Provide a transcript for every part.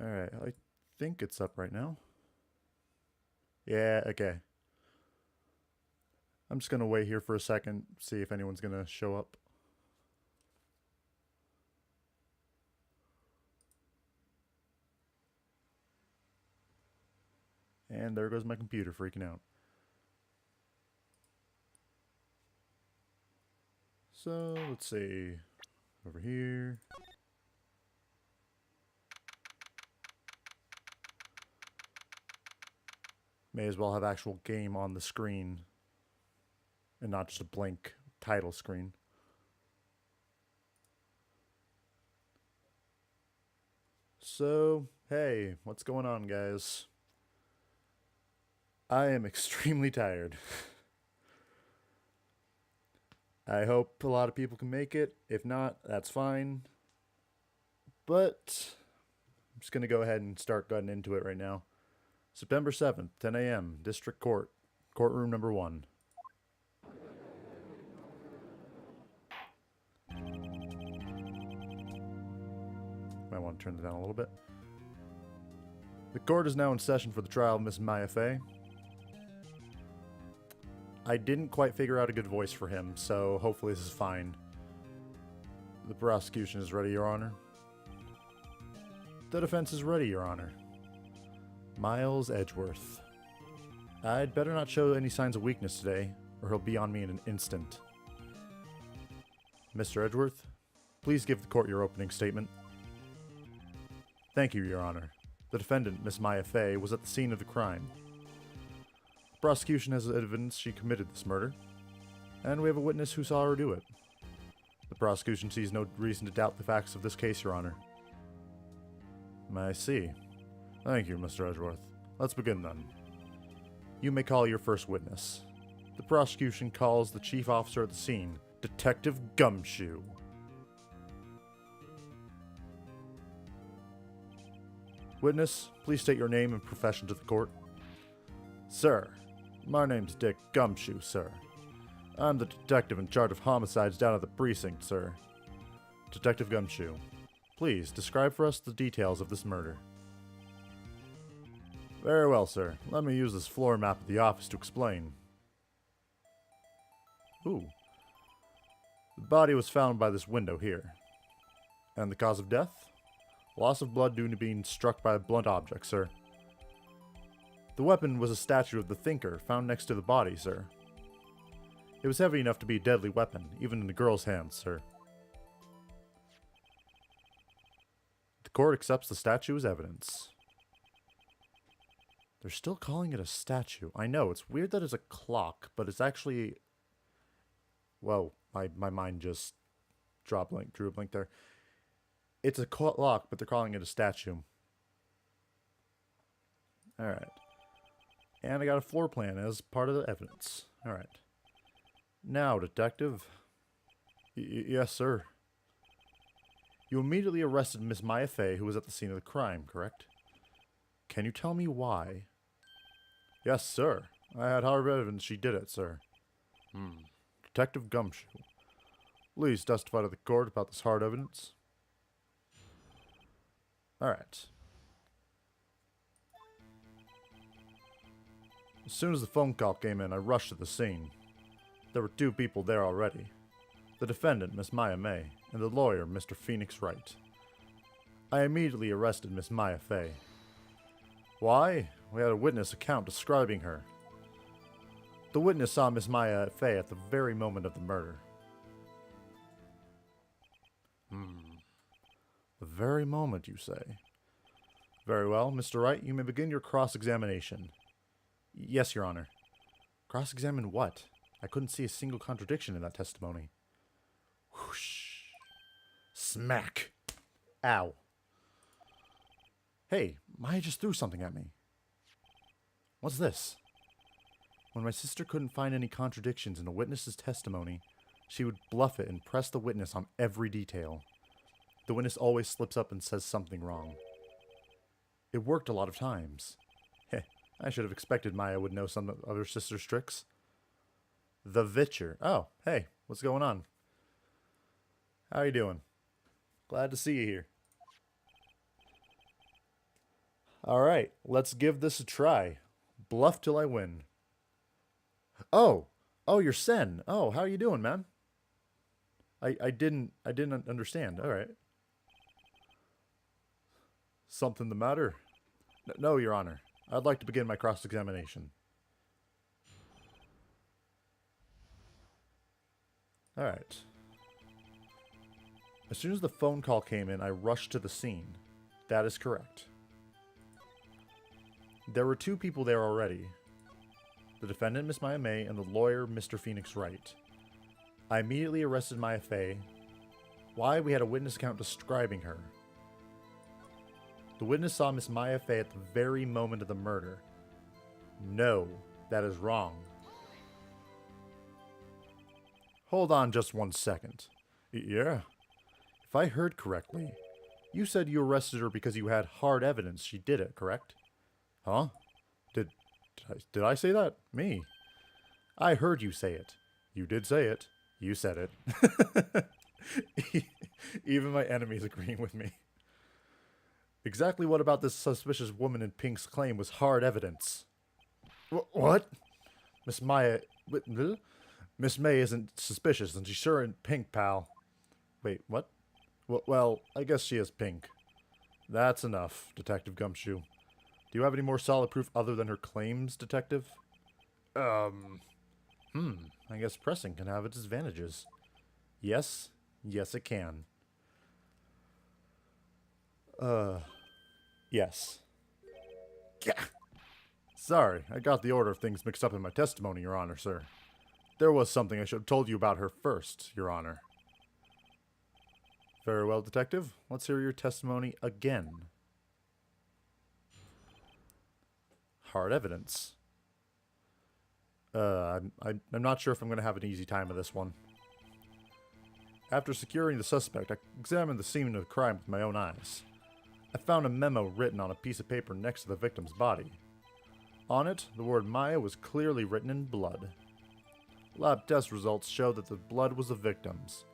Alright, I think it's up right now. Yeah, okay. I'm just gonna wait here for a second, see if anyone's gonna show up. And there goes my computer freaking out. So, let's see. Over here. May as well have actual game on the screen and not just a blank title screen. So, hey, what's going on, guys? I am extremely tired. I hope a lot of people can make it. If not, that's fine. But I'm just going to go ahead and start getting into it right now. September 7th, 10 a.m., District Court, Courtroom number 1. Might want to turn it down a little bit. The court is now in session for the trial of Miss Maya Fey. I didn't quite figure out a good voice for him, so hopefully this is fine. The prosecution is ready, Your Honor. The defense is ready, Your Honor. Miles Edgeworth. I'd better not show any signs of weakness today, or he'll be on me in an instant. Mr. Edgeworth, please give the court your opening statement. Thank you, Your Honor. The defendant, Miss Maya Fey, was at the scene of the crime. The prosecution has evidence she committed this murder, and we have a witness who saw her do it. The prosecution sees no reason to doubt the facts of this case, Your Honor. I see. Thank you, Mr. Edgeworth. Let's begin then. You may call your first witness. The prosecution calls the chief officer at the scene, Detective Gumshoe. Witness, please state your name and profession to the court. Sir, my name's Dick Gumshoe, sir. I'm the detective in charge of homicides down at the precinct, sir. Detective Gumshoe, please describe for us the details of this murder. Very well, sir. Let me use this floor map at the office to explain. Ooh. The body was found by this window here. And the cause of death? Loss of blood due to being struck by a blunt object, sir. The weapon was a statue of the Thinker found next to the body, sir. It was heavy enough to be a deadly weapon, even in a girl's hands, sir. The court accepts the statue as evidence. They're still calling it a statue. I know, it's weird that it's a clock, but it's actually... Whoa, my mind just drew a blink there. It's a clock, but they're calling it a statue. Alright. And I got a floor plan as part of the evidence. Alright. Now, detective. Yes, sir. You immediately arrested Miss Maya Fey, who was at the scene of the crime, correct? Can you tell me why? Yes, sir. I had hard evidence she did it, sir. Detective Gumshoe, please testify to the court about this hard evidence. Alright. As soon as the phone call came in, I rushed to the scene. There were 2 people there already. The defendant, Miss Maya May, and the lawyer, Mr. Phoenix Wright. I immediately arrested Miss Maya Fey. Why? We had a witness account describing her. The witness saw Miss Maya Fey at the very moment of the murder. The very moment, you say? Very well, Mr. Wright, you may begin your cross-examination. Yes, Your Honor. Cross-examine what? I couldn't see a single contradiction in that testimony. Whoosh. Smack. Ow. Hey, Maya just threw something at me. What's this? When my sister couldn't find any contradictions in a witness's testimony, she would bluff it and press the witness on every detail. The witness always slips up and says something wrong. It worked a lot of times. Heh, I should have expected Maya would know some of her sister's tricks. The Vitcher. Oh, hey, what's going on? How you doing? Glad to see you here. Alright, let's give this a try. Bluff till I win. Oh! Oh, you're Sen. Oh, how you doing, man? I didn't understand. Alright. Something the matter? No, Your Honor. I'd like to begin my cross-examination. Alright. As soon as the phone call came in, I rushed to the scene. That is correct. There were two people there already. The defendant, Miss Maya May, and the lawyer, Mr. Phoenix Wright. I immediately arrested Maya Fey. Why? We had a witness account describing her. The witness saw Miss Maya Fey at the very moment of the murder. No, that is wrong. Hold on just 1 second. Yeah. If I heard correctly, you said you arrested her because you had hard evidence she did it, correct? Huh? Did I say that? Me? I heard you say it. You did say it. You said it. Even my enemies agreeing with me. Exactly what about this suspicious woman in pink's claim was hard evidence? What? Miss May isn't suspicious, and she's sure in pink, pal. Wait, what? Well, I guess she is pink. That's enough, Detective Gumshoe. Do you have any more solid proof other than her claims, Detective? I guess pressing can have its advantages. Yes, it can. Yes. Gah! Sorry, I got the order of things mixed up in my testimony, Your Honor, sir. There was something I should have told you about her first, Your Honor. Very well, Detective. Let's hear your testimony again. Hard evidence. I'm not sure if I'm going to have an easy time with this one. After securing the suspect, I examined the scene of the crime with my own eyes. I found a memo written on a piece of paper next to the victim's body. On it, the word Maya was clearly written in blood. Lab test results show that the blood was the victim's.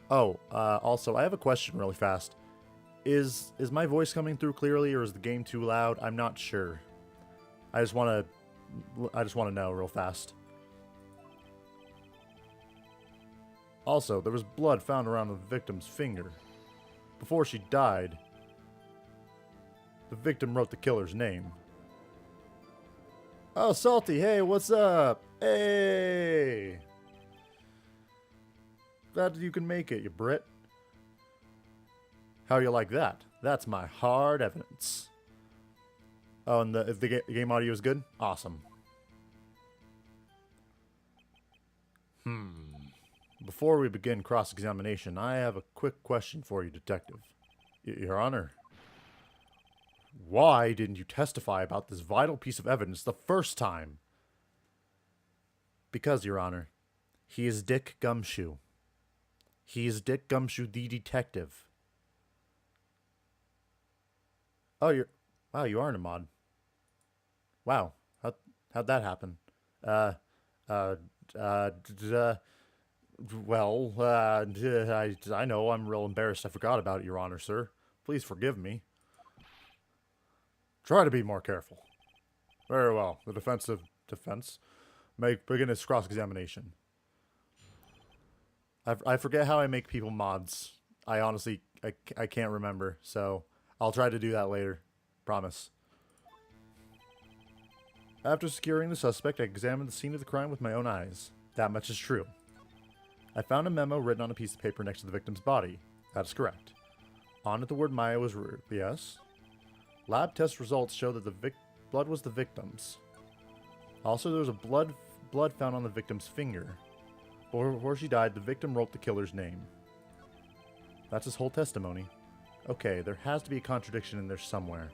Oh, also, I have a question really fast. Is my voice coming through clearly, or is the game too loud? I'm not sure. I just want to know real fast. Also, there was blood found around the victim's finger. Before she died, the victim wrote the killer's name. Oh, Salty, hey, what's up? Hey! Glad you can make it, you Brit. How you like that? That's my hard evidence. Oh, and if the game audio is good? Awesome. Before we begin cross-examination, I have a quick question for you, Detective. Your Honor. Why didn't you testify about this vital piece of evidence the first time? Because, Your Honor, he is Dick Gumshoe. He is Dick Gumshoe, the detective. Oh, you are in a mod. Wow, how'd that happen? Well, I know I'm real embarrassed I forgot about it, Your Honor, sir. Please forgive me. Try to be more careful. Very well. The defense may begin its cross-examination. I forget how I make people mods. I honestly, I can't remember, so I'll try to do that later. Promise. After securing the suspect, I examined the scene of the crime with my own eyes. That much is true. I found a memo written on a piece of paper next to the victim's body. That is correct. On it, the word Maya was written. Yes. Lab test results show that the blood was the victim's. Also, there was a blood found on the victim's finger. Before she died, the victim wrote the killer's name. That's his whole testimony. Okay, there has to be a contradiction in there somewhere.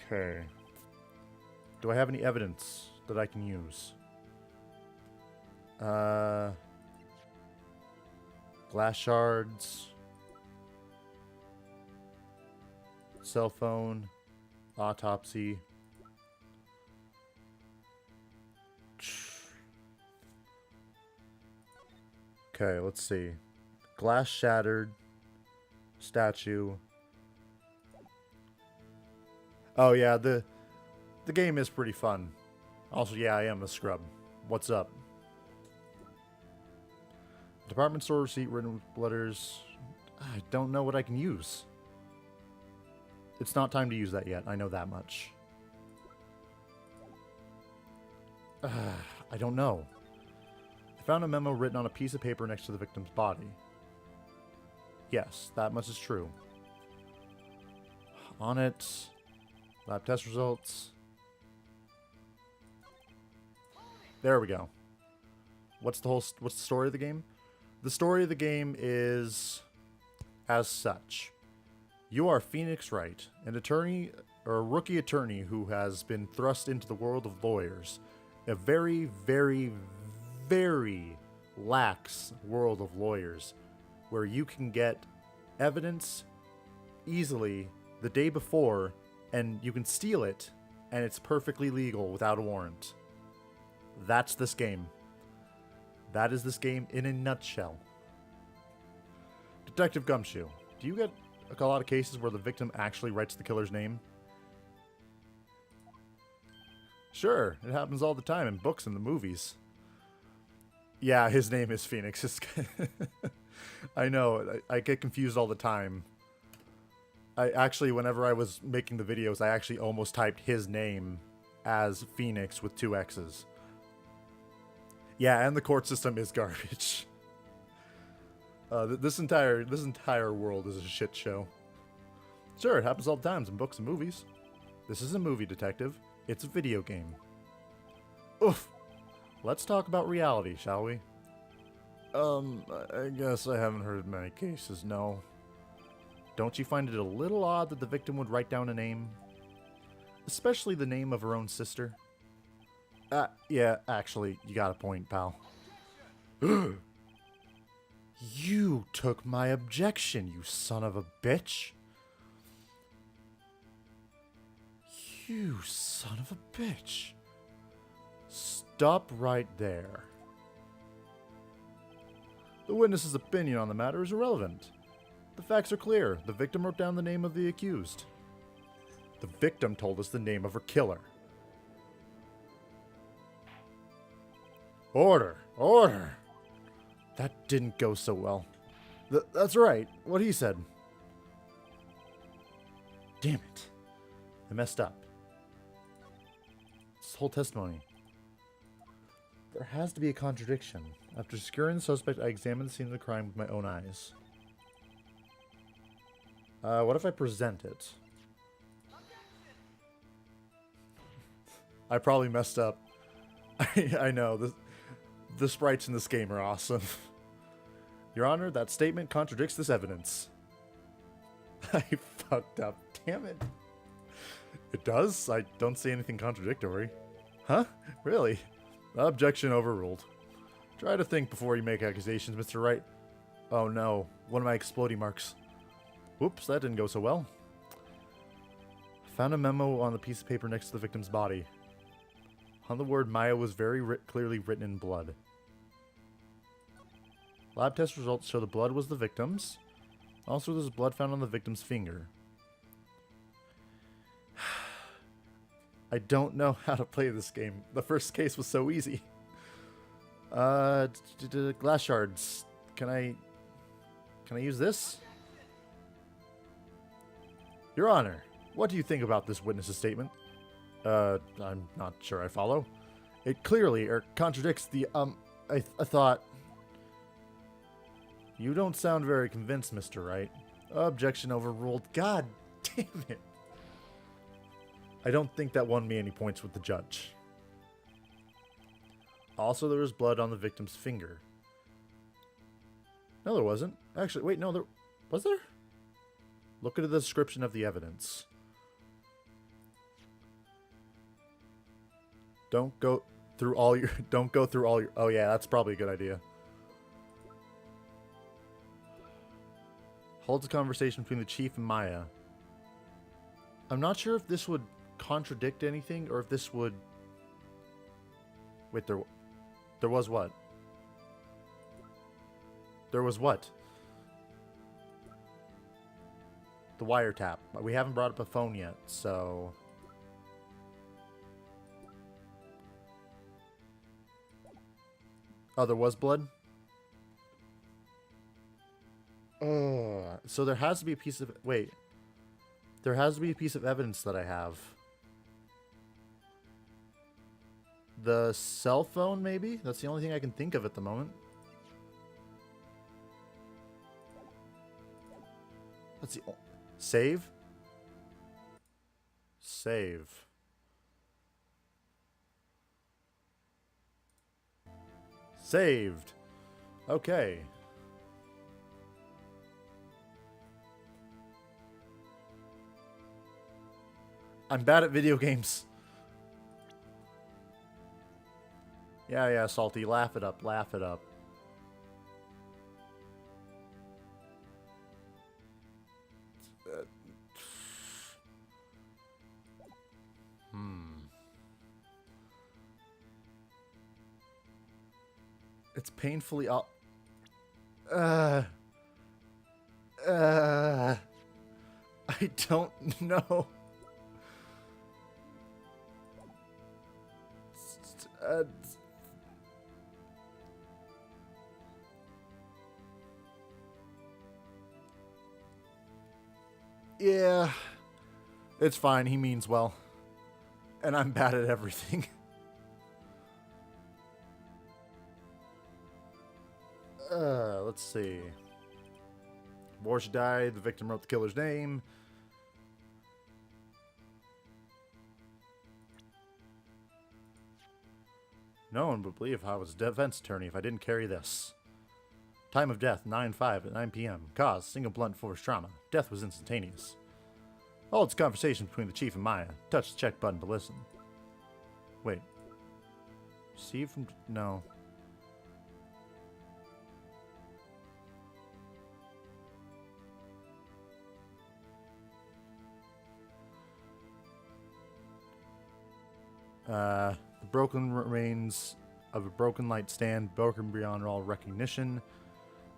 Okay. Do I have any evidence that I can use? Glass shards. Cell phone. Autopsy. Okay, let's see. Glass shattered. statue. Oh yeah, the game is pretty fun. Also, yeah, I am a scrub. What's up? Department store receipt written with letters. I don't know what I can use. It's not time to use that yet. I know that much. I don't know. I found a memo written on a piece of paper next to the victim's body. Yes, that much is true. On it, lab test results. There we go. What's the story of the game? The story of the game is as such. You are Phoenix Wright, an attorney or a rookie attorney who has been thrust into the world of lawyers. A very, very, very lax world of lawyers where you can get evidence easily the day before and you can steal it and it's perfectly legal without a warrant. That's this game. That is this game in a nutshell. Detective Gumshoe, do you get a lot of cases where the victim actually writes the killer's name? Sure, it happens all the time in books and the movies. Yeah, his name is Phoenix. I know, I get confused all the time. I actually, whenever I was making the videos, I actually almost typed his name as Phoenix with 2 X's. Yeah, and the court system is garbage. This entire world is a shit show. Sure, it happens all the time in books and movies. This is a movie, detective. It's a video game. Oof. Let's talk about reality, shall we? I guess I haven't heard many cases, no. Don't you find it a little odd that the victim would write down a name? Especially the name of her own sister? Yeah, actually, you got a point, pal. You took my objection, you son of a bitch. You son of a bitch. Stop right there. The witness's opinion on the matter is irrelevant. The facts are clear. The victim wrote down the name of the accused. The victim told us the name of her killer. Order! Order! That didn't go so well. That's right. What he said. Damn it. I messed up. This whole testimony. There has to be a contradiction. After securing the suspect, I examined the scene of the crime with my own eyes. What if I present it? I probably messed up. I know. The sprites in this game are awesome. Your Honor, that statement contradicts this evidence. I fucked up. Damn it. It does? I don't see anything contradictory. Huh? Really? Objection overruled. Try to think before you make accusations, Mr. Wright. Oh no, one of my exploding marks. Whoops, that didn't go so well. I found a memo on the piece of paper next to the victim's body. On the word Maya was very clearly written in blood. Lab test results show the blood was the victim's. Also, there's blood found on the victim's finger. I don't know how to play this game. The first case was so easy. Glass shards. Can I use this? Your Honor, what do you think about this witness's statement? I'm not sure I follow. It clearly contradicts the, I thought... You don't sound very convinced, Mr. Wright. Objection overruled. God damn it. I don't think that won me any points with the judge. Also, there was blood on the victim's finger. No, there wasn't. Actually, wait, no, there... Was there? Look at the description of the evidence. Don't go through all your... Don't go through all your... Oh, yeah, that's probably a good idea. Holds a conversation between the chief and Maya. I'm not sure if this would contradict anything or if this would... Wait, there was what? There was what? The wiretap. We haven't brought up a phone yet, so... Oh, there was blood? So there has to be a piece of... Wait. There has to be a piece of evidence that I have. The cell phone, maybe? That's the only thing I can think of at the moment. Let's see. Save? Save. Saved. Okay. I'm bad at video games. Yeah, Salty. Laugh it up. Laugh it up. It's painfully up. I don't know. Yeah. It's fine. He means well. And I'm bad at everything. Let's see. Before she died, the victim wrote the killer's name. No one would believe I was a defense attorney if I didn't carry this. Time of death, 9/5 at 9 p.m. Cause, single blunt force trauma. Death was instantaneous. Holds conversation between the chief and Maya. Touch the check button to listen. Wait. Receive from... No. The broken remains of a broken light stand, broken beyond all recognition.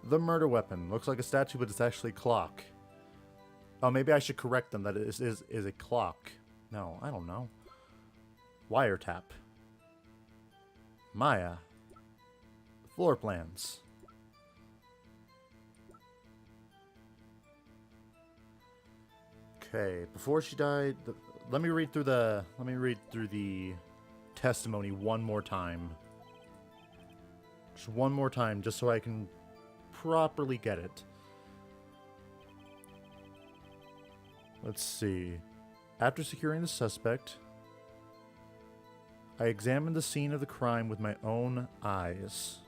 The murder weapon. Looks like a statue, but it's actually a clock. Oh, maybe I should correct them that it is a clock. No, I don't know. Wiretap. Maya. Floor plans. Okay, before she died, let me read through the testimony one more time. Just one more time, just so I can properly get it. Let's see. After securing the suspect, I examined the scene of the crime with my own eyes.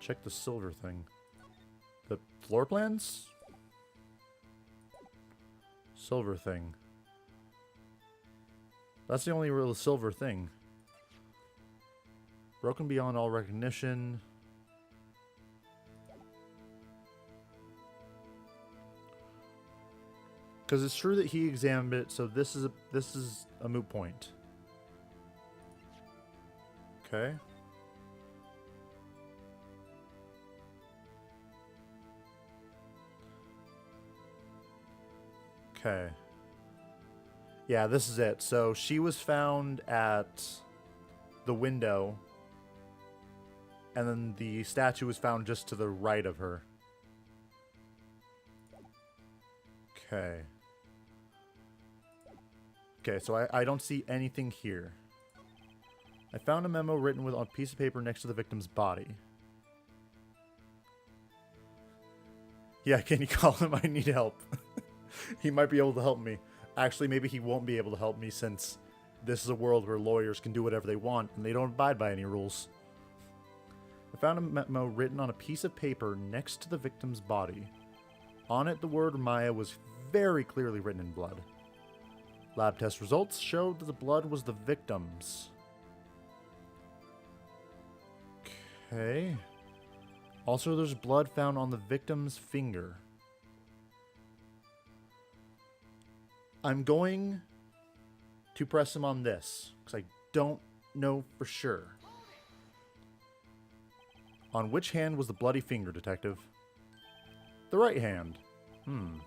Check the silver thing. The floor plans? Silver thing. That's the only real silver thing. Broken beyond all recognition. Because it's true that he examined it, so this is a moot point. Okay. Okay. Yeah, this is it. So she was found at the window, and then the statue was found just to the right of her. Okay. Okay, so I don't see anything here. I found a memo written on a piece of paper next to the victim's body. Yeah, can you call him? I need help. He might be able to help me. Actually, maybe he won't be able to help me since this is a world where lawyers can do whatever they want and they don't abide by any rules. I found a memo written on a piece of paper next to the victim's body. On it, the word Maya was very clearly written in blood. Lab test results showed that the blood was the victim's. Okay. Also, there's blood found on the victim's finger. I'm going to press him on this, because I don't know for sure. On which hand was the bloody finger, Detective? The right hand.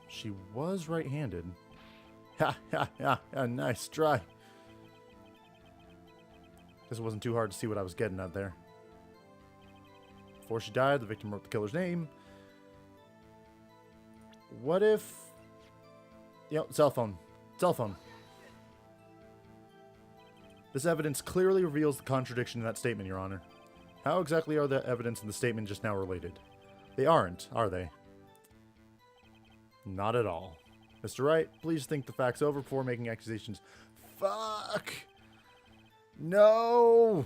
She was right-handed. Ha, ha, ha, ha, nice try. Guess it wasn't too hard to see what I was getting at there. Before she died, the victim wrote the killer's name. What if... Yep, cell phone. Cell phone. This evidence clearly reveals the contradiction in that statement, Your Honor. How exactly are the evidence and the statement just now related? They aren't, are they? Not at all. Mr. Wright, please think the facts over before making accusations. Fuck! No!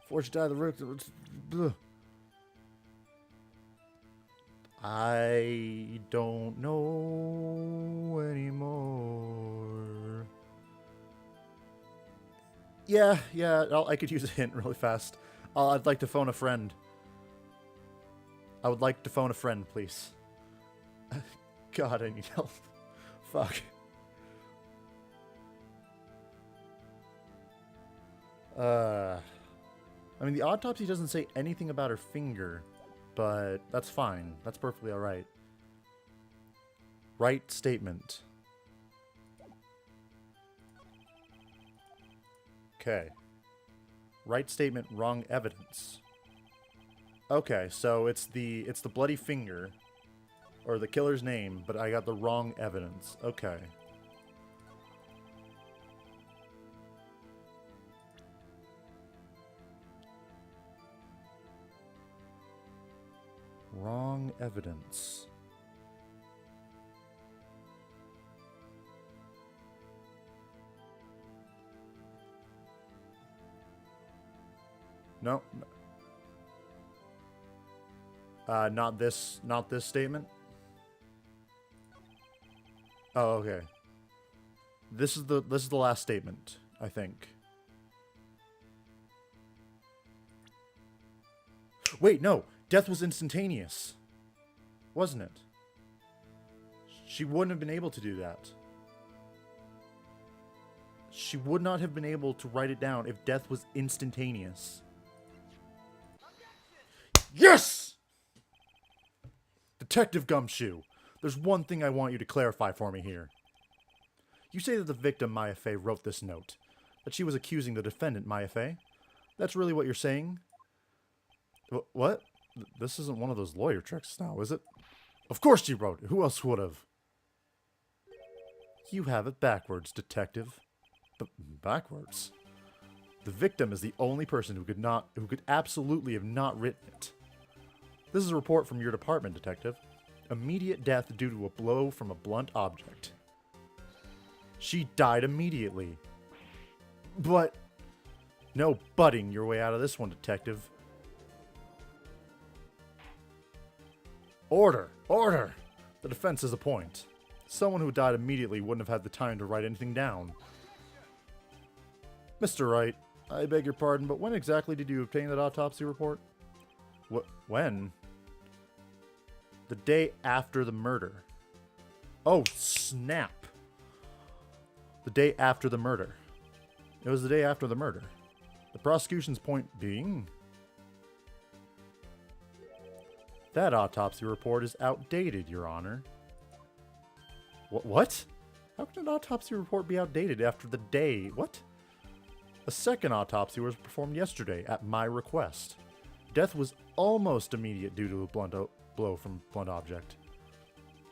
Before she died, the root... I don't know anymore. Yeah, I could use a hint really fast. I'd like to phone a friend. I would like to phone a friend, please. God, I need help. Fuck. I mean, the autopsy doesn't say anything about her finger, but that's fine. That's perfectly alright. Right statement. Okay. Right statement, wrong evidence. Okay, so it's the bloody finger, or the killer's name, but I got the wrong evidence. Okay. Wrong evidence. No. Not this statement. Oh, okay. This is the last statement, I think. Wait, no. Death was instantaneous. Wasn't it? She wouldn't have been able to do that. She would not have been able to write it down if death was instantaneous. Yes! Detective Gumshoe, there's one thing I want you to clarify for me here. You say that the victim, Maya Fey, wrote this note. That she was accusing the defendant, Maya Fey. That's really what you're saying? What? This isn't one of those lawyer tricks now, is it? Of course she wrote it. Who else would have? You have it backwards, Detective. Backwards? The victim is the only person who could absolutely have not written it. This is a report from your department, Detective. Immediate death due to a blow from a blunt object. She died immediately. But... no butting your way out of this one, Detective. Order! Order! The defense has a point. Someone who died immediately wouldn't have had the time to write anything down. Mr. Wright, I beg your pardon, but when exactly did you obtain that autopsy report? When? The day after the murder. Oh, snap. The day after the murder. It was the day after the murder. The prosecution's point being... that autopsy report is outdated, Your Honor. What? How can an autopsy report be outdated after the day? What? A second autopsy was performed yesterday at my request. Death was almost immediate due to a blow from a blunt object.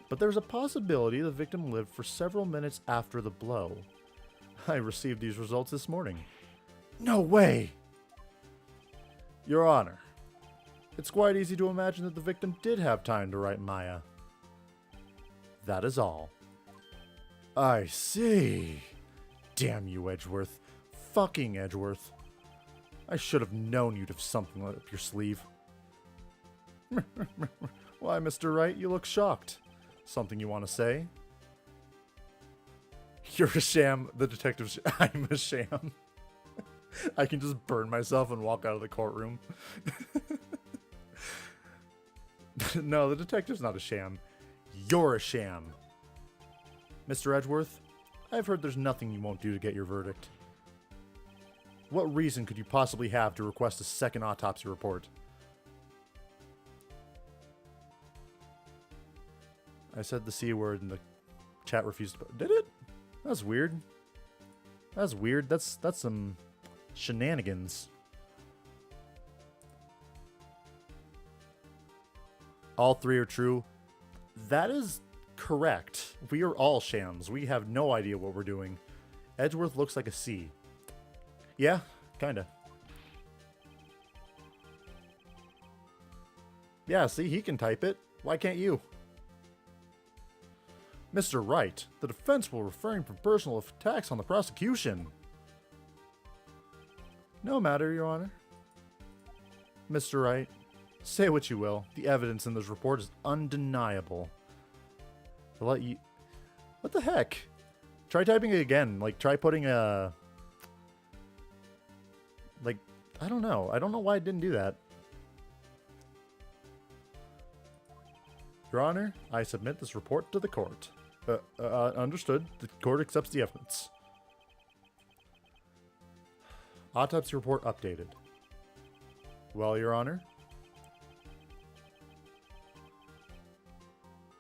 But there's a possibility the victim lived for several minutes after the blow. I received these results this morning. No way! Your Honor, it's quite easy to imagine that the victim did have time to write Maya. That is all. I see. Damn you, Edgeworth. Fucking Edgeworth. I should have known you'd have something up your sleeve. Why, Mr. Wright, you look shocked. Something you want to say? You're a sham. The detective's... I'm a sham. I can just burn myself and walk out of the courtroom. No, the detective's not a sham. You're a sham. Mr. Edgeworth, I've heard there's nothing you won't do to get your verdict. What reason could you possibly have to request a second autopsy report? I said the C word and the chat refused to... Did it? That's weird. That's weird. That's some shenanigans. All three are true. That is correct. We are all shams. We have no idea what we're doing. Edgeworth looks like a C. Yeah, kinda. Yeah, see, he can type it. Why can't you? Mr. Wright, the defense will refrain from personal attacks on the prosecution. No matter, Your Honor. Mr. Wright, say what you will. The evidence in this report is undeniable. I'll let you... What the heck? Try typing it again. Like, try putting a... Like, I don't know. I don't know why I didn't do that. Your Honor, I submit this report to the court. Understood. The court accepts the evidence. Autopsy report updated. Well, Your Honor.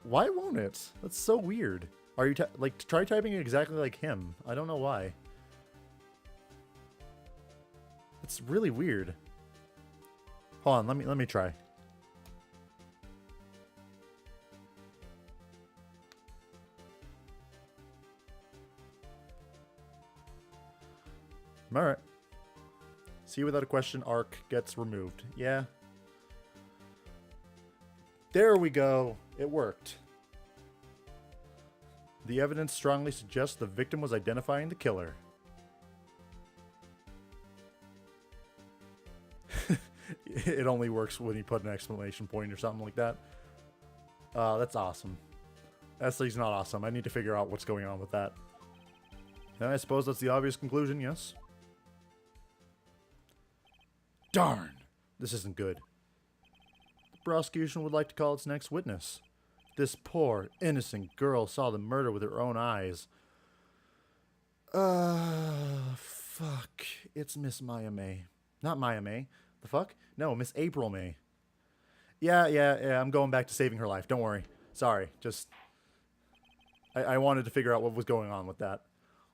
Why won't it? That's so weird. Are you like try typing it exactly like him? I don't know why. It's really weird. Hold on, let me try. Alright. See without a question, arc gets removed. Yeah. There we go. It worked. The evidence strongly suggests the victim was identifying the killer. It only works when you put an exclamation point or something like that. That's awesome. He's not awesome. I need to figure out what's going on with that. And I suppose that's the obvious conclusion, yes? Darn! This isn't good. The prosecution would like to call its next witness. This poor, innocent girl saw the murder with her own eyes. Fuck. It's Miss Maya May. Not Maya May. The fuck? No, Miss April May. Yeah, I'm going back to saving her life. Don't worry. Sorry, just... I wanted to figure out what was going on with that.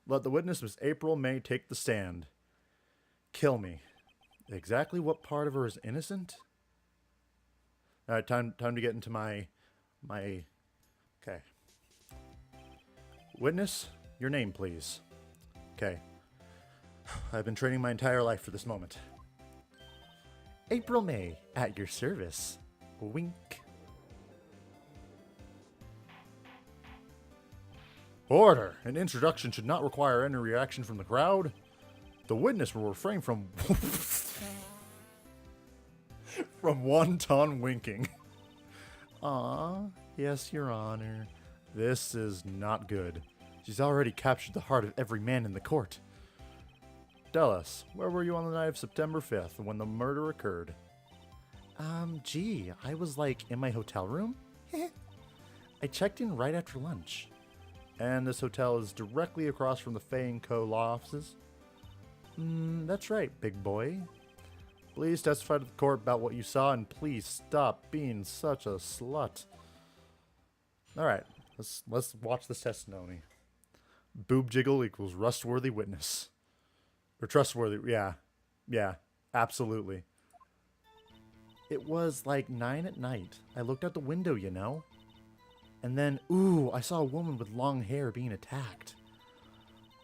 Let the witness, Miss April May, take the stand. Kill me. Exactly what part of her is innocent? Alright, time to get into my... Okay. Witness, your name, please. Okay. I've been training my entire life for this moment. April May, at your service. Wink. Order! An introduction should not require any reaction from the crowd. The witness will refrain from... from wanton winking. Aw, yes, Your Honor. This is not good. She's already captured the heart of every man in the court. Tell us, where were you on the night of September 5th when the murder occurred? Gee, I was like in my hotel room. I checked in right after lunch. And this hotel is directly across from the Fay & Co. law offices? That's right, big boy. Please testify to the court about what you saw, and please stop being such a slut. Alright, let's watch this testimony. Boob jiggle equals rustworthy witness. Or trustworthy, yeah, absolutely. It was like 9 at night. I looked out the window, you know. And then, ooh, I saw a woman with long hair being attacked.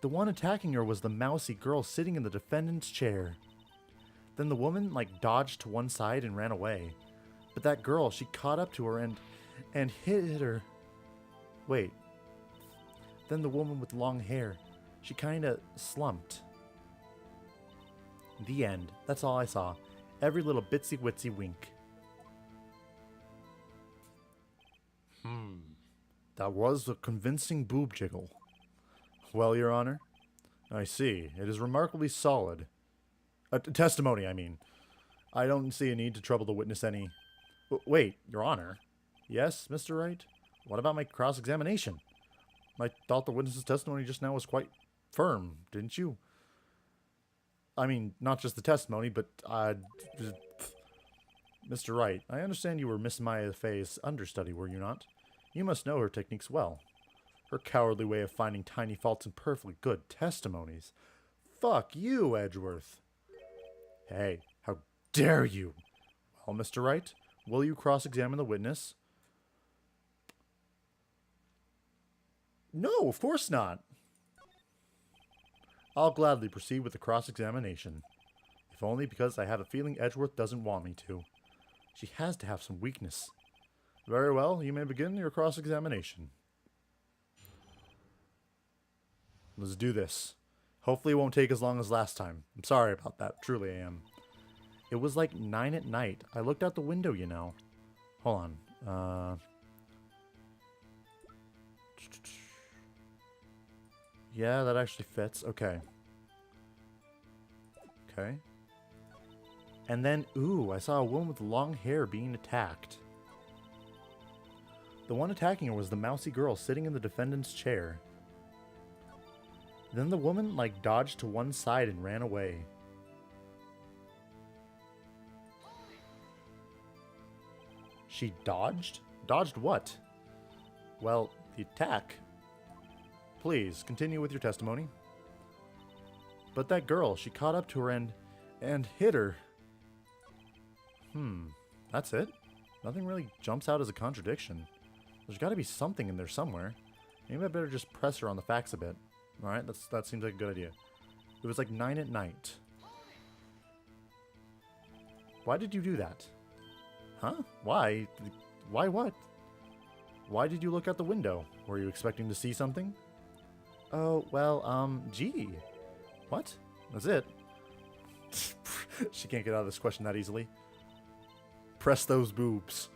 The one attacking her was the mousy girl sitting in the defendant's chair. Then the woman, like, dodged to one side and ran away. But that girl, she caught up to her and hit her. Wait. Then the woman with long hair, she kinda slumped. The end. That's all I saw. Every little bitsy witsy wink. That was a convincing boob jiggle. Well, Your Honor, I see. It is remarkably solid. Testimony, I mean. I don't see a need to trouble the witness any... Wait, Your Honor. Yes, Mr. Wright? What about my cross-examination? I thought the witness's testimony just now was quite firm, didn't you? I mean, not just the testimony, but, Mr. Wright, I understand you were Miss Maya Fey's understudy, were you not? You must know her techniques well. Her cowardly way of finding tiny faults in perfectly good testimonies. Fuck you, Edgeworth. Hey, how dare you? Well, Mr. Wright, will you cross-examine the witness? No, of course not. I'll gladly proceed with the cross-examination. If only because I have a feeling Edgeworth doesn't want me to. She has to have some weakness. Very well, you may begin your cross-examination. Let's do this. Hopefully it won't take as long as last time. I'm sorry about that. Truly I am. It was like 9 at night. I looked out the window, you know. Hold on. Yeah, that actually fits. Okay. Okay. And then, ooh, I saw a woman with long hair being attacked. The one attacking her was the mousy girl sitting in the defendant's chair. Then the woman, like, dodged to one side and ran away. She dodged? Dodged what? Well, the attack. Please, continue with your testimony. But that girl, she caught up to her and hit her. That's it? Nothing really jumps out as a contradiction. There's got to be something in there somewhere. Maybe I better just press her on the facts a bit. Alright, that seems like a good idea. It was like 9 at night. Why did you do that? Huh? Why? Why what? Why did you look out the window? Were you expecting to see something? Oh, well, gee. What? That's it? She can't get out of this question that easily. Press those boobs.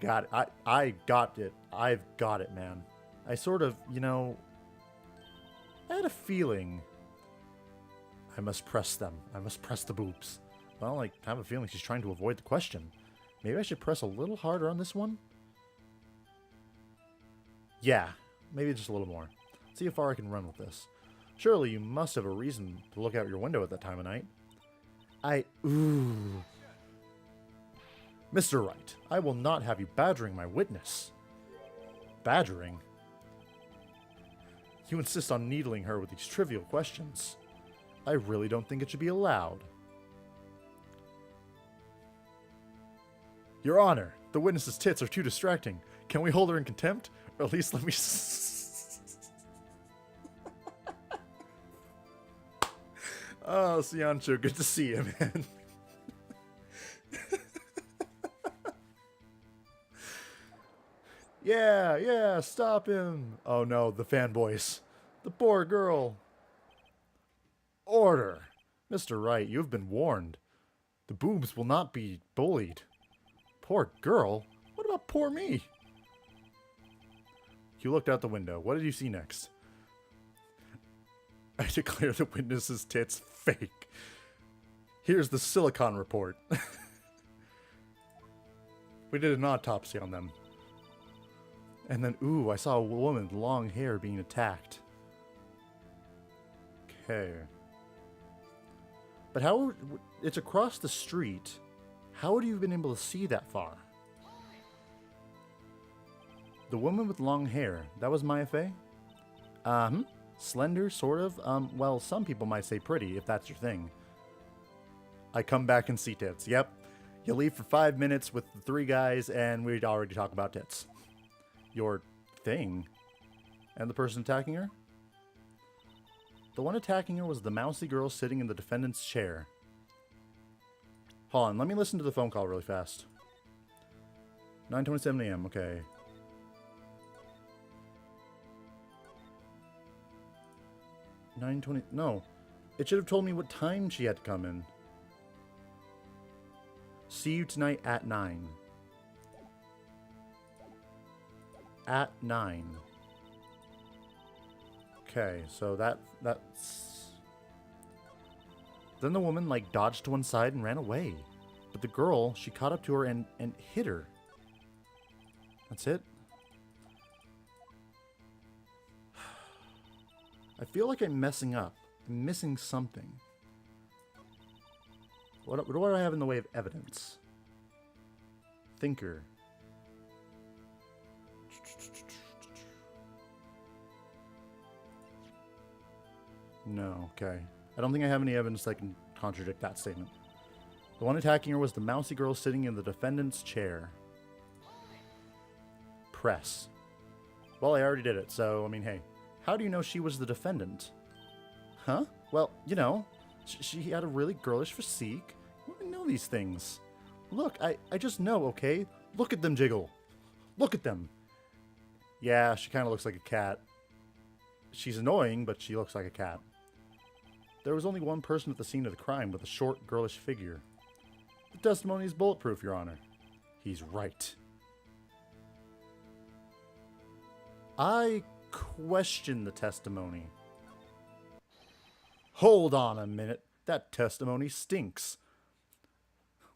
Got it. I got it. I've got it, man. I sort of, you know, I had a feeling I must press them. I must press the boobs. Well, I have a feeling she's trying to avoid the question. Maybe I should press a little harder on this one? Yeah, maybe just a little more. See how far I can run with this. Surely you must have a reason to look out your window at that time of night. Ooh. Mr. Wright, I will not have you badgering my witness. Badgering? You insist on needling her with these trivial questions. I really don't think it should be allowed. Your Honor, the witness's tits are too distracting. Can we hold her in contempt? Or at least let me... Oh, Siancho, good to see you, man. Yeah, stop him. Oh no, the fanboys. The poor girl. Order. Mr. Wright, you have been warned. The boobs will not be bullied. Poor girl? What about poor me? You looked out the window. What did you see next? I declare the witness's tits fake. Here's the silicon report. We did an autopsy on them. And then, ooh, I saw a woman with long hair being attacked. Okay. But how... It's across the street. How would you have been able to see that far? The woman with long hair. That was Maya Fey? Slender, sort of. Well, some people might say pretty, if that's your thing. I come back and see tits. Yep. You leave for 5 minutes with the 3 guys, and we'd already talk about tits. Your thing? And the person attacking her? The one attacking her was the mousy girl sitting in the defendant's chair. Hold on, let me listen to the phone call really fast. 9:27 a.m., okay. 9:20... No. It should have told me what time she had to come in. See you tonight at 9. At 9. Okay, so that's... Then the woman, like, dodged to one side and ran away. But the girl, she caught up to her and hit her. That's it? I feel like I'm messing up. I'm missing something. What do I have in the way of evidence? Thinker. No, okay. I don't think I have any evidence that can contradict that statement. The one attacking her was the mousy girl sitting in the defendant's chair. Press. Well, I already did it, so, I mean, hey. How do you know she was the defendant? Huh? Well, you know, she had a really girlish physique. I know these things. Look, I just know, okay? Look at them jiggle. Look at them. Yeah, she kind of looks like a cat. She's annoying, but she looks like a cat. There was only one person at the scene of the crime with a short, girlish figure. The testimony is bulletproof, Your Honor. He's right. I question the testimony. Hold on a minute. That testimony stinks.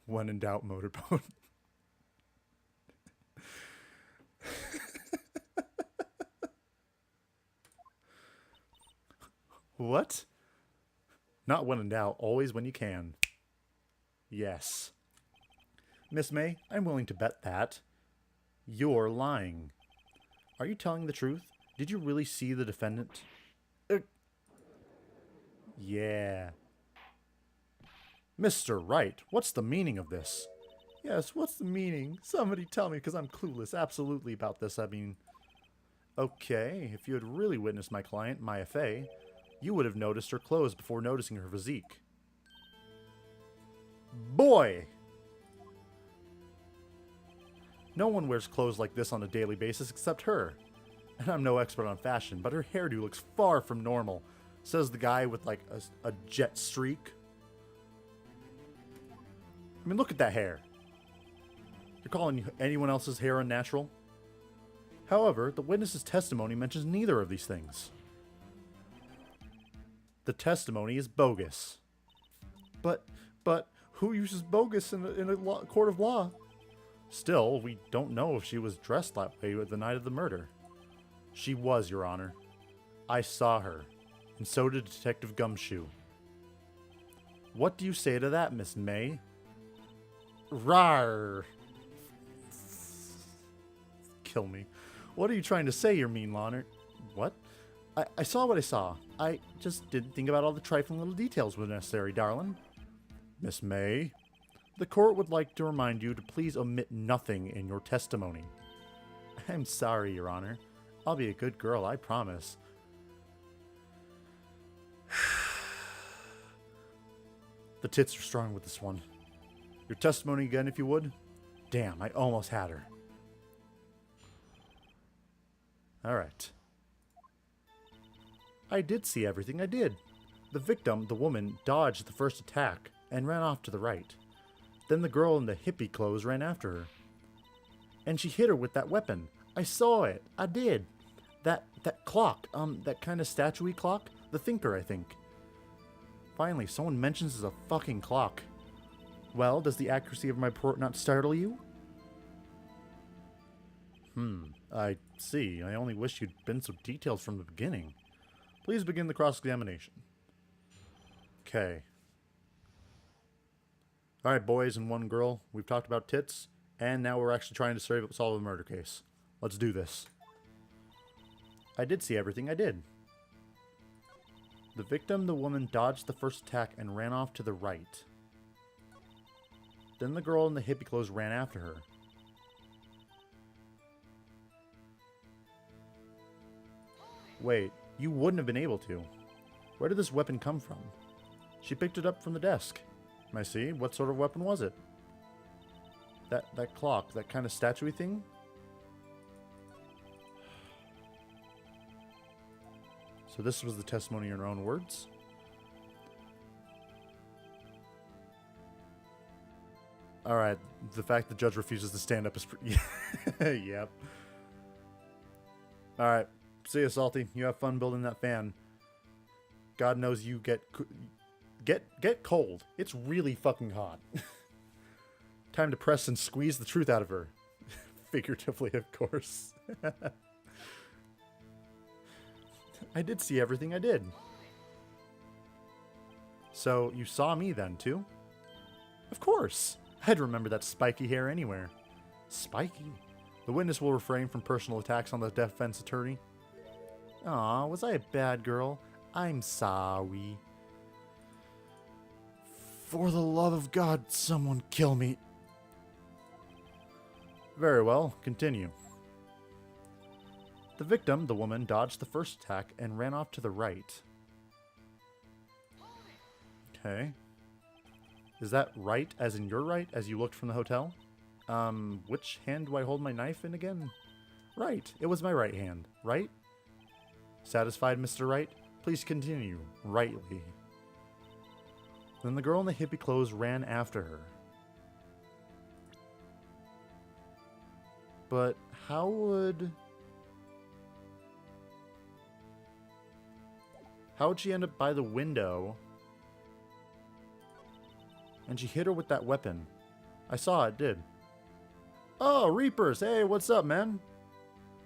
When in doubt, motorboat. What? Not when in doubt, always when you can. Yes. Miss May, I'm willing to bet that. You're lying. Are you telling the truth? Did you really see the defendant? Yeah. Mr. Wright, what's the meaning of this? Yes, what's the meaning? Somebody tell me, because I'm clueless absolutely about this. I mean, okay, if you had really witnessed my client, Maya Fey, you would have noticed her clothes before noticing her physique. Boy! No one wears clothes like this on a daily basis except her. And I'm no expert on fashion, but her hairdo looks far from normal, says the guy with like a jet streak. I mean, look at that hair. You're calling anyone else's hair unnatural? However, the witness's testimony mentions neither of these things. The testimony is bogus. But who uses bogus in a court of law? Still, we don't know if she was dressed that way the night of the murder. She was, Your Honor. I saw her, and so did Detective Gumshoe. What do you say to that, Miss May? Rawr! Kill me. What are you trying to say, your mean Lonner? What? I saw what I saw. I just didn't think about all the trifling little details were necessary, darling. Miss May, the court would like to remind you to please omit nothing in your testimony. I'm sorry, Your Honor. I'll be a good girl, I promise. The tits are strong with this one. Your testimony again, if you would. Damn, I almost had her. Alright. I did see everything, I did. The victim, the woman, dodged the first attack and ran off to the right. Then the girl in the hippie clothes ran after her. And she hit her with that weapon. I saw it. I did. That clock, that kind of statue-y clock? The Thinker, I think. Finally, someone mentions it's a fucking clock. Well, does the accuracy of my report not startle you? I see. I only wish you'd been so detailed from the beginning. Please begin the cross-examination. Okay. Alright, boys and one girl. We've talked about tits, and now we're actually trying to solve a murder case. Let's do this. I did see everything, I did. The victim, the woman, dodged the first attack and ran off to the right. Then the girl in the hippie clothes ran after her. Wait, you wouldn't have been able to. Where did this weapon come from? She picked it up from the desk. I see. What sort of weapon was it? That clock, that kind of statue-y thing? So this was the testimony in her own words? Alright, the fact the judge refuses to stand up is yep. Alright, see ya, Salty. You have fun building that fan. God knows you get cold. It's really fucking hot. Time to press and squeeze the truth out of her. Figuratively, of course. I did see everything I did. So, you saw me then, too? Of course. I'd remember that spiky hair anywhere. Spiky? The witness will refrain from personal attacks on the defense attorney. Aw, was I a bad girl? I'm sorry. For the love of God, someone kill me. Very well, continue. The victim, the woman, dodged the first attack and ran off to the right. Okay. Is that right, as in your right, as you looked from the hotel? Which hand do I hold my knife in again? Right, it was my right hand, right? Satisfied, Mr. Wright? Please continue, rightly. Then the girl in the hippie clothes ran after her. But how would she end up by the window? And she hit her with that weapon. I saw it did. Oh, Reapers! Hey, what's up, man?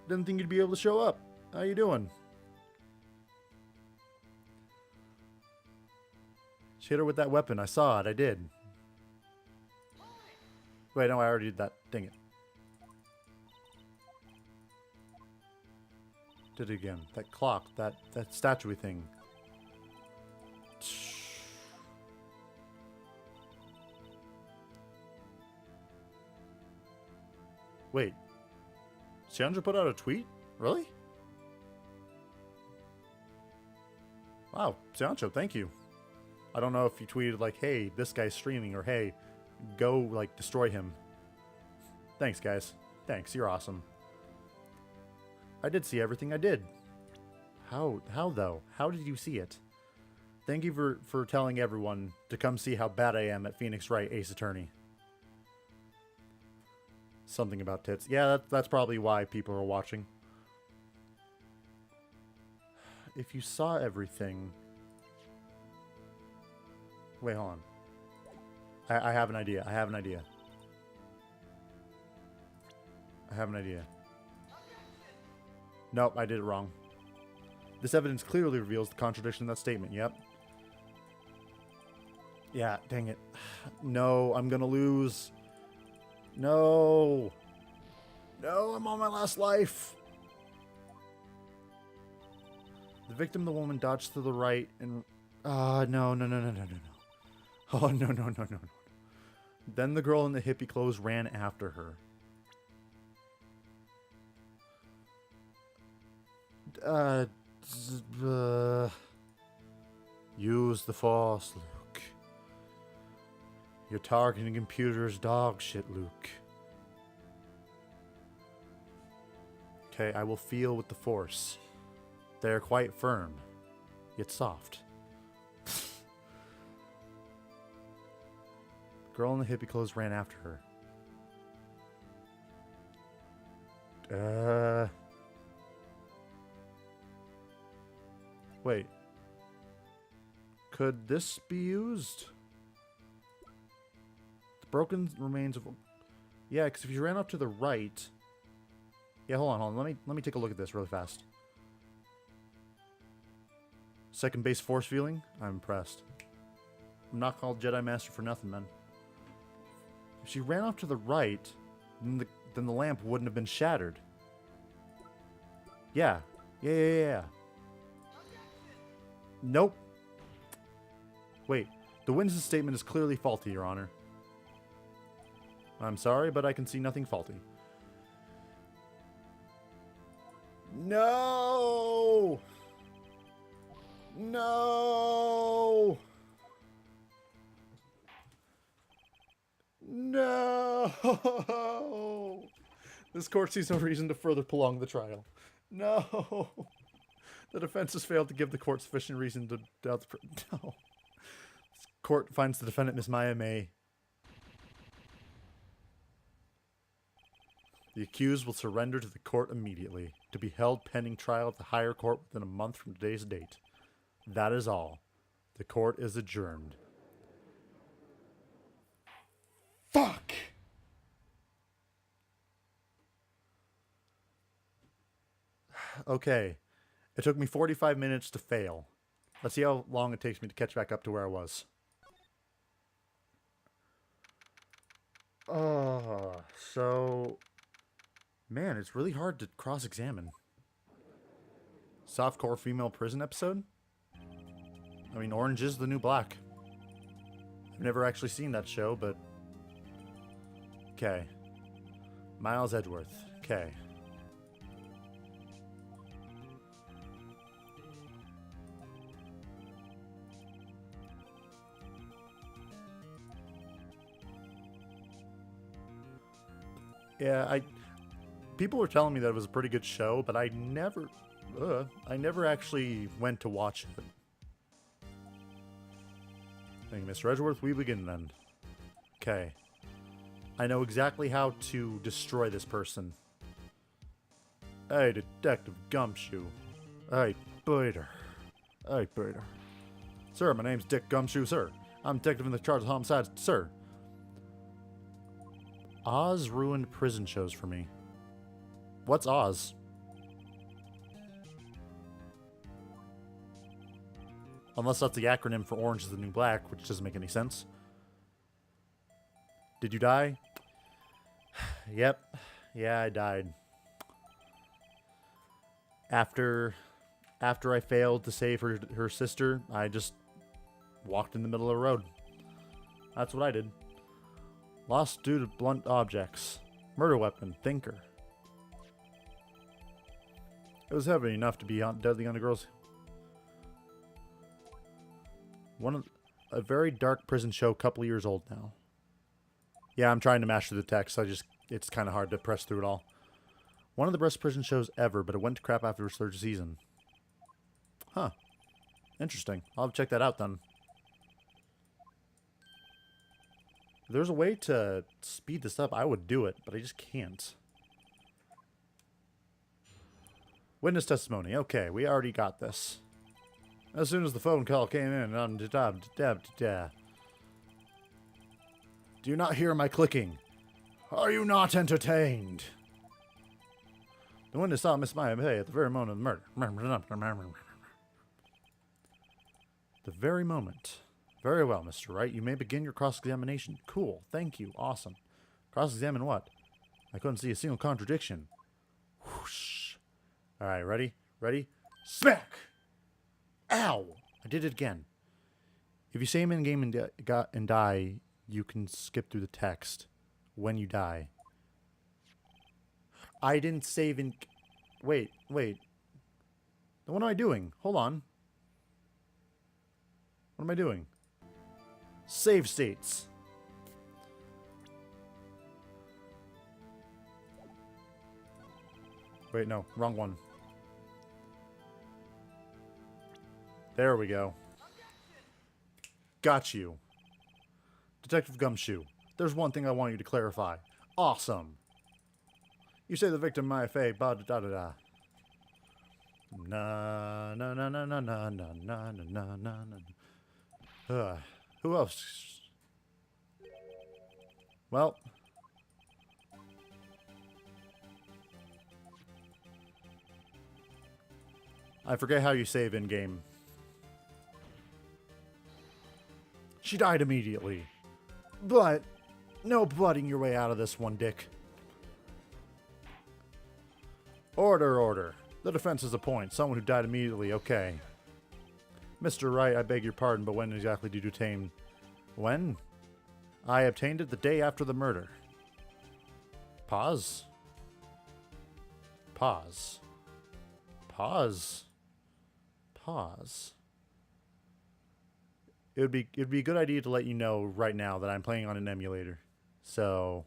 Didn't think you'd be able to show up. How you doing? She hit her with that weapon. I saw it. I did. Wait, no, I already did that. Dang it. Did it again. That clock. That statue thing. Wait. Sandra put out a tweet? Really? Wow, Sancho, thank you. I don't know if you tweeted like, hey, this guy's streaming, or hey, go, like, destroy him. Thanks, guys. Thanks, you're awesome. I did see everything I did. How though? How did you see it? Thank you for telling everyone to come see how bad I am at Phoenix Wright, Ace Attorney. Something about tits. Yeah, that's probably why people are watching. If you saw everything... Wait, hold on. I have an idea. I have an idea. Nope, I did it wrong. This evidence clearly reveals the contradiction in that statement. Yep. Yeah, dang it. No, I'm gonna lose. No. No, I'm on my last life. The victim, the woman, dodged to the right and... no. Oh, no. Then the girl in the hippie clothes ran after her. Use the Force, Luke. You're targeting computers dog shit, Luke. Okay, I will feel with the Force. They are quite firm, yet soft. The girl in the hippie clothes ran after her. Wait. Could this be used? The broken remains of... Yeah, because if you ran up to the right... Yeah, hold on. Let me take a look at this really fast. Second base force feeling? I'm impressed. I'm not called Jedi Master for nothing, man. If she ran off to the right, then the lamp wouldn't have been shattered. Yeah. Yeah. Nope. Wait. The witness's statement is clearly faulty, Your Honor. I'm sorry, but I can see nothing faulty. No! No! No! This court sees no reason to further prolong the trial. No! The defense has failed to give the court sufficient reason to doubt the... No. This court finds the defendant, Miss Maya May. The accused will surrender to the court immediately, to be held pending trial at the higher court within a month from today's date. That is all. The court is adjourned. Fuck! Okay. It took me 45 minutes to fail. Let's see how long it takes me to catch back up to where I was. So... Man, it's really hard to cross-examine. Softcore female prison episode? I mean, Orange is the New Black. I've never actually seen that show, but... Okay. Miles Edgeworth. Okay. Yeah, people were telling me that it was a pretty good show, but I never actually went to watch it. Thank you, Mr. Edgeworth. We begin then. Okay. I know exactly how to destroy this person. Hey, Detective Gumshoe. Hey, Peter. Hey, Peter. Sir, my name's Dick Gumshoe, sir. I'm detective in the charge of homicide, sir. Oz ruined prison shows for me. What's Oz? Unless that's the acronym for Orange is the New Black, which doesn't make any sense. Did you die? Yep. Yeah, I died. After I failed to save her sister, I just walked in the middle of the road. That's what I did. Lost due to blunt objects. Murder weapon. Thinker. It was heavy enough to be deadly on a girl's... A very dark prison show, couple years old now. Yeah, I'm trying to master the text. It's kind of hard to press through it all. One of the best prison shows ever, but it went to crap after its third season. Huh. Interesting. I'll check that out then. If there's a way to speed this up, I would do it, but I just can't. Witness testimony. Okay, we already got this. As soon as the phone call came in, do you not hear my clicking? Are you not entertained? The witness saw Miss Maya May at the very moment of the murder. The very moment. Very well, Mr. Wright. You may begin your cross-examination. Cool. Thank you. Awesome. Cross-examine what? I couldn't see a single contradiction. Whoosh. Alright, ready? Ready? Smack! Ow! I did it again. If you save in-game and die, you can skip through the text when you die. I didn't save in... Wait. What am I doing? Hold on. What am I doing? Save states. Wait, no. Wrong one. There we go. Got you. Detective Gumshoe, there's one thing I want you to clarify. Awesome. You say the victim Maya Fey, ba da da da da. Na na na na na na na na na na na. Who else? Well. I forget how you save in-game. She died immediately. But, no blooding your way out of this one, Dick. Order. The defense is a point. Someone who died immediately, okay. Mr. Wright, I beg your pardon, but when exactly did you obtain... When? I obtained it the day after the murder. Pause. It'd be a good idea to let you know right now that I'm playing on an emulator. So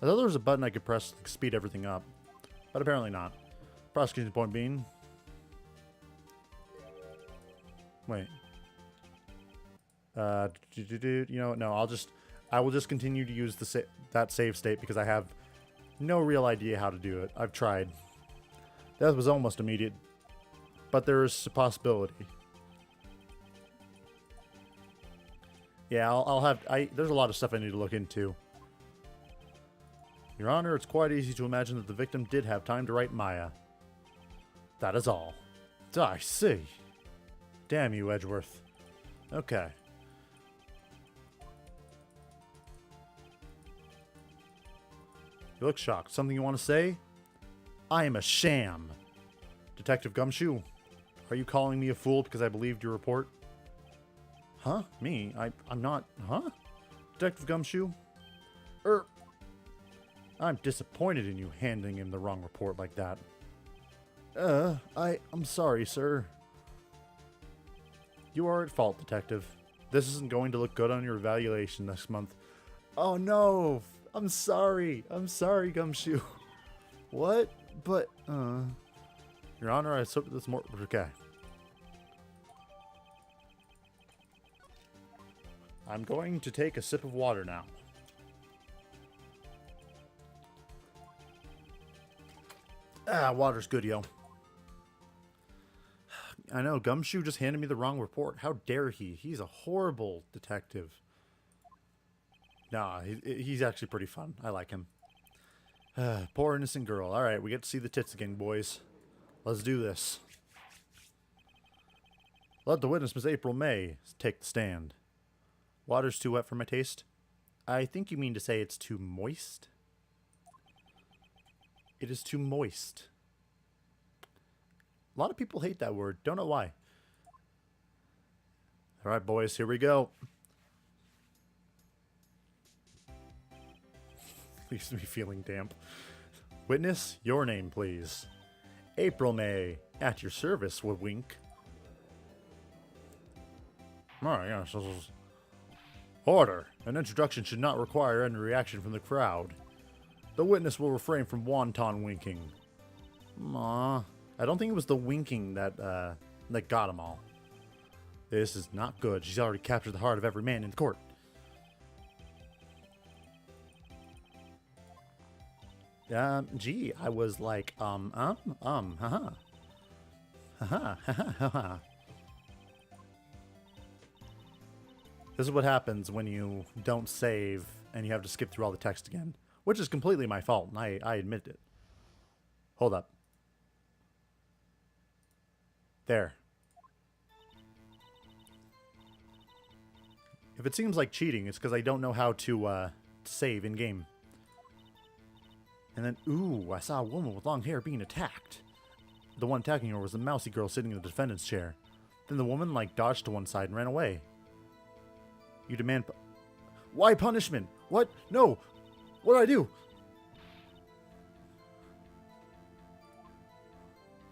I thought there was a button I could press to speed everything up, but apparently not. Prosecution point being. Wait. You know, no. I will just continue to use that save state because I have no real idea how to do it. I've tried. That was almost immediate, but there is a possibility. Yeah, there's a lot of stuff I need to look into. Your Honor, it's quite easy to imagine that the victim did have time to write Maya. That is all. I see. Damn you, Edgeworth. Okay. You look shocked. Something you want to say? I am a sham. Detective Gumshoe, are you calling me a fool because I believed your report? Huh? Me? I'm not... Huh? Detective Gumshoe? I'm disappointed in you handing him the wrong report like that. I'm sorry, sir. You are at fault, Detective. This isn't going to look good on your evaluation next month. Oh no! I'm sorry! I'm sorry, Gumshoe. What? But, Your Honor, I took this more... Okay. I'm going to take a sip of water now. Water's good, yo. I know, Gumshoe just handed me the wrong report. How dare he? He's a horrible detective. Nah, he's actually pretty fun. I like him. Poor innocent girl. Alright, we get to see the tits again, boys. Let's do this. Let the witness, Miss April May, take the stand. Water's too wet for my taste. I think you mean to say it's too moist? It is too moist. A lot of people hate that word. Don't know why. Alright, boys, here we go. Leaves me feeling damp. Witness, your name, please. April May, at your service, would wink. Alright, yes. Order. An introduction should not require any reaction from the crowd. The witness will refrain from wanton winking. Aw. I don't think it was the winking that got them all. This is not good. She's already captured the heart of every man in court. Gee, I was like, haha. Haha, haha. This is what happens when you don't save and you have to skip through all the text again. Which is completely my fault, and I admit it. Hold up. There. If it seems like cheating, it's because I don't know how to save in-game. And then, ooh, I saw a woman with long hair being attacked. The one attacking her was the mousy girl sitting in the defendant's chair. Then the woman, dodged to one side and ran away. You demand... Why punishment? What? No! What did I do?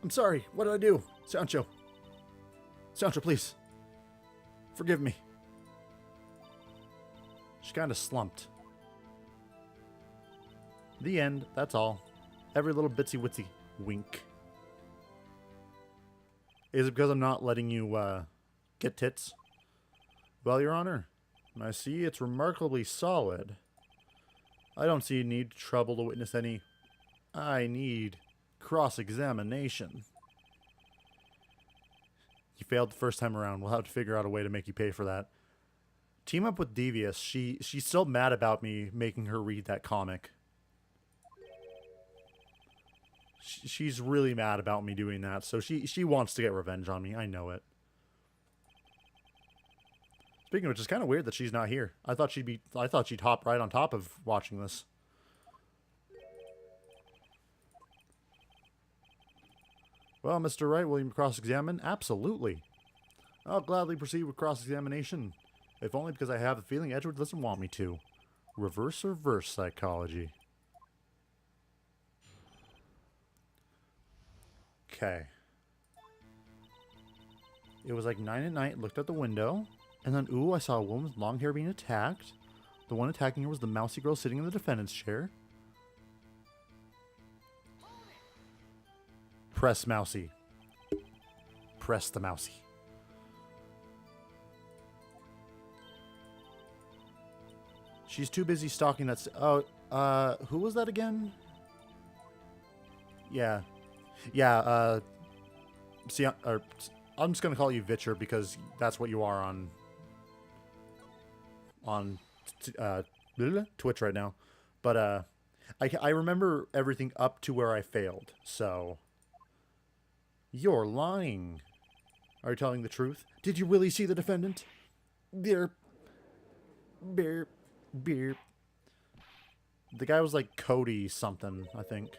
I'm sorry. What did I do? Sancho. Sancho, please. Forgive me. She kind of slumped. The end. That's all. Every little bitsy-witsy wink. Is it because I'm not letting you, get tits? Well, Your Honor, I see it's remarkably solid. I don't see a need to trouble the witness any. I need cross-examination. You failed the first time around. We'll have to figure out a way to make you pay for that. Team up with Devious. She's still mad about me making her read that comic. She's really mad about me doing that, so she wants to get revenge on me. I know it. Speaking of which, it's kind of weird that she's not here. I thought she'd hop right on top of watching this. Well, Mr. Wright, will you cross-examine? Absolutely. I'll gladly proceed with cross-examination. If only because I have the feeling Edward doesn't want me to. Reverse or verse psychology. Okay. It was like 9 at night, looked out the window, and then, ooh, I saw a woman with long hair being attacked. The one attacking her was the mousy girl sitting in the defendant's chair. Press mousy. Press the mousy. She's too busy stalking that... who was that again? Yeah. Yeah, see, I'm just gonna call you Vitcher because that's what you are on Twitch right now. But, I remember everything up to where I failed, so... You're lying. Are you telling the truth? Did you really see the defendant? Beer. Beer. Beer. The guy was like Cody something, I think.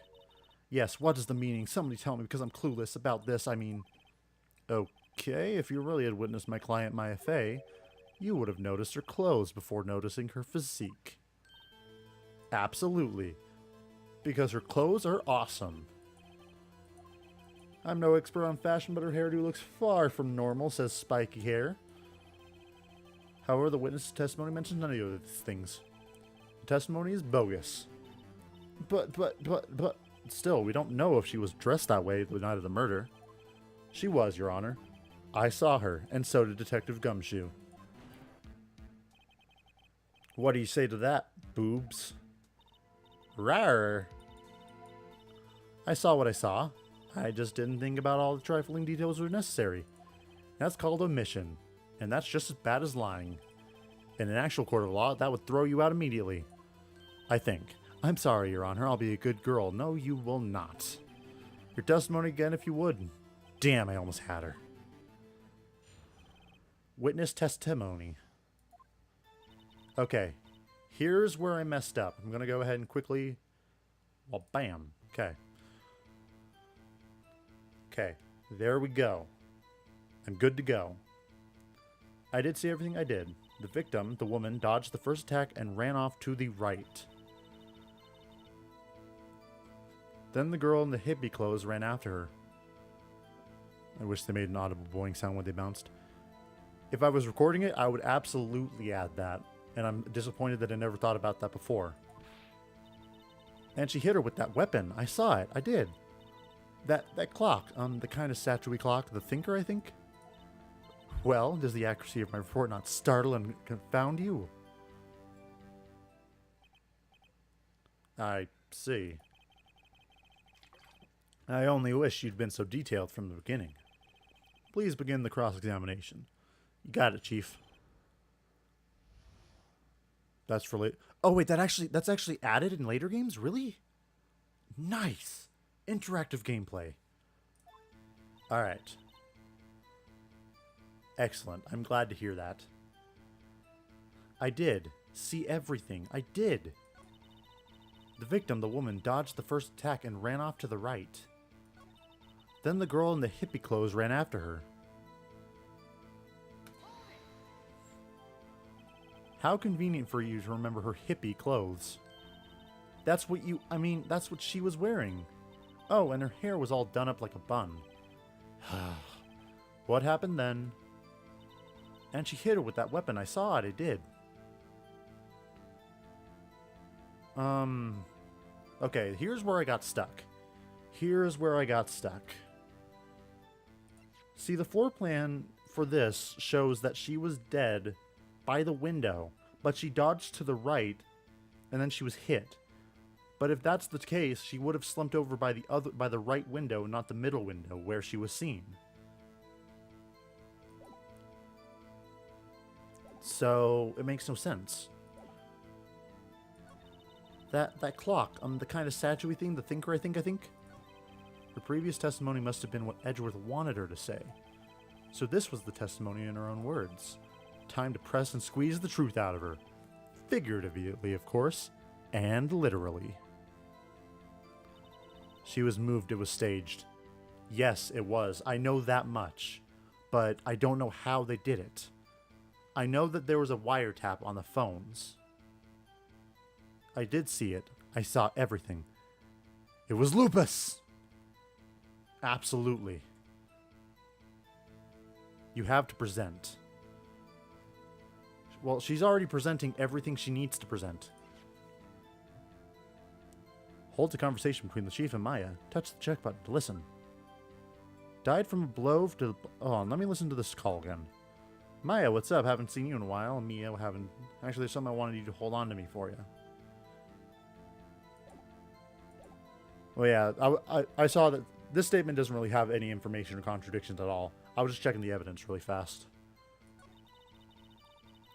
Yes, what is the meaning? Somebody tell me because I'm clueless about this. I mean, okay, if you really had witnessed my client Maya Fey, you would have noticed her clothes before noticing her physique. Absolutely. Because her clothes are awesome. I'm no expert on fashion, but her hairdo looks far from normal, says Spiky Hair. However, the witness testimony mentions none of these things. The testimony is bogus. But, still, we don't know if she was dressed that way the night of the murder. She was, Your Honor. I saw her, and so did Detective Gumshoe. What do you say to that, boobs? Rawr. I saw what I saw. I just didn't think about all the trifling details were necessary. That's called omission, and that's just as bad as lying. In an actual court of law, that would throw you out immediately. I think. I'm sorry, Your Honor. I'll be a good girl. No, you will not. Your testimony again if you would. Damn, I almost had her. Witness testimony. Okay. Here's where I messed up. I'm going to go ahead and quickly... Well, bam. Okay. Okay. There we go. I'm good to go. I did see everything I did. The victim, the woman, dodged the first attack and ran off to the right. Then the girl in the hippie clothes ran after her. I wish they made an audible boing sound when they bounced. If I was recording it, I would absolutely add that. And I'm disappointed that I never thought about that before. And she hit her with that weapon. I saw it. I did. That clock, the kind of statuey clock, the thinker, I think? Well, does the accuracy of my report not startle and confound you? I see. I only wish you'd been so detailed from the beginning. Please begin the cross-examination. You got it, Chief. That's for late. Oh wait, that's actually added in later games? Really? Nice. Interactive gameplay. Alright. Excellent. I'm glad to hear that. I did. See everything. I did. The victim, the woman, dodged the first attack and ran off to the right. Then the girl in the hippie clothes ran after her. How convenient for you to remember her hippie clothes. That's what that's what she was wearing. Oh, and her hair was all done up like a bun. What happened then? And she hit her with that weapon. I saw it. I did. Okay, here's where I got stuck. See, the floor plan for this shows that she was dead by the window, but she dodged to the right, and then she was hit. But if that's the case, she would have slumped over by the right window, not the middle window where she was seen. So it makes no sense. That clock, the kind of statuey thing, the thinker, I think. Her previous testimony must have been what Edgeworth wanted her to say. So this was the testimony in her own words. Time to press and squeeze the truth out of her. Figuratively, of course, and literally. She was moved, it was staged. Yes, it was. I know that much. But I don't know how they did it. I know that there was a wiretap on the phones. I did see it. I saw everything. It was lupus! Absolutely. You have to present. Well, she's already presenting everything she needs to present. Hold the conversation between the Chief and Maya. Touch the check button to listen. Died from a blow to... Hold on, let me listen to this call again. Maya, what's up? Haven't seen you in a while. Mia, haven't... Actually, there's something I wanted you to hold on to me for you. Well, yeah, I saw that this statement doesn't really have any information or contradictions at all. I was just checking the evidence really fast.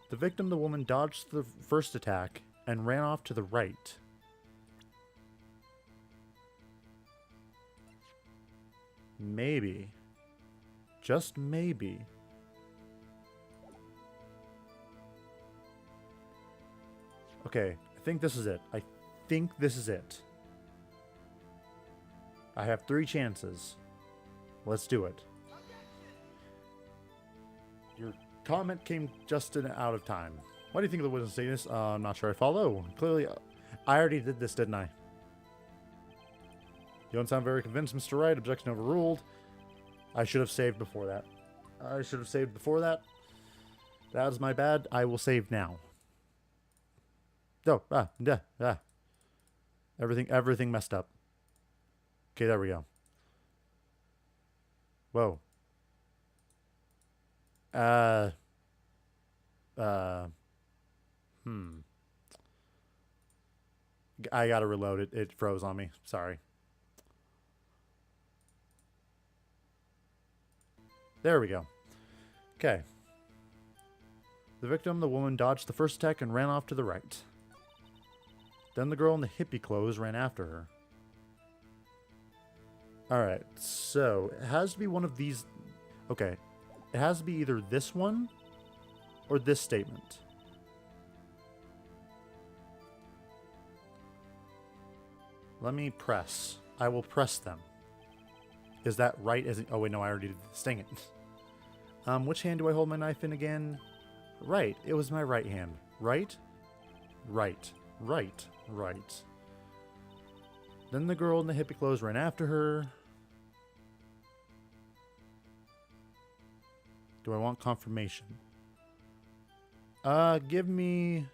The victim, the woman, dodged the first attack and ran off to the right. Maybe. Just maybe. Okay, I think this is it. I think this is it. I have 3 chances. Let's do it. Your comment came just out of time. What do you think of the witness status? I'm not sure I follow. Clearly, I already did this, didn't I? You don't sound very convinced, Mr. Wright. Objection overruled. I should have saved before that. That was my bad. I will save now. Oh, Everything messed up. Okay, there we go. Whoa. I gotta reload it. It froze on me. Sorry. There we go. Okay. The victim, the woman, dodged the first attack and ran off to the right. Then the girl in the hippie clothes ran after her. Alright, so it has to be one of these. Okay. It has to be either this one or this statement. Let me press. I will press them. Is that right? Oh wait, no, I already did this. Dang it. Which hand do I hold my knife in again? Right. It was my right hand. Right? Right. Right. Right. Then the girl in the hippie clothes ran after her. Do I want confirmation? Give me...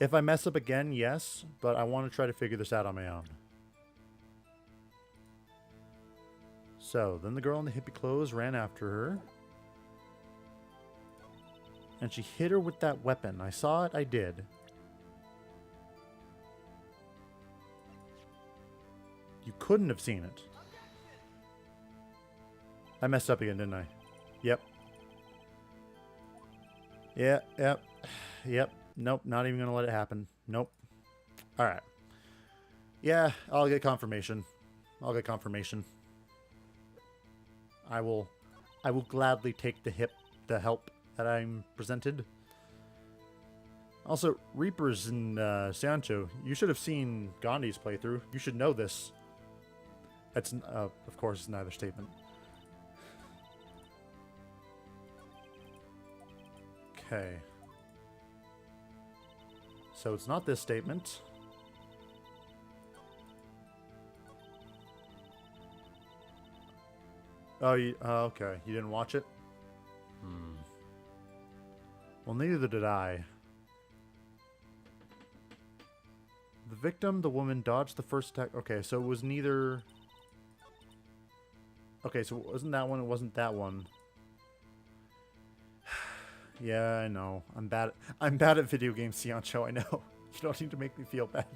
If I mess up again, yes. But I want to try to figure this out on my own. So, then the girl in the hippie clothes ran after her. And she hit her with that weapon. I saw it, I did. You couldn't have seen it. I messed up again, didn't I? Yep. Yep. Nope, not even gonna let it happen. Nope. Alright. Yeah, I'll get confirmation. I will gladly take the help that I'm presented. Also, Reapers and Sancho, you should have seen Gandhi's playthrough. You should know this. That's, of course, it's neither statement. Okay. So it's not this statement. Oh, okay. You didn't watch it? Well, neither did I. The victim, the woman, dodged the first attack. Okay, so it was neither... Okay, so it wasn't that one, it wasn't that one. Yeah, I know. I'm bad at video games, Ciancho, I know. You don't need to make me feel bad.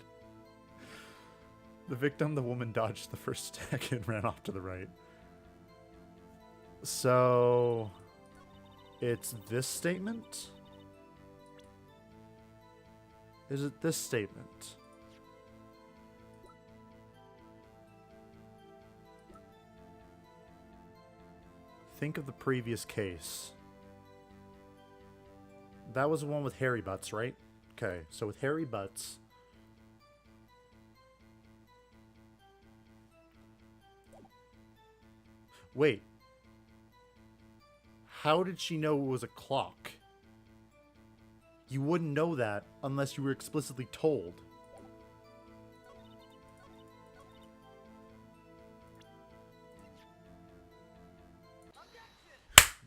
The victim, the woman, dodged the first attack and ran off to the right. So... It's this statement? Is it this statement? Think of the previous case. That was the one with hairy butts, right? Okay, so with hairy butts... Wait. How did she know it was a clock? You wouldn't know that unless you were explicitly told.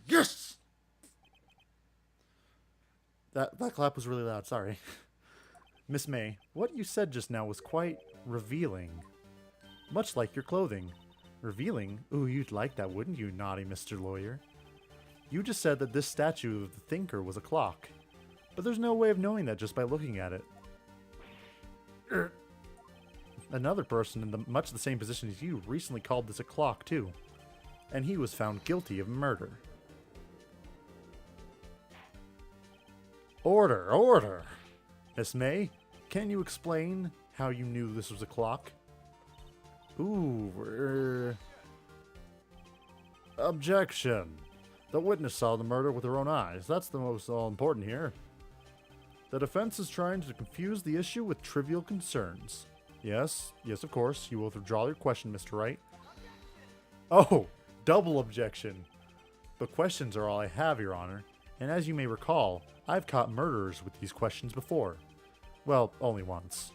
Yes! That clap was really loud, sorry. Miss May, what you said just now was quite revealing. Much like your clothing. Revealing? Ooh, you'd like that, wouldn't you, naughty Mr. Lawyer? You just said that this statue of the thinker was a clock. But there's no way of knowing that just by looking at it. Another person in much the same position as you recently called this a clock, too. And he was found guilty of murder. Order, order! Miss May, can you explain how you knew this was a clock? Ooh, Objection! The witness saw the murder with her own eyes. That's the most all important here. The defense is trying to confuse the issue with trivial concerns. Yes, of course. You will withdraw your question, Mr. Wright. Oh, double objection. But questions are all I have, Your Honor. And as you may recall, I've caught murderers with these questions before. Well, only once.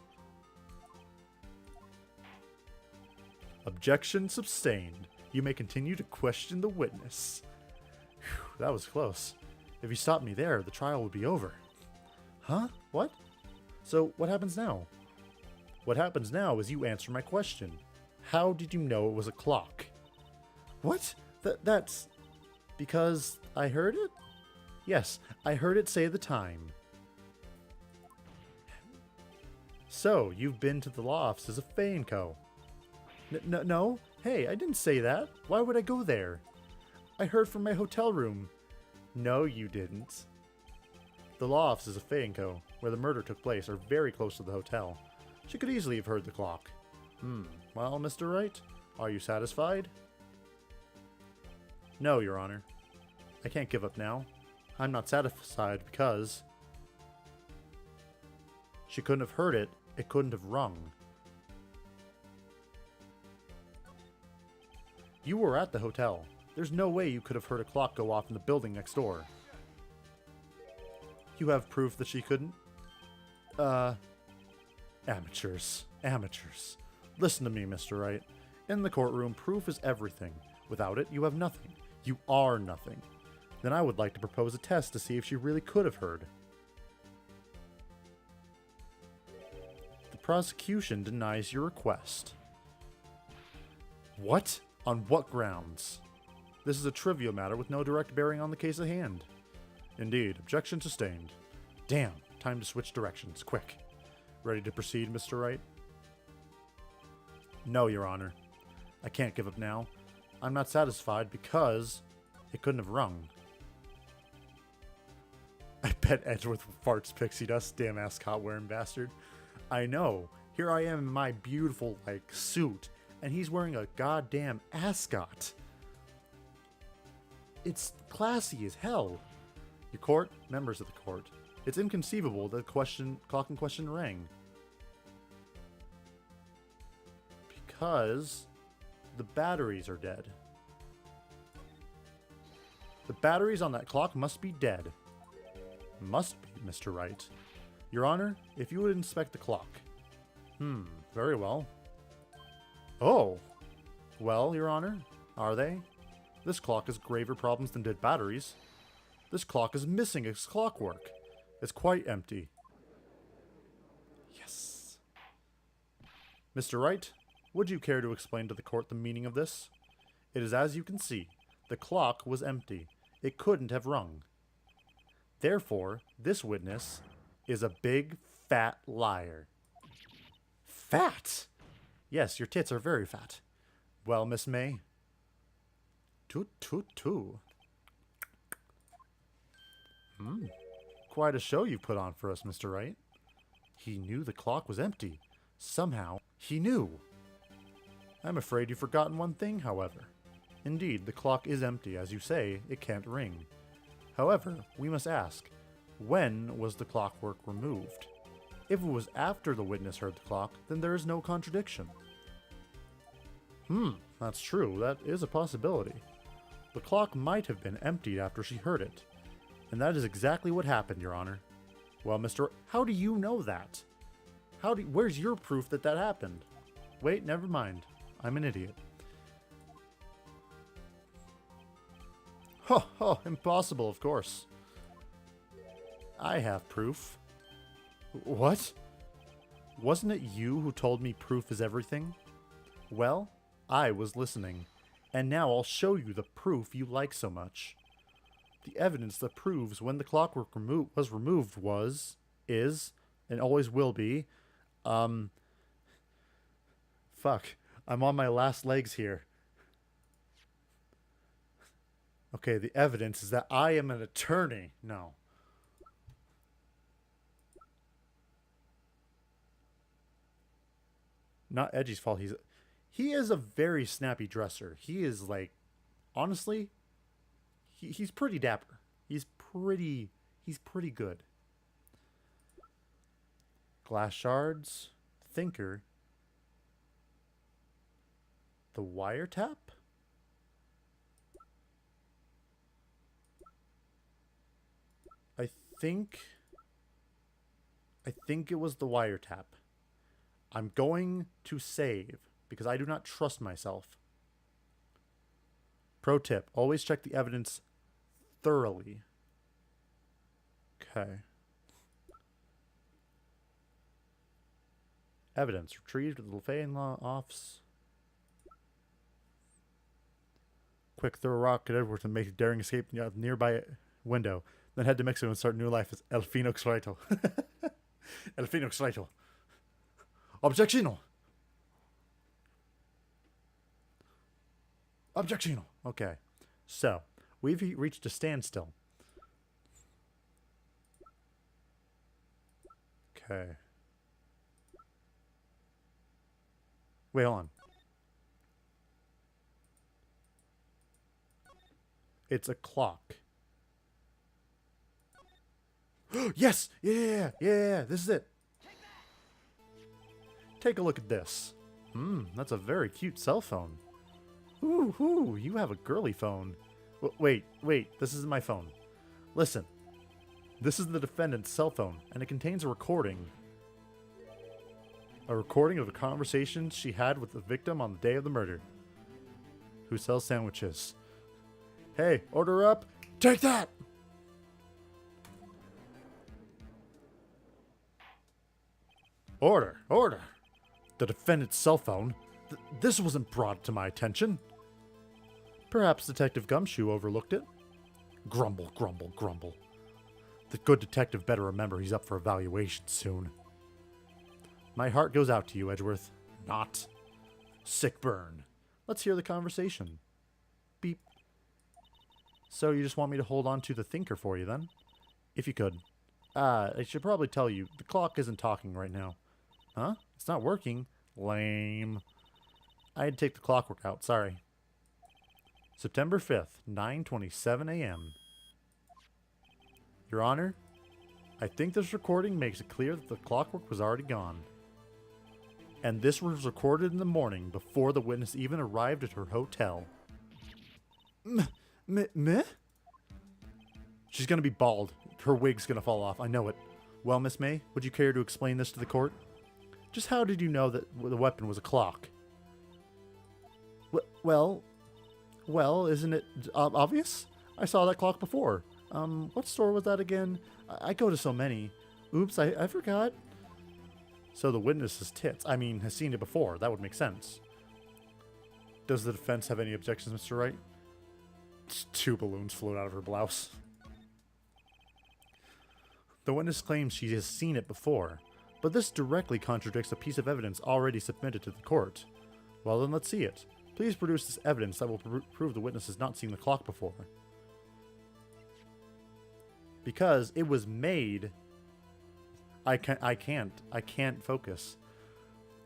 Objection sustained. You may continue to question the witness. Whew, that was close. If you stopped me there, the trial would be over. Huh? What? So, what happens now? What happens now is you answer my question. How did you know it was a clock? What? That's... because I heard it? Yes, I heard it say the time. So, you've been to the law offices of Fay & Co. No. Hey, I didn't say that. Why would I go there? I heard from my hotel room. No, you didn't. The law offices of Fay & Co., where the murder took place, are very close to the hotel. She could easily have heard the clock. Well, Mr. Wright, are you satisfied? No, Your Honor. I can't give up now. I'm not satisfied because... she couldn't have heard it. It couldn't have rung. You were at the hotel. There's no way you could have heard a clock go off in the building next door. You have proof that she couldn't? Amateurs. Listen to me, Mr. Wright. In the courtroom, proof is everything. Without it, you have nothing. You are nothing. Then I would like to propose a test to see if she really could have heard. The prosecution denies your request. What? On what grounds? This is a trivial matter with no direct bearing on the case at hand. Indeed, objection sustained. Damn, time to switch directions, quick. Ready to proceed, Mr. Wright? No, Your Honor. I can't give up now. I'm not satisfied because it couldn't have rung. I bet Edgeworth farts pixie dust, damn ascot wearing bastard. I know. Here I am in my beautiful, suit, and he's wearing a goddamn ascot. It's classy as hell. Your court, members of the court, it's inconceivable that the clock in question rang. Because the batteries are dead. The batteries on that clock must be dead. Must be, Mr. Wright. Your Honor, if you would inspect the clock. Very well. Oh. Well, Your Honor, are they? This clock has graver problems than dead batteries. This clock is missing its clockwork. It's quite empty. Yes. Mr. Wright, would you care to explain to the court the meaning of this? It is as you can see. The clock was empty. It couldn't have rung. Therefore, this witness is a big, fat liar. Fat? Yes, your tits are very fat. Well, Miss May? Toot, toot, toot. Quite a show you put on for us, Mr. Wright. He knew the clock was empty. Somehow, he knew. I'm afraid you've forgotten one thing, however. Indeed, the clock is empty. As you say, it can't ring. However, we must ask, when was the clockwork removed? If it was after the witness heard the clock, then there is no contradiction. That's true. That is a possibility. The clock might have been emptied after she heard it. And that is exactly what happened, Your Honor. Well, how do you know that? Where's your proof that that happened? Wait, never mind. I'm an idiot. Impossible, of course. I have proof. What? Wasn't it you who told me proof is everything? Well, I was listening. And now I'll show you the proof you like so much. The evidence that proves when the clockwork was removed is, and always will be, fuck. I'm on my last legs here. Okay, the evidence is that I am an attorney. No. Not Edgy's fault. He is a very snappy dresser. He is honestly, he's pretty dapper. He's pretty good. Glass shards. Thinker. The wiretap? I think it was the wiretap. I'm going to save because I do not trust myself. Pro tip, always check the evidence thoroughly. Okay. Evidence retrieved at the Lefayne Law Office. Quick, throw a rock at Edwards and make a daring escape out of nearby window. Then head to Mexico and start new life as El Phoenix Wright. El Phoenix Wright. Objection! Objection! Okay. So, we've reached a standstill. Okay. Wait, hold on. It's a clock. Yes! Yeah! This is it. Take a look at this. That's a very cute cell phone. Ooh, you have a girly phone. Wait, this isn't my phone. Listen. This is the defendant's cell phone, and it contains a recording. A recording of the conversation she had with the victim on the day of the murder. Who sells sandwiches. Hey, order up. Take that! Order. The defendant's cell phone. This wasn't brought to my attention. Perhaps Detective Gumshoe overlooked it. Grumble. The good detective better remember he's up for evaluation soon. My heart goes out to you, Edgeworth. Not. Sick burn. Let's hear the conversation. Beep. So you just want me to hold on to the thinker for you, then? If you could. I should probably tell you, the clock isn't talking right now. Huh? It's not working? Lame. I had to take the clockwork out, sorry. September 5th, 9:27 a.m. Your Honor, I think this recording makes it clear that the clockwork was already gone. And this was recorded in the morning before the witness even arrived at her hotel. Meh? She's gonna be bald. Her wig's gonna fall off, I know it. Well, Miss May, would you care to explain this to the court? Just how did you know that the weapon was a clock? Well, isn't it obvious? I saw that clock before. What store was that again? I go to so many. Oops, I forgot. So the witness is tits. I mean, has seen it before. That would make sense. Does the defense have any objections, Mr. Wright? Two balloons float out of her blouse. The witness claims she has seen it before, but this directly contradicts a piece of evidence already submitted to the court. Well then, let's see it. Please produce this evidence that will prove the witness has not seen the clock before. Because it was made... I can't focus.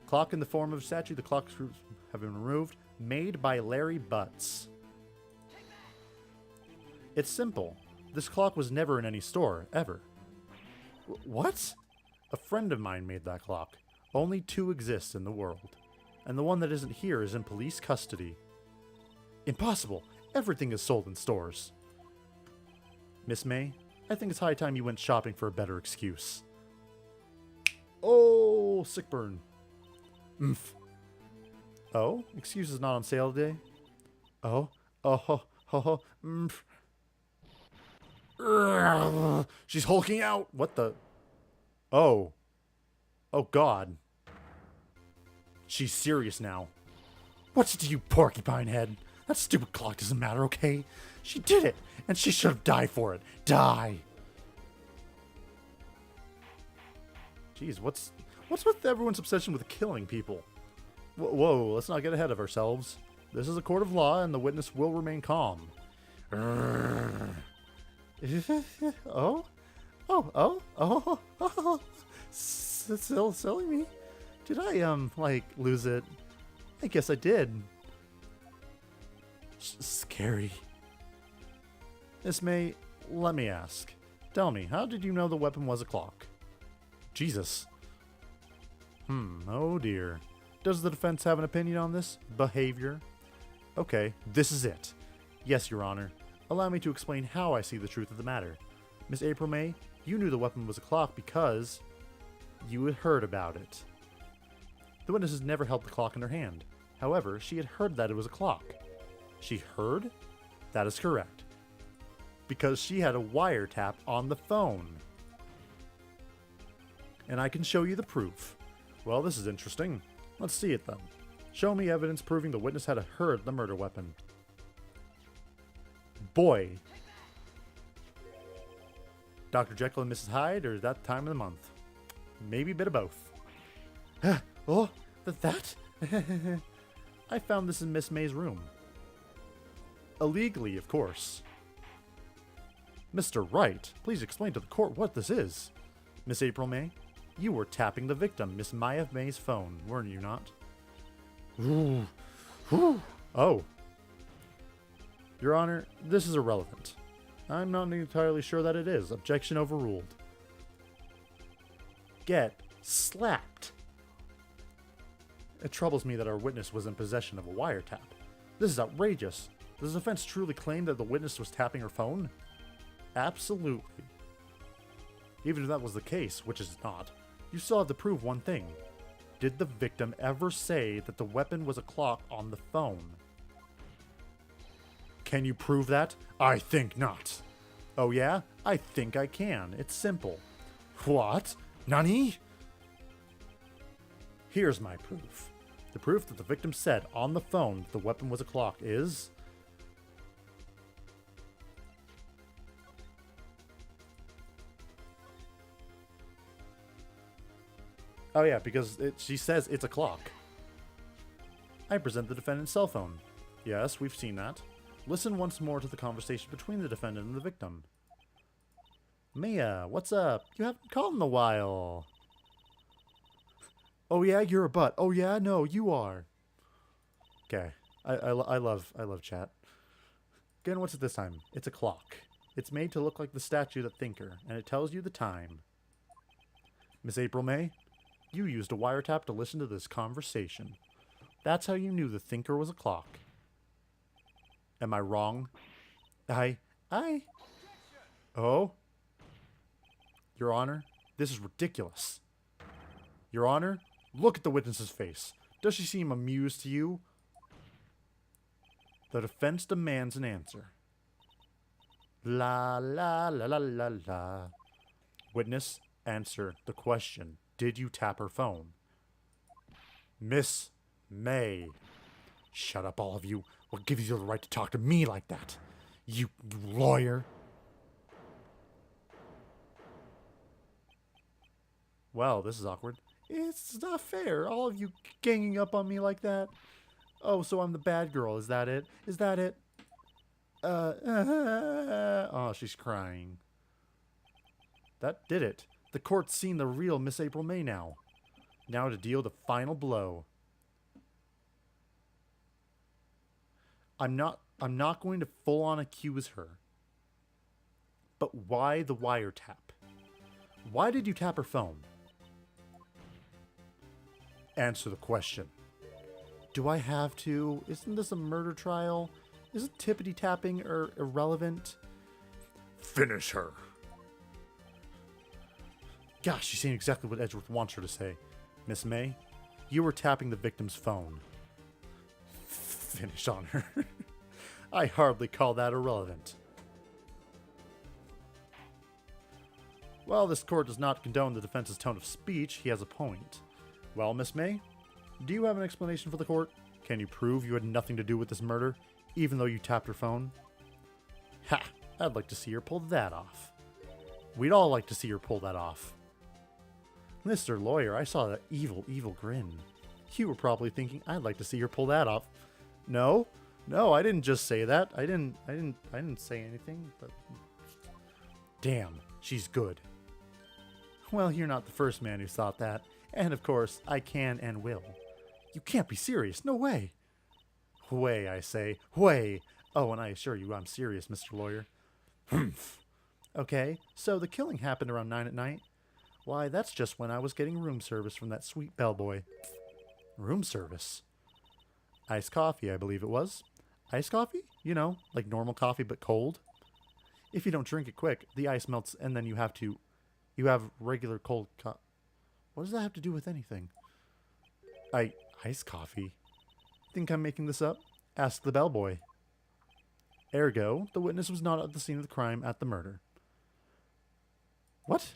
Clock in the form of a statue, the clock screws have been removed. Made by Larry Butts. It's simple. This clock was never in any store, ever. What? A friend of mine made that clock. Only two exist in the world. And the one that isn't here is in police custody. Impossible! Everything is sold in stores. Miss May, I think it's high time you went shopping for a better excuse. Oh, sick burn. Oh, excuse is not on sale today? She's hulking out! What the... Oh. Oh, God. She's serious now. What's it to you, porcupine head? That stupid clock doesn't matter, okay? She did it, and she should have died for it. Die! Jeez, what's with everyone's obsession with killing people? Whoa, let's not get ahead of ourselves. This is a court of law, and the witness will remain calm. Still silly me. Did I, lose it? I guess I did. Scary. Miss May, let me ask. Tell me, how did you know the weapon was a clock? Jesus. Oh dear. Does the defense have an opinion on this behavior? Okay, this is it. Yes, Your Honor. Allow me to explain how I see the truth of the matter. Miss April May, you knew the weapon was a clock because you had heard about it. The witness has never held the clock in her hand. However, she had heard that it was a clock. She heard? That is correct. Because she had a wiretap on the phone. And I can show you the proof. Well, this is interesting. Let's see it then. Show me evidence proving the witness had heard the murder weapon. Boy. Dr. Jekyll and Mrs. Hyde, or that time of the month? Maybe a bit of both. Oh, that? I found this in Miss May's room. Illegally, of course. Mr. Wright, please explain to the court what this is. Miss April May, you were tapping the victim, Miss Maya May's phone, weren't you not? Ooh. Oh. Your Honor, this is irrelevant. I'm not entirely sure that it is. Objection overruled. Get slapped. It troubles me that our witness was in possession of a wiretap. This is outrageous. Does the defense truly claim that the witness was tapping her phone? Absolutely. Even if that was the case, which is not, you still have to prove one thing. Did the victim ever say that the weapon was a clock on the phone? Can you prove that? I think not. Oh yeah? I think I can. It's simple. What? Nani? Here's my proof. The proof that the victim said on the phone that the weapon was a clock is... Oh yeah, because she says it's a clock. I present the defendant's cell phone. Yes, we've seen that. Listen once more to the conversation between the defendant and the victim. Mia, what's up? You haven't called in a while. Oh yeah, you're a butt. Oh yeah, no, you are. Okay, I love chat. Again, what's it this time? It's a clock. It's made to look like the statue of the thinker, and it tells you the time. Miss April May, you used a wiretap to listen to this conversation. That's how you knew the thinker was a clock. Am I wrong? Oh? Your Honor, this is ridiculous. Your Honor, look at the witness's face. Does she seem amused to you? The defense demands an answer. La la la la la la. Witness, answer the question. Did you tap her phone? Miss May. Shut up, all of you. What gives you the right to talk to me like that? You lawyer. Well, this is awkward. It's not fair, all of you ganging up on me like that. Oh, so I'm the bad girl, is that it? Is that it? Oh, she's crying. That did it. The court's seen the real Miss April May now. Now to deal the final blow. I'm not going to full on accuse her. But why the wiretap? Why did you tap her phone? Answer the question. Do I have to? Isn't this a murder trial? Isn't tippity tapping irrelevant? Finish her. Gosh, she's saying exactly what Edgeworth wants her to say. Miss May, you were tapping the victim's phone. Finish on her. I hardly call that irrelevant. While this court does not condone the defense's tone of speech, he has a point. Well, Miss May, do you have an explanation for the court? Can you prove you had nothing to do with this murder, even though you tapped her phone? Ha! I'd like to see her pull that off. We'd all like to see her pull that off. Mr. Lawyer, I saw that evil grin. You were probably thinking, I'd like to see her pull that off. No, I didn't just say that. I didn't say anything, but... Damn, she's good. Well, you're not the first man who thought that. And of course, I can and will. You can't be serious, no way. Way, I say, way. Oh, and I assure you I'm serious, Mr. Lawyer. Humph. Okay, so the killing happened around 9 at night. Why, that's just when I was getting room service from that sweet bellboy. Room service? Iced coffee, I believe it was. Iced coffee? You know, like normal coffee but cold. If you don't drink it quick, the ice melts and then you have regular cold What does that have to do with anything? Iced coffee? Think I'm making this up? Ask the bellboy. Ergo, the witness was not at the scene of the crime at the murder. What?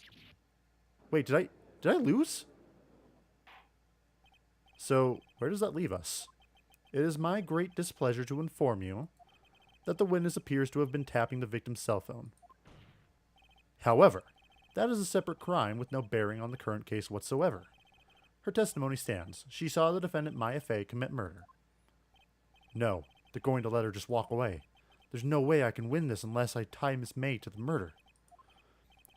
Wait, did I lose? So, where does that leave us? It is my great displeasure to inform you that the witness appears to have been tapping the victim's cell phone. However, that is a separate crime with no bearing on the current case whatsoever. Her testimony stands. She saw the defendant Maya Fey commit murder. No, they're going to let her just walk away. There's no way I can win this unless I tie Miss May to the murder.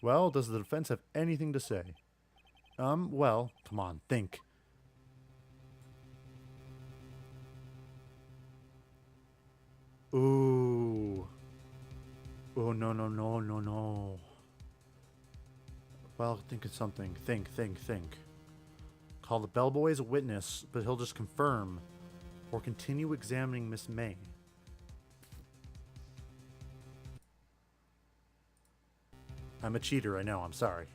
Well, does the defense have anything to say? Well, come on, think. Ooh. Oh, no. Well, think of something. Think. Call the bellboy as a witness, but he'll just confirm or continue examining Miss May. I'm a cheater, I know, I'm sorry.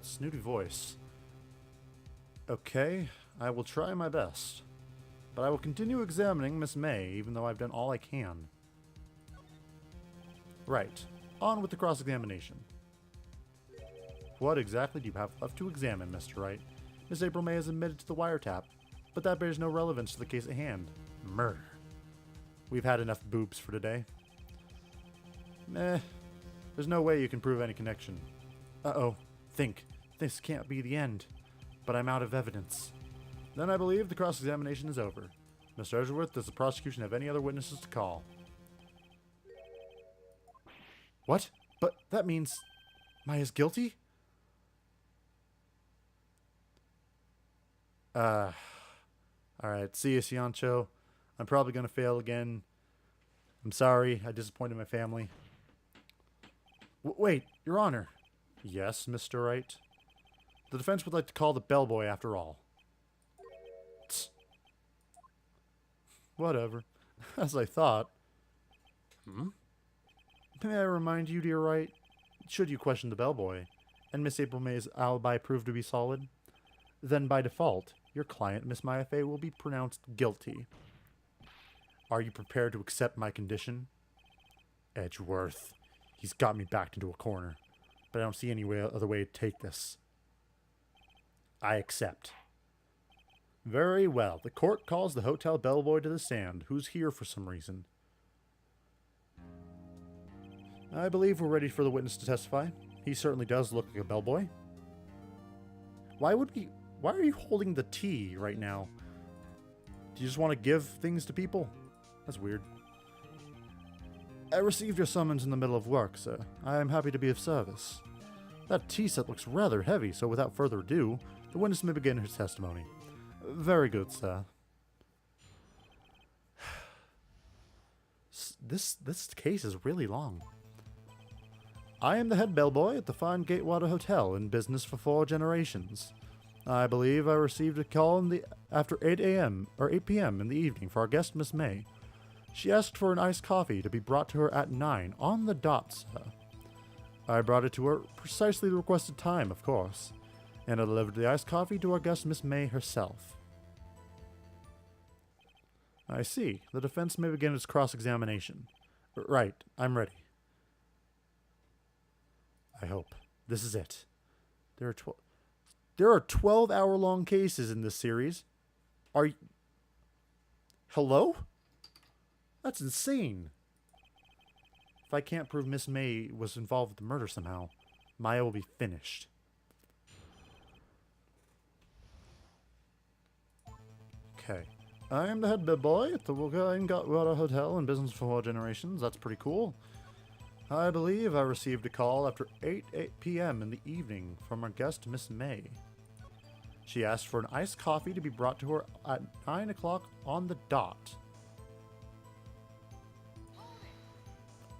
Snooty voice. Okay, I will try my best. But I will continue examining Miss May, even though I've done all I can. Right. On with the cross-examination. What exactly do you have left to examine, Mr. Wright? Miss April May is admitted to the wiretap, but that bears no relevance to the case at hand. Murder. We've had enough boobs for today. Meh. There's no way you can prove any connection. Uh-oh. Think. This can't be the end. But I'm out of evidence. Then I believe the cross-examination is over. Mr. Edgeworth, does the prosecution have any other witnesses to call? What? But that means Maya's guilty? Alright, see you, Ciancho. I'm probably going to fail again. I'm sorry, I disappointed my family. Wait, Your Honor. Yes, Mr. Wright? The defense would like to call the bellboy after all. Tsk. Whatever. As I thought. May I remind you, dear Wright, should you question the bellboy, and Miss April May's alibi prove to be solid, then by default, your client, Miss Maya Fey, will be pronounced guilty. Are you prepared to accept my condition? Edgeworth. He's got me backed into a corner, but I don't see any other way to take this. I accept. Very well. The court calls the hotel bellboy to the stand, who's here for some reason. I believe we're ready for the witness to testify. He certainly does look like a bellboy. Why are you holding the tea right now? Do you just want to give things to people? That's weird. I received your summons in the middle of work, sir. I am happy to be of service. That tea set looks rather heavy, so without further ado, the witness may begin his testimony. Very good, sir. This case is really long. I am the head bellboy at the fine Gatewater Hotel, in business for 4 generations. I believe I received a call after 8 p.m. in the evening for our guest, Miss May. She asked for an iced coffee to be brought to her at 9, on the dot, sir. I brought it to her precisely the requested time, of course, and I delivered the iced coffee to our guest, Miss May herself. I see. The defense may begin its cross-examination. Right, I'm ready. I hope. This is it. There are 12-hour-long cases in this series. Hello? That's insane. If I can't prove Miss May was involved with the murder somehow, Maya will be finished. Okay. I am the head bellboy at the Gatewater Hotel in business for 4 generations. That's pretty cool. I believe I received a call after 8 p.m. in the evening from our guest, Miss May. She asked for an iced coffee to be brought to her at 9 o'clock on the dot.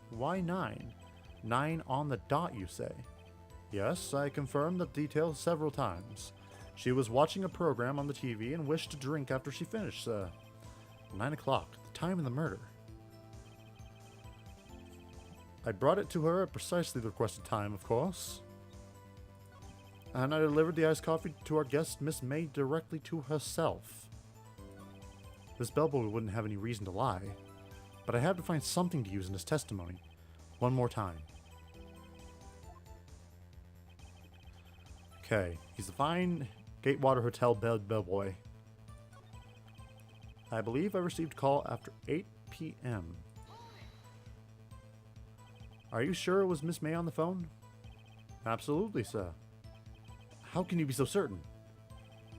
Why 9? 9 on the dot, you say? Yes, I confirmed the details several times. She was watching a program on the TV and wished to drink after she finished. 9 o'clock, the time of the murder. I brought it to her at precisely the requested time, of course. And I delivered the iced coffee to our guest, Miss May, directly to herself. This bellboy wouldn't have any reason to lie, but I had to find something to use in his testimony. One more time. Okay, he's the fine Gatewater Hotel bellboy. I believe I received a call after 8 p.m. Are you sure it was Miss May on the phone? Absolutely, sir. How can you be so certain?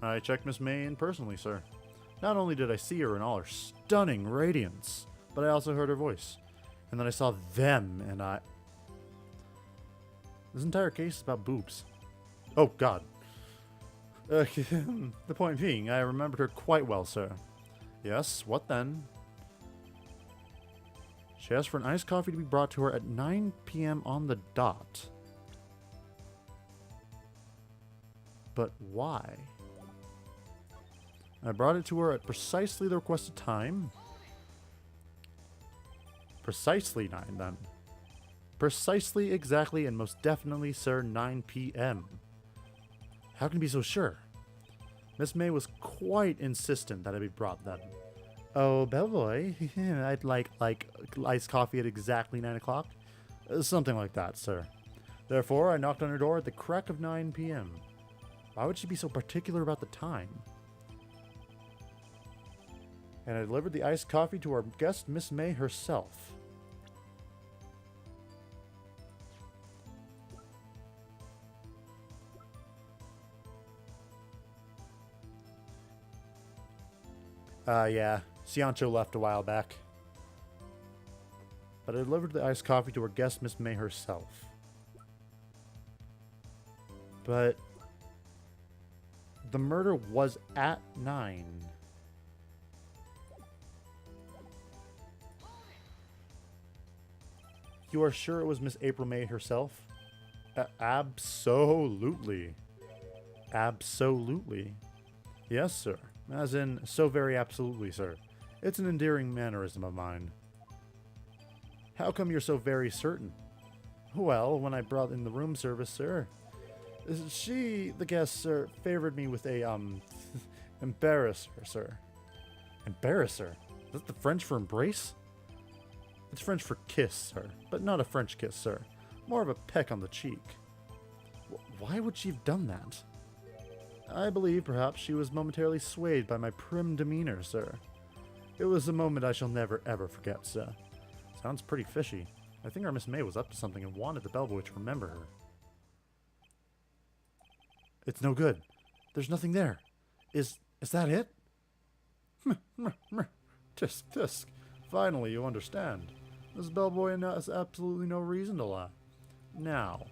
I checked Miss May in personally, sir. Not only did I see her in all her stunning radiance, but I also heard her voice. And then I saw them, and I... This entire case is about boobs. Oh, God. The point being, I remembered her quite well, sir. Yes, what then? She asked for an iced coffee to be brought to her at 9 p.m. on the dot. But why? I brought it to her at precisely the requested time. Precisely 9, then. Precisely, exactly, and most definitely, sir, 9 p.m. How can you be so sure? Miss May was quite insistent that it be brought then. Oh, bellboy, I'd like iced coffee at exactly 9 o'clock. Something like that, sir. Therefore, I knocked on her door at the crack of 9 p.m. Why would she be so particular about the time? And I delivered the iced coffee to our guest, Miss May herself. Yeah. Ciancho left a while back. But I delivered the iced coffee to her guest, Miss May herself. But the murder was at 9. You are sure it was Miss April May herself? Absolutely. Absolutely. Yes, sir. As in, so very absolutely, sir. It's an endearing mannerism of mine. How come you're so very certain? Well, when I brought in the room service, sir, she, the guest, sir, favored me with a, embarrasser, sir. Embarrasser? Is that the French for embrace? It's French for kiss, sir, but not a French kiss, sir. More of a peck on the cheek. Why would she have done that? I believe perhaps she was momentarily swayed by my prim demeanor, sir. It was a moment I shall never ever forget, sir. Sounds pretty fishy. I think our Miss May was up to something and wanted the bellboy to remember her. It's no good. There's nothing there. Is that it? Tisk, tisk. Finally, you understand. This bellboy has absolutely no reason to lie. Now,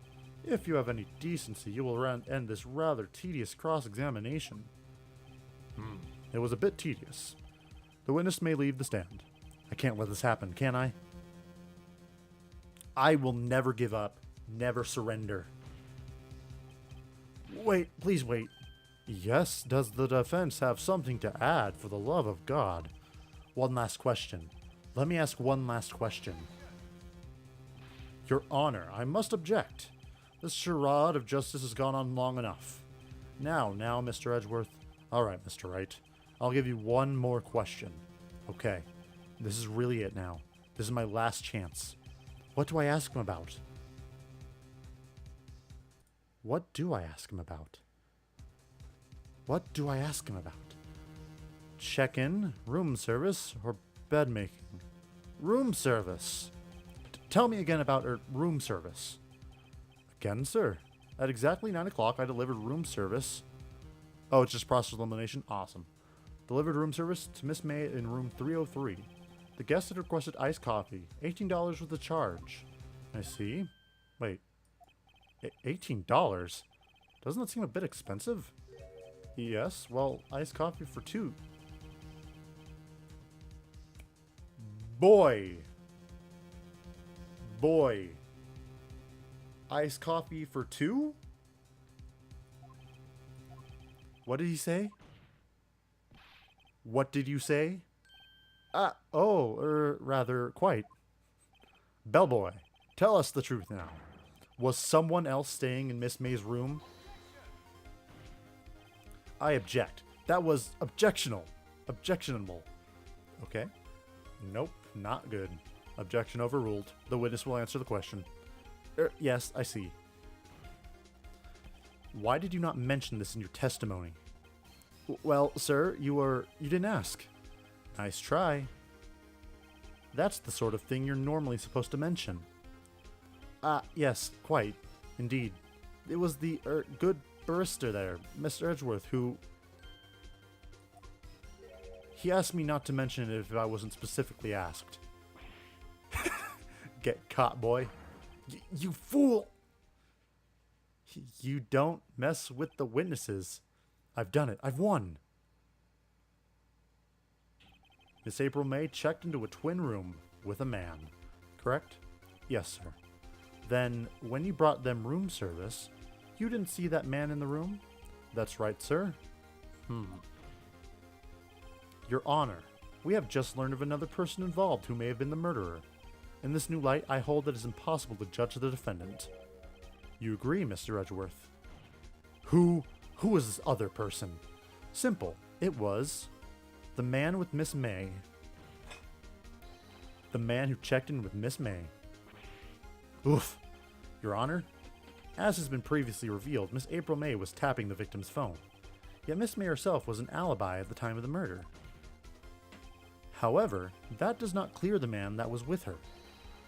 if you have any decency, you will end this rather tedious cross-examination. It was a bit tedious. The witness may leave the stand. I can't let this happen, can I? I will never give up, never surrender. Wait, please wait. Yes, does the defense have something to add, for the love of God? One last question. Let me ask one last question. Your Honor, I must object. This charade of justice has gone on long enough. Now, Mr. Edgeworth. Alright, Mr. Wright. I'll give you one more question. Okay. This is really it now. This is my last chance. What do I ask him about? What do I ask him about? What do I ask him about? Check-in, room service, or bed making? Room service. Tell me again about room service. Again, sir. At exactly 9 o'clock, I delivered room service. Oh, it's just process elimination? Awesome. Delivered room service to Miss May in room 303. The guest had requested iced coffee. $18 with the charge. I see. Wait. $18? Doesn't that seem a bit expensive? Yes, well, iced coffee for 2. Boy! Boy! Iced coffee for 2? What did he say? What did you say? Rather, quite. Bellboy, tell us the truth now. Was someone else staying in Miss May's room? I object. That was objectionable. Objectionable. Okay. Nope, not good. Objection overruled. The witness will answer the question. Yes, I see. Why did you not mention this in your testimony? Well, sir, you didn't ask. Nice try. That's the sort of thing you're normally supposed to mention. Yes, quite. Indeed. It was the, good barrister there, Mr. Edgeworth, who... He asked me not to mention it if I wasn't specifically asked. Get caught, boy. You fool! You don't mess with the witnesses. I've done it. I've won. Miss April May checked into a twin room with a man, correct? Yes, sir. Then, when you brought them room service, you didn't see that man in the room? That's right, sir. Your Honor, we have just learned of another person involved who may have been the murderer. In this new light, I hold that it is impossible to judge the defendant. You agree, Mr. Edgeworth? Who was this other person? Simple. It was the man with Miss May. The man who checked in with Miss May. Oof. Your Honor, as has been previously revealed, Miss April May was tapping the victim's phone. Yet Miss May herself was an alibi at the time of the murder. However, that does not clear the man that was with her.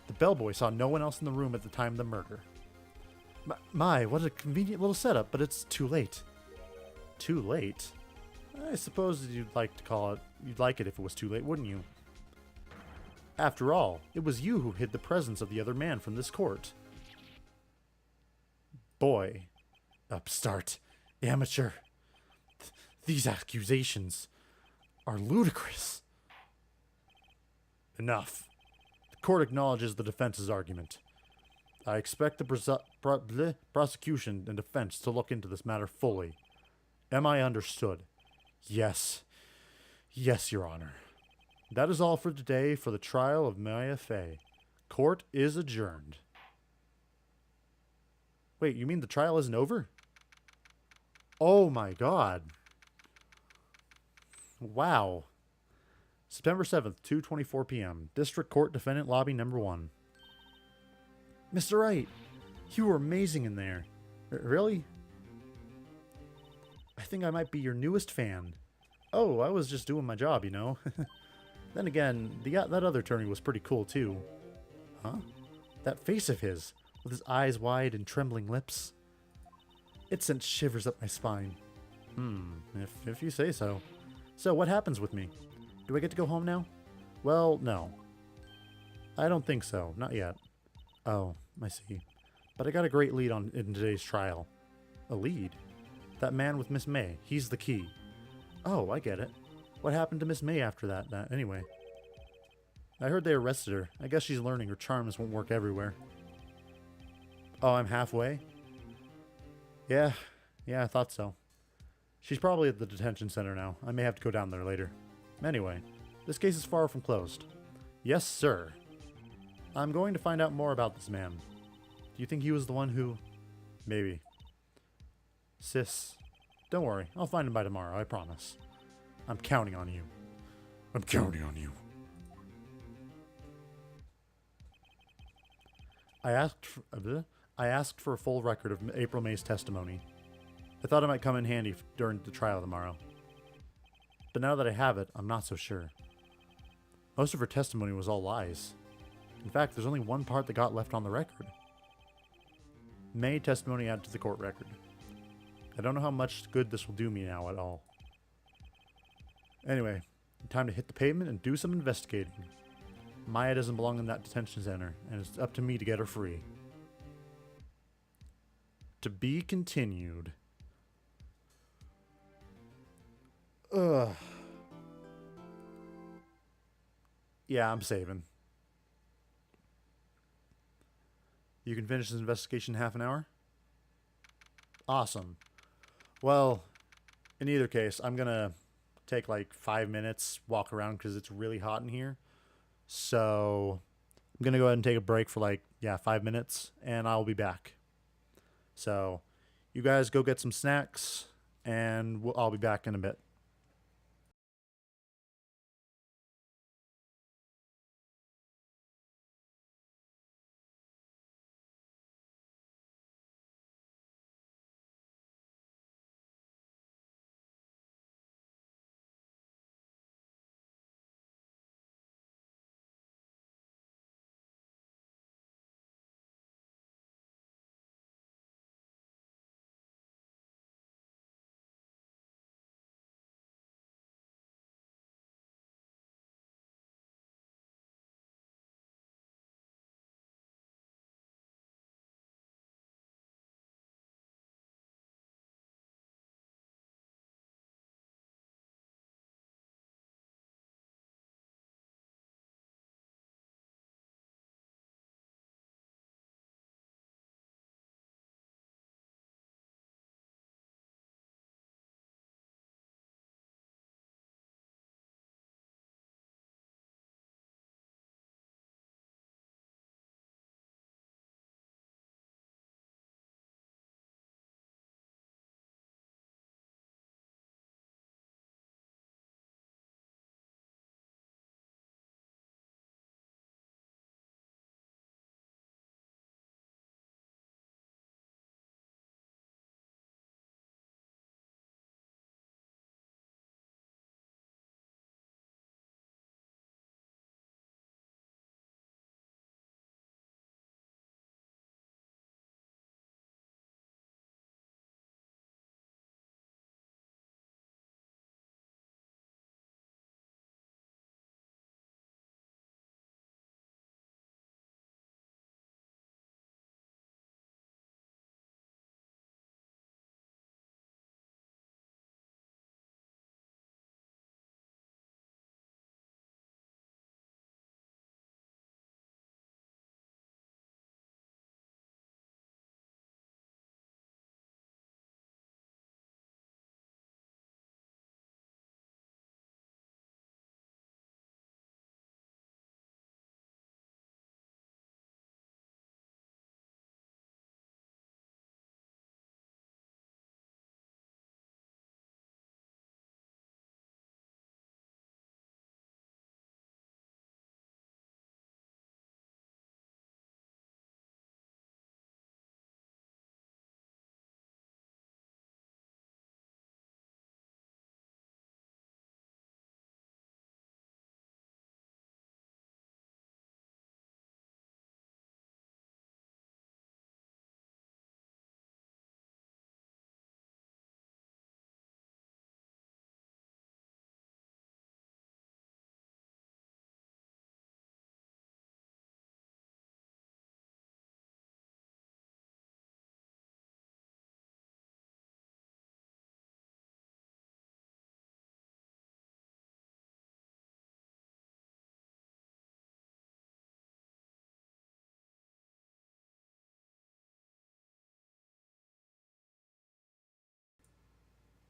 The bellboy saw no one else in the room at the time of the murder. My, what a convenient little setup, but it's too late. Too late? I suppose you'd like it if it was too late, wouldn't you? After all, it was you who hid the presence of the other man from this court. Boy. Upstart. Amateur. These accusations are ludicrous. Enough. The court acknowledges the defense's argument. I expect the prosecution and defense to look into this matter fully. Am I understood? Yes. Yes, Your Honor. That is all for today for the trial of Maya Fey. Court is adjourned. Wait, you mean the trial isn't over? Oh my god. Wow. September 7th, 2:24 p.m. District Court Defendant Lobby Number 1. Mr. Wright, you were amazing in there. Really? I think I might be your newest fan. Oh, I was just doing my job, you know. Then again, that other attorney was pretty cool too. Huh? That face of his, with his eyes wide and trembling lips. It sent shivers up my spine. If you say so. So what happens with me? Do I get to go home now? Well, no. I don't think so. Not yet. Oh, I see. But I got a great lead in today's trial. A lead? That man with Miss May. He's the key. Oh, I get it. What happened to Miss May after that, anyway? I heard they arrested her. I guess she's learning her charms won't work everywhere. Oh, I'm halfway? Yeah, I thought so. She's probably at the detention center now. I may have to go down there later. Anyway, this case is far from closed. Yes, sir. I'm going to find out more about this man. Do you think he was the one who... Maybe. Sis. Don't worry. I'll find him by tomorrow, I promise. I'm counting on you. I'm counting on you. I asked for a full record of April May's testimony. I thought it might come in handy during the trial tomorrow. But now that I have it, I'm not so sure. Most of her testimony was all lies. In fact, there's only one part that got left on the record. May testimony added to the court record. I don't know how much good this will do me now at all. Anyway, time to hit the pavement and do some investigating. Maya doesn't belong in that detention center, and it's up to me to get her free. To be continued. Ugh. Yeah, I'm saving. You can finish this investigation in half an hour? Awesome. Well, in either case, I'm gonna take like 5 minutes, walk around because it's really hot in here. So I'm gonna go ahead and take a break for like, yeah, 5 minutes, and I'll be back. So you guys go get some snacks, and I'll be back in a bit.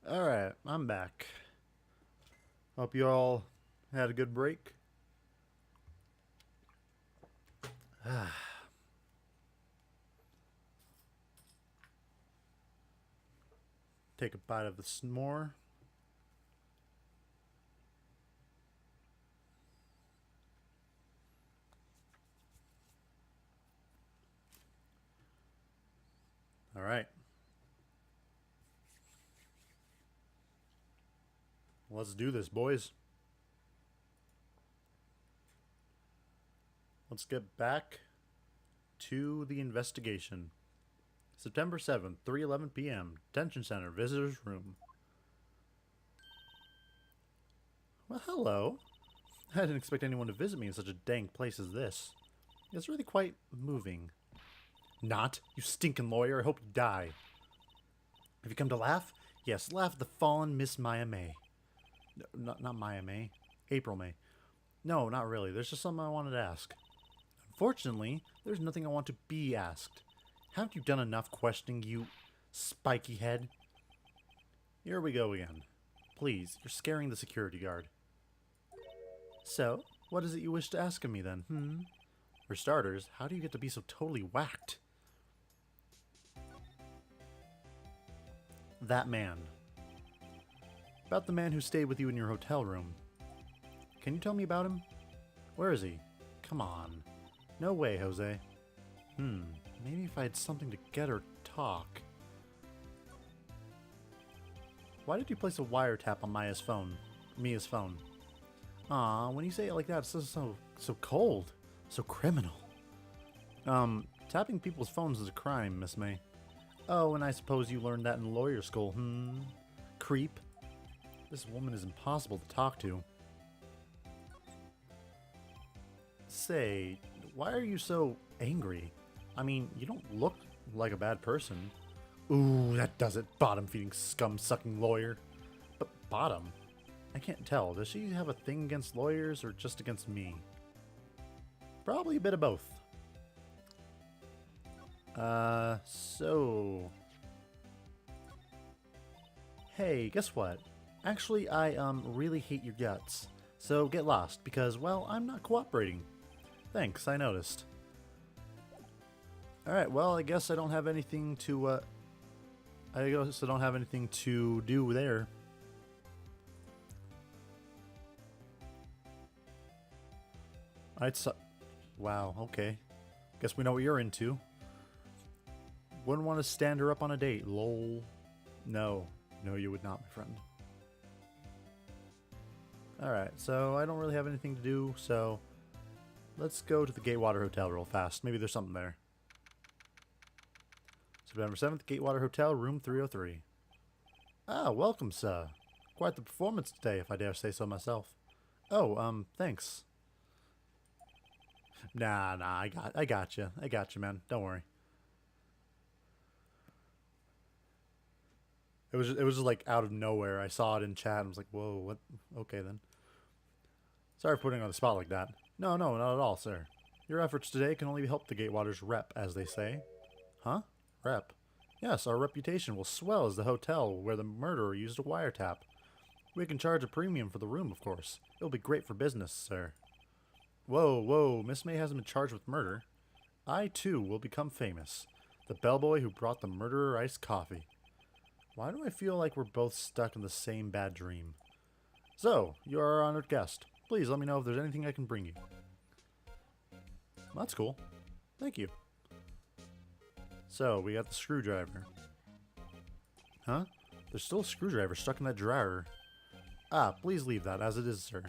All right, I'm back. Hope you all had a good break. Take a bite of the s'more. All right. Let's do this, boys. Let's get back to the investigation. September 7th, 3:11 p.m. Detention Center, visitor's room. Well, hello. I didn't expect anyone to visit me in such a dank place as this. It's really quite moving. Not, you stinking lawyer. I hope you die. Have you come to laugh? Yes, laugh at the fallen Miss Maya May. Not Maya May. April May. No, not really. There's just something I wanted to ask. Unfortunately, there's nothing I want to be asked. Haven't you done enough questioning, you spiky head? Here we go again. Please, you're scaring the security guard. So, what is it you wish to ask of me then, For starters, how do you get to be so totally whacked? That man. About the man who stayed with you in your hotel room. Can you tell me about him? Where is he? Come on. No way, Jose. Maybe if I had something to get her talk. Why did you place a wiretap on Mia's phone? Aw, when you say it like that, it's so cold. So criminal. Tapping people's phones is a crime, Miss May. Oh, and I suppose you learned that in lawyer school, Creep. This woman is impossible to talk to. Say, why are you so angry? I mean, you don't look like a bad person. Ooh, that does it. Bottom-feeding, scum-sucking lawyer. But bottom? I can't tell. Does she have a thing against lawyers or just against me? Probably a bit of both. So... Hey, guess what? Actually, I, really hate your guts. So get lost, because, well, I'm not cooperating. Thanks, I noticed. Alright, well, I guess I don't have anything to, do there. Alright, so... Wow, okay. Guess we know what you're into. Wouldn't want to stand her up on a date, lol. No. No, you would not, my friend. Alright, so I don't really have anything to do, so... Let's go to the Gatewater Hotel real fast. Maybe there's something there. September 7th, Gatewater Hotel, room 303. Ah, welcome, sir. Quite the performance today, if I dare say so myself. Oh, thanks. Nah, I got you. I got you, man. Don't worry. It was just like out of nowhere. I saw it in chat and was like, whoa, what? Okay, then. Sorry for putting on the spot like that. No, not at all, sir. Your efforts today can only help the Gatewater's rep, as they say. Huh? Rep? Yes, our reputation will swell as the hotel where the murderer used a wiretap. We can charge a premium for the room, of course. It'll be great for business, sir. Whoa, Miss May hasn't been charged with murder. I, too, will become famous. The bellboy who brought the murderer iced coffee. Why do I feel like we're both stuck in the same bad dream? So, you are our honored guest. Please let me know if there's anything I can bring you. That's cool. Thank you. So, we got the screwdriver. Huh? There's still a screwdriver stuck in that drawer. Ah, please leave that as it is, sir.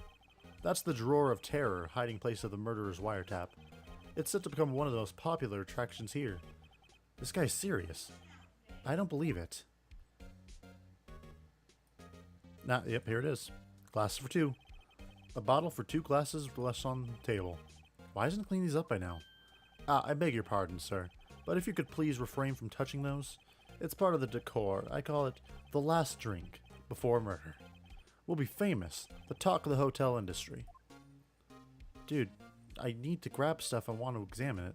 That's the drawer of terror, hiding place of the murderer's wiretap. It's set to become one of the most popular attractions here. This guy's serious. I don't believe it. Yep, here it is. Glasses for two. A bottle for 2 glasses left on the table. Why hasn't it cleaned these up by now? Ah, I beg your pardon, sir. But if you could please refrain from touching those. It's part of the decor. I call it the last drink before murder. We'll be famous. The talk of the hotel industry. Dude, I need to grab stuff. I want to examine it.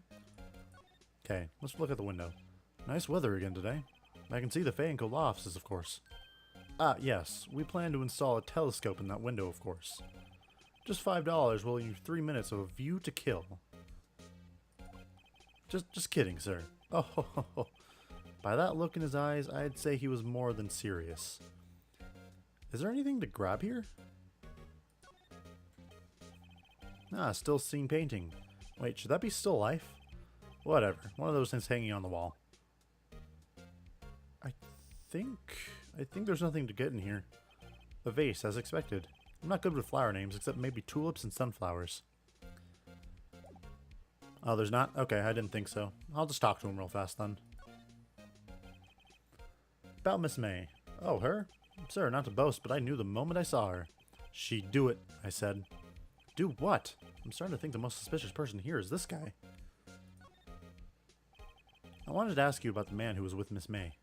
Okay, let's look at the window. Nice weather again today. I can see the Fayenkopf offices, of course. Ah, yes. We plan to install a telescope in that window, of course. Just $5 will give you 3 minutes of a view to kill. Just kidding, sir. Oh, ho, ho, ho. By that look in his eyes, I'd say he was more than serious. Is there anything to grab here? Ah, still scene painting. Wait, should that be still life? Whatever. One of those things hanging on the wall. I think there's nothing to get in here. A vase, as expected. I'm not good with flower names, except maybe tulips and sunflowers. Oh, there's not? Okay, I didn't think so. I'll just talk to him real fast, then. About Miss May. Oh, her? Sir, not to boast, but I knew the moment I saw her. She'd do it, I said. Do what? I'm starting to think the most suspicious person here is this guy. I wanted to ask you about the man who was with Miss May.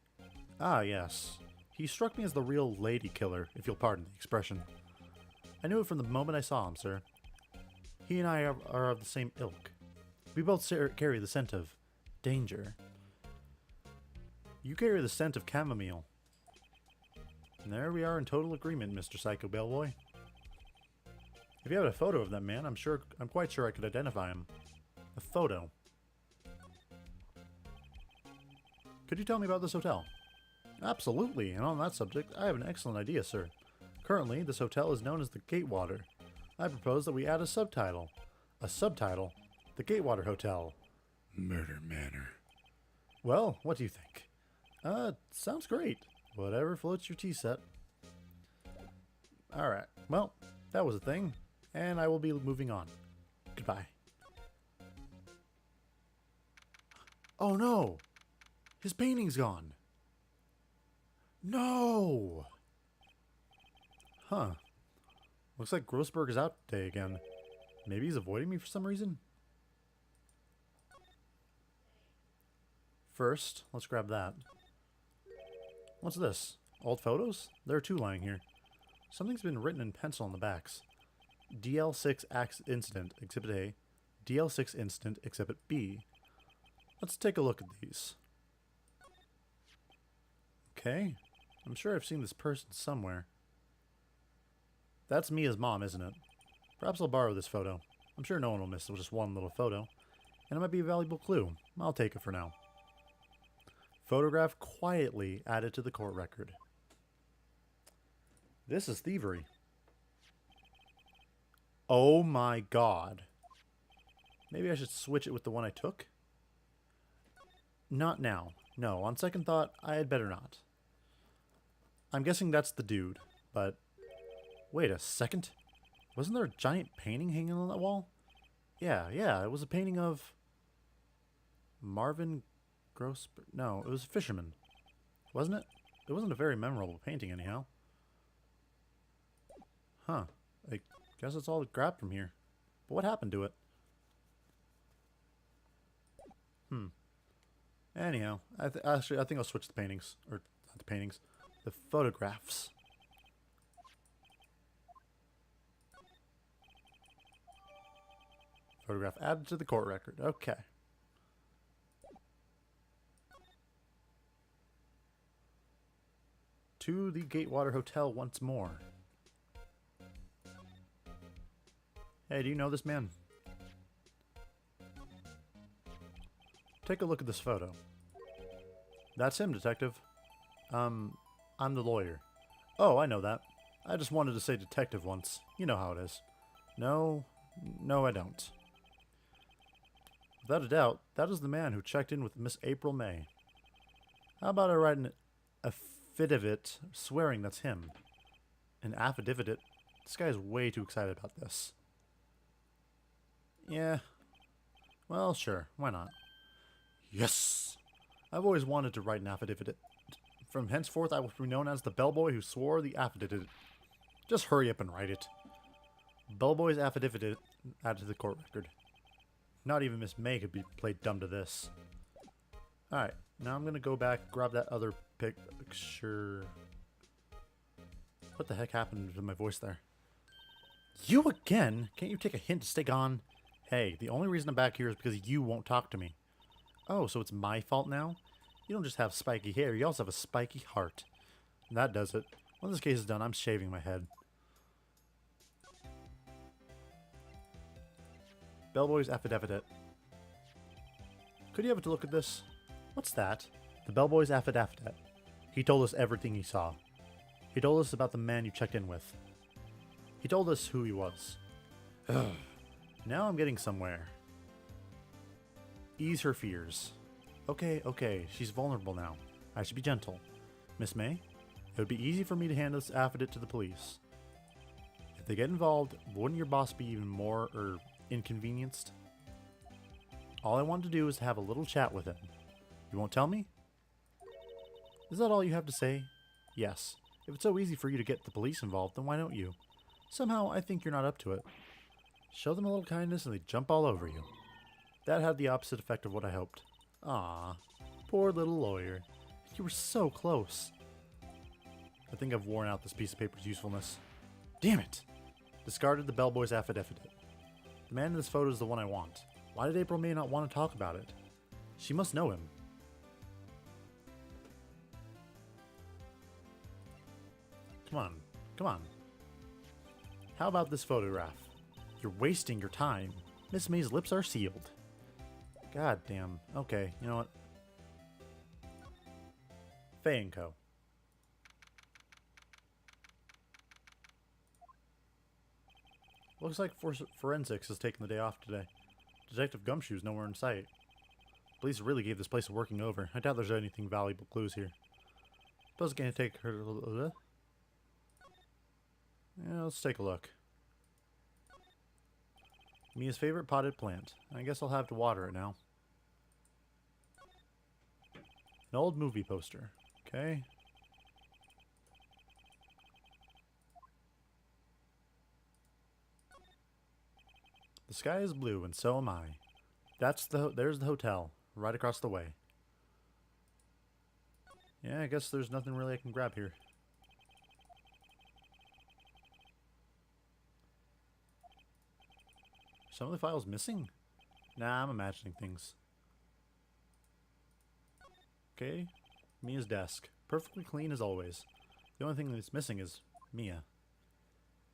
Ah, yes. He struck me as the real lady killer, if you'll pardon the expression. I knew it from the moment I saw him, sir. He and I are of the same ilk. We both carry the scent of danger. You carry the scent of chamomile. And there we are in total agreement, Mr. Psycho Bellboy. If you had a photo of that man, I'm quite sure I could identify him. A photo. Could you tell me about this hotel? Absolutely, and on that subject, I have an excellent idea, sir. Currently, this hotel is known as the Gatewater. I propose that we add a subtitle. A subtitle? The Gatewater Hotel. Murder Manor. Well, what do you think? Sounds great. Whatever floats your tea set. Alright, well, that was a thing, and I will be moving on. Goodbye. Oh no! His painting's gone! No! Huh. Looks like Grossberg is out today again. Maybe he's avoiding me for some reason? First, let's grab that. What's this? Old photos? There are two lying here. Something's been written in pencil on the backs. DL6 Incident, Exhibit A. DL6 Incident, Exhibit B. Let's take a look at these. Okay. I'm sure I've seen this person somewhere. That's Mia's mom, isn't it? Perhaps I'll borrow this photo. I'm sure no one will miss just one little photo. And it might be a valuable clue. I'll take it for now. Photograph quietly added to the court record. This is thievery. Oh my god. Maybe I should switch it with the one I took? Not now. No, on second thought, I had better not. I'm guessing that's the dude, but... Wait a second. Wasn't there a giant painting hanging on that wall? Yeah, it was a painting of... Marvin Grossberg. No, it was a fisherman. Wasn't it? It wasn't a very memorable painting anyhow. Huh. I guess it's all grabbed from here. But what happened to it? Anyhow, I think I'll switch the paintings. Or, not the paintings. The photographs. Photograph added to the court record. Okay. To the Gatewater Hotel once more. Hey, do you know this man? Take a look at this photo. That's him, detective. I'm the lawyer. Oh, I know that. I just wanted to say detective once. You know how it is. No, I don't. Without a doubt, that is the man who checked in with Miss April May. How about I write an affidavit swearing that's him? An affidavit? This guy is way too excited about this. Yeah. Well, sure. Why not? Yes! I've always wanted to write an affidavit. From henceforth, I will be known as the bellboy who swore the affidavit. Just hurry up and write it. Bellboy's affidavit added to the court record. Not even Miss May could be played dumb to this. Alright, now I'm gonna go back, grab that other picture. What the heck happened to my voice there? You again? Can't you take a hint to stay gone? Hey, the only reason I'm back here is because you won't talk to me. Oh, so it's my fault now? You don't just have spiky hair, you also have a spiky heart. And that does it. When this case is done, I'm shaving my head. Bellboy's affidavit. Could you have a look at this? What's that? The Bellboy's affidavit. He told us everything he saw. He told us about the man you checked in with. He told us who he was. Ugh. Now I'm getting somewhere. Ease her fears. Okay, she's vulnerable now. I should be gentle. Miss May, it would be easy for me to hand this affidavit to the police. If they get involved, wouldn't your boss be even more, inconvenienced? All I wanted to do is to have a little chat with him. You won't tell me? Is that all you have to say? Yes. If it's so easy for you to get the police involved, then why don't you? Somehow, I think you're not up to it. Show them a little kindness and they jump all over you. That had the opposite effect of what I hoped. Ah, poor little lawyer. You were so close. I think I've worn out this piece of paper's usefulness. Damn it! Discarded the bellboy's affidavit. The man in this photo is the one I want. Why did April May not want to talk about it? She must know him. Come on. Come on. How about this photograph? You're wasting your time. Miss May's lips are sealed. God damn. Okay, you know what? Faye & Co. Looks like forensics has taken the day off today. Detective Gumshoe's nowhere in sight. Police really gave this place a working over. I doubt there's anything valuable clues here. Suppose gonna take her. Yeah, let's take a look. Mia's favorite potted plant. I guess I'll have to water it now. An old movie poster. Okay. The sky is blue, and so am I. There's the hotel, right across the way. Yeah, I guess there's nothing really I can grab here. Some of the files missing? Nah, I'm imagining things. Okay, Mia's desk. Perfectly clean as always. The only thing that's missing is Mia.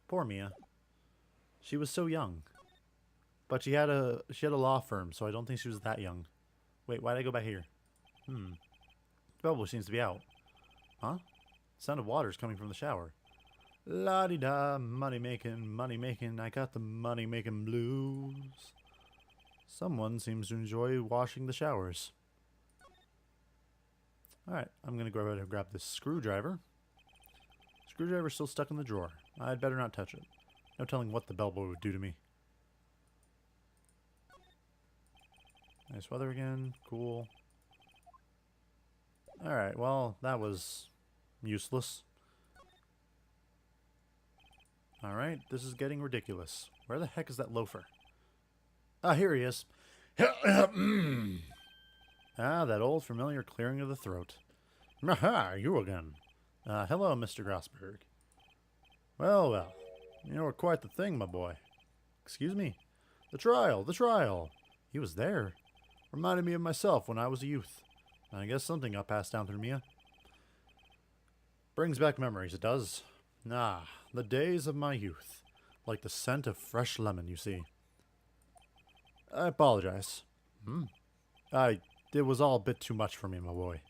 Poor Mia. She was so young. But she had a law firm, so I don't think she was that young. Wait, why did I go back here? The bellboy seems to be out. Huh? The sound of water is coming from the shower. La-di-da, money making, I got the money making blues. Someone seems to enjoy washing the showers. Alright, I'm gonna go ahead and grab this screwdriver. Screwdriver's still stuck in the drawer. I'd better not touch it. No telling what the bellboy would do to me. Nice weather again. Cool. Alright, well, that was useless. Alright, this is getting ridiculous. Where the heck is that loafer? Ah, here he is. Ah, that old familiar clearing of the throat. Aha, you again. Hello, Mr. Grossberg. Well, well. You were quite the thing, my boy. Excuse me? The trial. He was there. Reminded me of myself when I was a youth. I guess something got passed down through Mia. Brings back memories, it does. Ah, the days of my youth. Like the scent of fresh lemon, you see. I apologize. It was all a bit too much for me, my boy.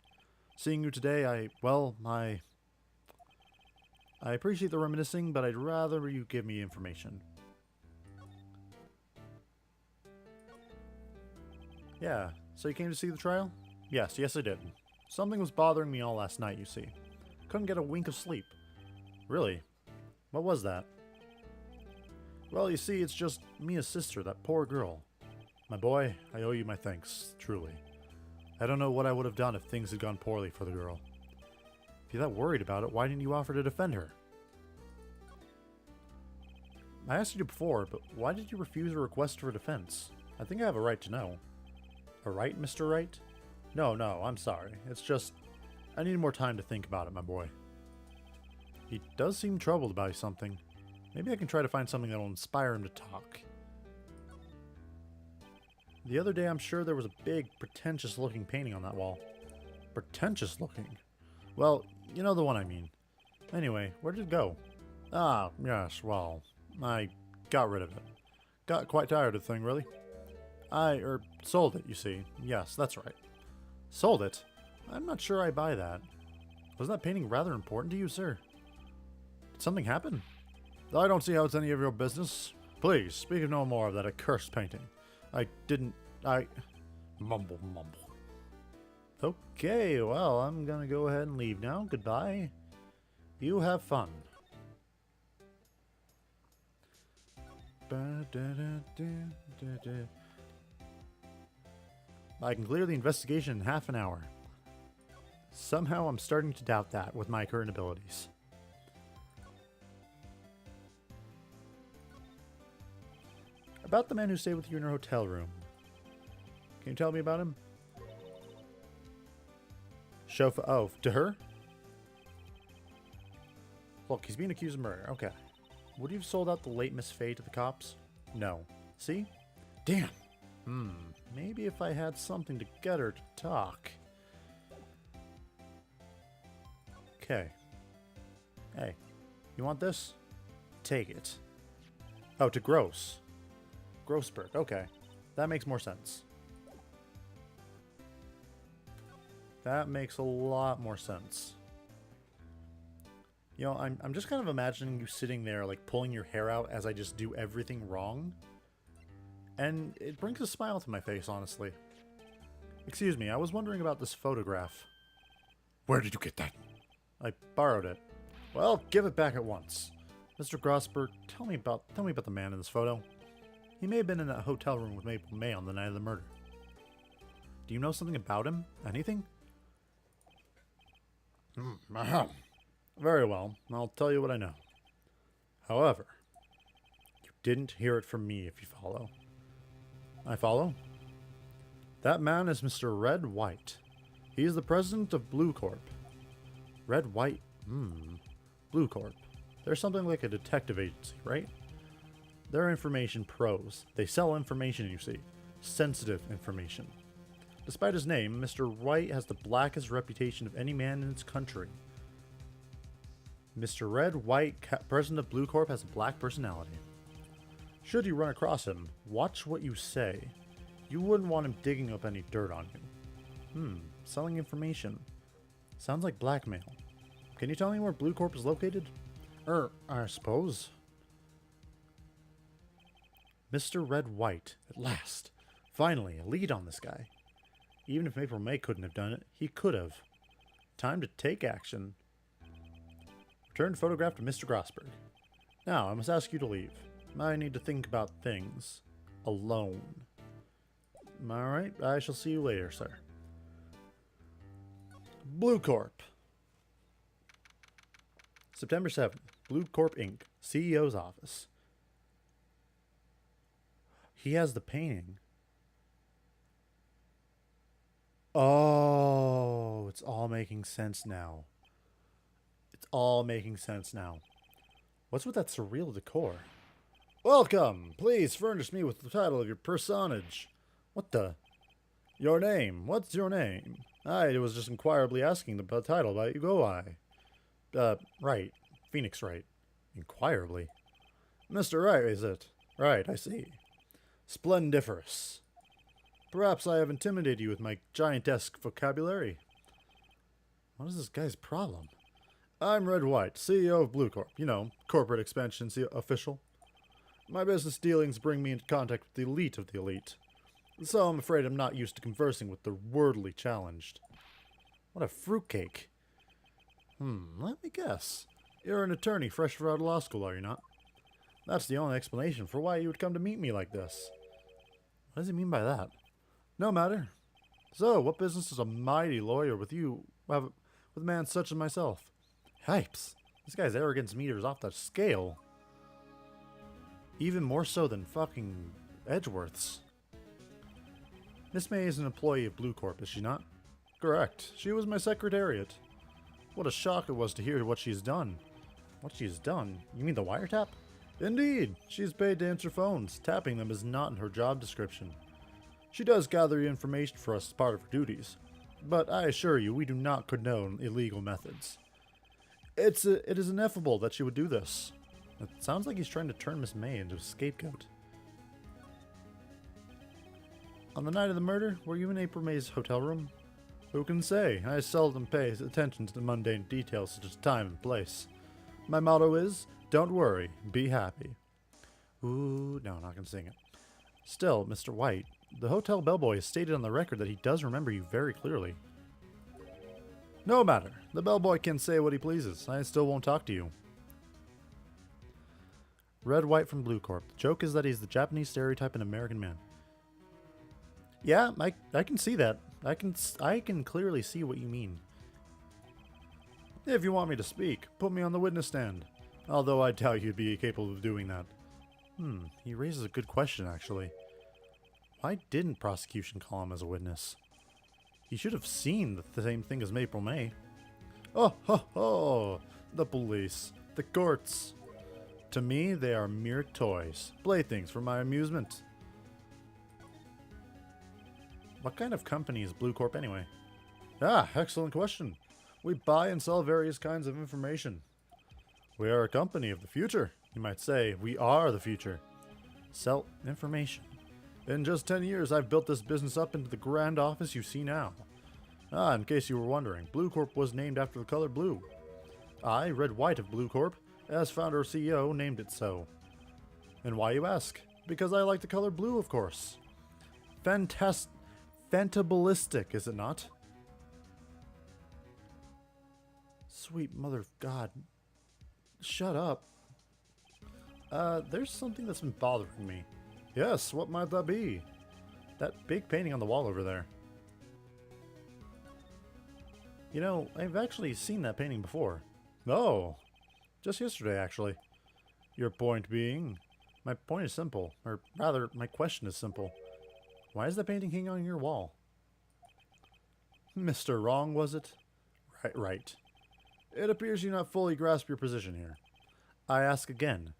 Seeing you today, I appreciate the reminiscing, but I'd rather you give me information. Yeah, so you came to see the trial? Yes, I did. Something was bothering me all last night, you see. Couldn't get a wink of sleep. Really? What was that? Well, you see, it's just Mia's sister, that poor girl. My boy, I owe you my thanks, truly. I don't know what I would have done if things had gone poorly for the girl. If you're that worried about it, why didn't you offer to defend her? I asked you before, but why did you refuse a request for defense? I think I have a right to know. A right, Mr. Wright? No, I'm sorry. It's just, I need more time to think about it, my boy. He does seem troubled about something. Maybe I can try to find something that will inspire him to talk. The other day, I'm sure there was a big, pretentious-looking painting on that wall. Pretentious-looking? Well, you know the one I mean. Anyway, where did it go? Ah, yes, well, I got rid of it. Got quite tired of the thing, really. Sold it, you see. Yes, that's right. Sold it? I'm not sure I buy that. Was that painting rather important to you, sir? Did something happen? I don't see how it's any of your business. Please, speak of no more of that accursed painting. Mumble. Okay, well, I'm gonna go ahead and leave now. Goodbye. You have fun. I can clear the investigation in half an hour. Somehow I'm starting to doubt that with my current abilities. About the man who stayed with you in your hotel room. Can you tell me about him? Chauffeur. Oh, to her? Look, he's being accused of murder. Okay. Would you have sold out the late Miss Fay to the cops? No. See? Damn. Maybe if I had something to get her to talk. Okay. Hey, you want this? Take it. Oh, to Gross. Grossberg, okay. That makes more sense. That makes a lot more sense. You know, I'm just kind of imagining you sitting there, like, pulling your hair out as I just do everything wrong. And it brings a smile to my face, honestly. Excuse me, I was wondering about this photograph. Where did you get that? I borrowed it. Well, give it back at once. Mr. Grossberg, tell me about the man in this photo. He may have been in that hotel room with Maple May on the night of the murder. Do you know something about him? Anything? Very well, I'll tell you what I know. However, you didn't hear it from me, if you follow. I follow? That man is Mr. Red White. He is the president of Blue Corp. Red White? Blue Corp. They're something like a detective agency, right? They're information pros. They sell information, you see. Sensitive information. Despite his name, Mr. Wright has the blackest reputation of any man in its country. Mr. Red White, president of Blue Corp, has a black personality. Should you run across him, watch what you say. You wouldn't want him digging up any dirt on you. Selling information. Sounds like blackmail. Can you tell me where Blue Corp is located? I suppose. Mr. Red White, at last. Finally, a lead on this guy. Even if Maple May couldn't have done it, he could have. Time to take action. Return photograph to Mr. Grossberg. Now, I must ask you to leave. I need to think about things. Alone. Alright, I shall see you later, sir. Blue Corp. September 7th. Blue Corp Inc. CEO's office. He has the painting. Oh, it's all making sense now. It's all making sense now. What's with that surreal decor? Welcome! Please furnish me with the title of your personage. What the? Your name. What's your name? I was just inquirably asking the title about you go I. Wright. Phoenix Wright. Inquirably. Mr. Wright, is it? Right, I see. Splendiferous. Perhaps I have intimidated you with my giantesque vocabulary. What is this guy's problem? I'm Red White, CEO of Blue Corp. You know, corporate expansion official. My business dealings bring me into contact with the elite of the elite. So I'm afraid I'm not used to conversing with the wordly challenged. What a fruitcake. Let me guess. You're an attorney fresh out of law school, are you not? That's the only explanation for why you would come to meet me like this. What does he mean by that? No matter. So, what business does a mighty lawyer with you have with a man such as myself? Yipes. This guy's arrogance meter's off the scale. Even more so than fucking Edgeworth's. Miss May is an employee of Blue Corp, is she not? Correct. She was my secretariat. What a shock it was to hear what she's done. What she's done? You mean the wiretap? Indeed. She's paid to answer phones. Tapping them is not in her job description. She does gather information for us as part of her duties. But I assure you, we do not condone illegal methods. It is ineffable that she would do this. It sounds like he's trying to turn Miss May into a scapegoat. On the night of the murder, were you in April May's hotel room? Who can say? I seldom pay attention to the mundane details such as time and place. My motto is, don't worry, be happy. Ooh, no, not gonna sing it. Still, Mr. White, the hotel bellboy has stated on the record that he does remember you very clearly. No matter. The bellboy can say what he pleases. I still won't talk to you. Red White from Blue Corp. The joke is that he's the Japanese stereotype in American man. Yeah, I can see that. I can clearly see what you mean. If you want me to speak, put me on the witness stand. Although I doubt you'd be capable of doing that. He raises a good question, actually. Why didn't prosecution call him as a witness? He should have seen the same thing as Maple May. Oh, ho, ho! The police. The courts. To me, they are mere toys, playthings for my amusement. What kind of company is Blue Corp anyway? Ah, excellent question. We buy and sell various kinds of information. We are a company of the future. You might say, we are the future. Sell information. In just 10 years, I've built this business up into the grand office you see now. Ah, in case you were wondering, Blue Corp was named after the color blue. I, Red White of Blue Corp, as founder or CEO, named it so. And why, you ask? Because I like the color blue, of course. Fantabalistic, is it not? Sweet mother of God. Shut up. There's something that's been bothering me. Yes, what might that be? That big painting on the wall over there. You know, I've actually seen that painting before. Oh, just yesterday, actually. Your point being? My point is simple. Or rather, my question is simple. Why is that painting hanging on your wall? Mr. Wrong, was it? Right. It appears you not fully grasp your position here. I ask again.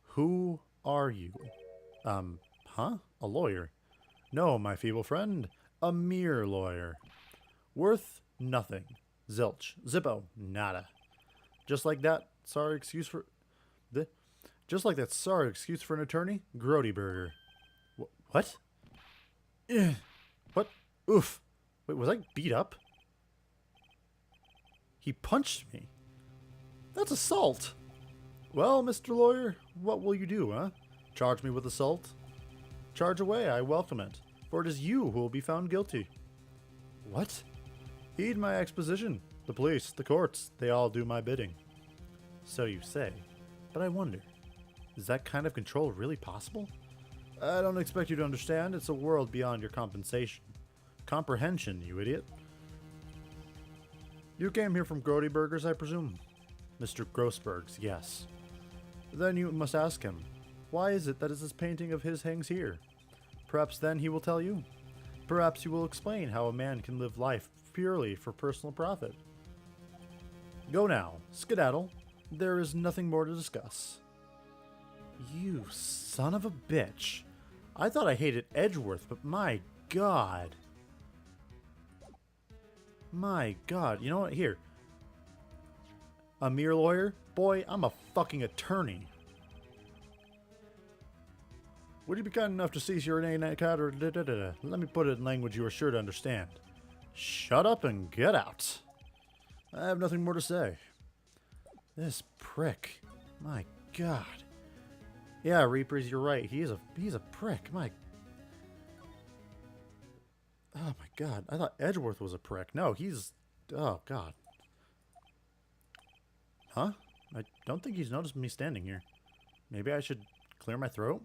Who are you? A lawyer? No, my feeble friend. A mere lawyer. Worth nothing. Zilch. Zippo. Nada. Just like that sorry excuse for an attorney? Grody Burger. What? What? Oof. Wait, was I beat up? He punched me. That's assault. Well, Mr. Lawyer, what will you do, huh? Charge me with assault? Charge away, I welcome it, for it is you who will be found guilty. What? Heed my exposition. The police, the courts, they all do my bidding. So you say. But I wonder, is that kind of control really possible? I don't expect you to understand. It's a world beyond your comprehension, you idiot. You came here from Grody Burgers, I presume? Mr. Grossberg's, yes. Then you must ask him, why is it that this painting of his hangs here? Perhaps then he will tell you. Perhaps he will explain how a man can live life purely for personal profit. Go now, skedaddle. There is nothing more to discuss. You son of a bitch. I thought I hated Edgeworth, but my God. My God. You know what? Here. A mere lawyer? Boy, I'm a fucking attorney. Would you be kind enough to cease your cat or Let me put it in language you are sure to understand. Shut up and get out. I have nothing more to say. This prick. My God. Yeah, Reapers, you're right. He's a prick. Oh my God. I thought Edgeworth was a prick. No, he's... Oh, God. Huh? I don't think he's noticed me standing here. Maybe I should clear my throat?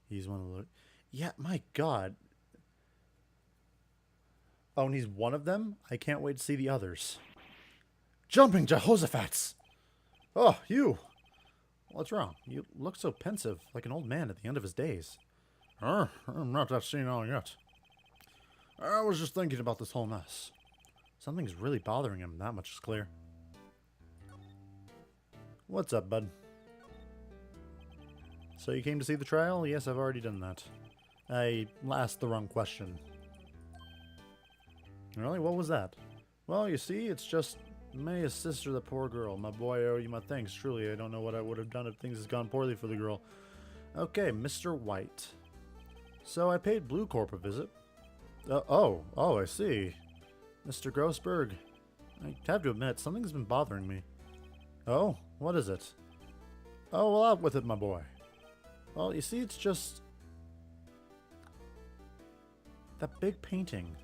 He's one of the... Yeah, my God. Oh, and he's one of them? I can't wait to see the others. Jumping Jehoshaphat's! Oh, you! What's wrong? You look so pensive, like an old man at the end of his days. I'm not that senile yet. I was just thinking about this whole mess. Something's really bothering him, that much is clear. What's up, bud? So you came to see the trial? Yes, I've already done that. I asked the wrong question. Really? What was that? Well, you see, it's just May's sister, the poor girl. My boy, I owe you my thanks. Truly, I don't know what I would have done if things had gone poorly for the girl. Okay, Mr. White. So I paid Blue Corp a visit. Oh, I see. Mr. Grossberg. I have to admit, something's been bothering me. Oh, what is it? Oh, well, out with it, my boy. Well, you see, it's just... that big painting.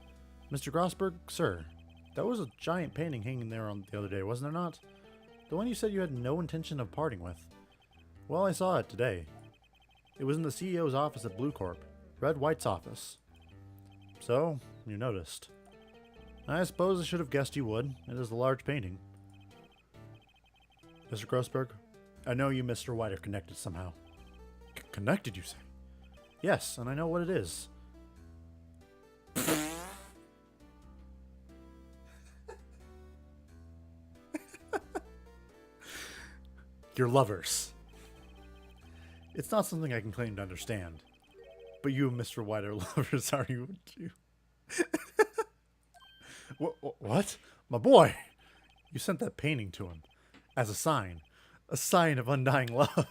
Mr. Grossberg, sir, that was a giant painting hanging there on the other day, wasn't there not? The one you said you had no intention of parting with. Well, I saw it today. It was in the CEO's office at Blue Corp, Red White's office. So, you noticed. I suppose I should have guessed you would. It is a large painting. Mr. Grossberg, I know you, Mr. White, are connected somehow. Connected, you say? Yes, and I know what it is. You're lovers. It's not something I can claim to understand. But you and Mr. White are lovers, are you? What? My boy! You sent that painting to him. As a sign. A sign of undying love.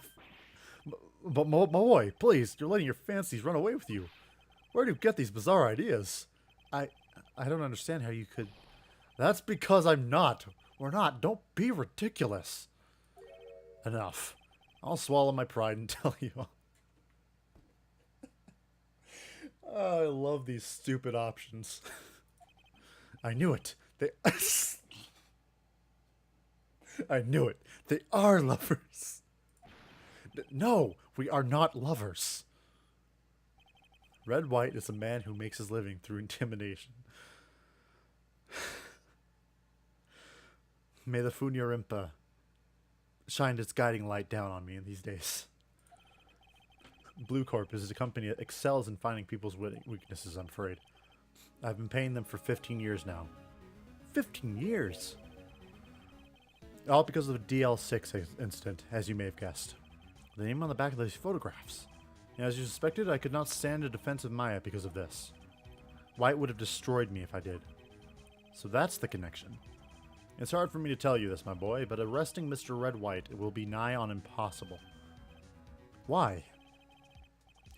But my boy, please, you're letting your fancies run away with you. Where do you get these bizarre ideas? I don't understand how you could... That's because I'm not. We're not. Don't be ridiculous. Enough. I'll swallow my pride and tell you all. Oh, I love these stupid options. I knew it. I knew it. They are lovers. No, we are not lovers. Red White is a man who makes his living through intimidation. May the Funyarimpa shine its guiding light down on me in these days. Blue Corp is a company that excels in finding people's weaknesses, I'm afraid. I've been paying them for 15 years now. 15 years? All because of the DL6 incident, as you may have guessed. The name on the back of these photographs. And as you suspected, I could not stand a defense of Maya because of this. White would have destroyed me if I did. So that's the connection. It's hard for me to tell you this, my boy, but arresting Mr. Red White will be nigh on impossible. Why?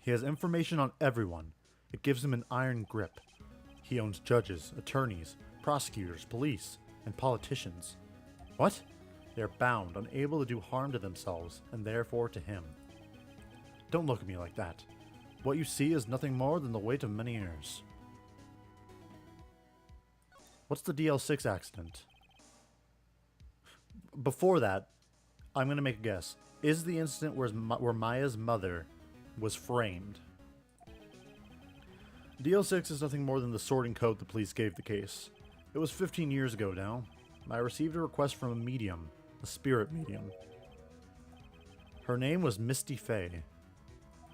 He has information on everyone. It gives him an iron grip. He owns judges, attorneys, prosecutors, police, and politicians. What? They are bound, unable to do harm to themselves, and therefore to him. Don't look at me like that. What you see is nothing more than the weight of many years. What's the DL6 accident? Before that, I'm going to make a guess. Is the incident where Maya's mother was framed? DL6 is nothing more than the sorting code the police gave the case. It was 15 years ago now. I received a request from a medium, a spirit medium. Her name was Misty Fey.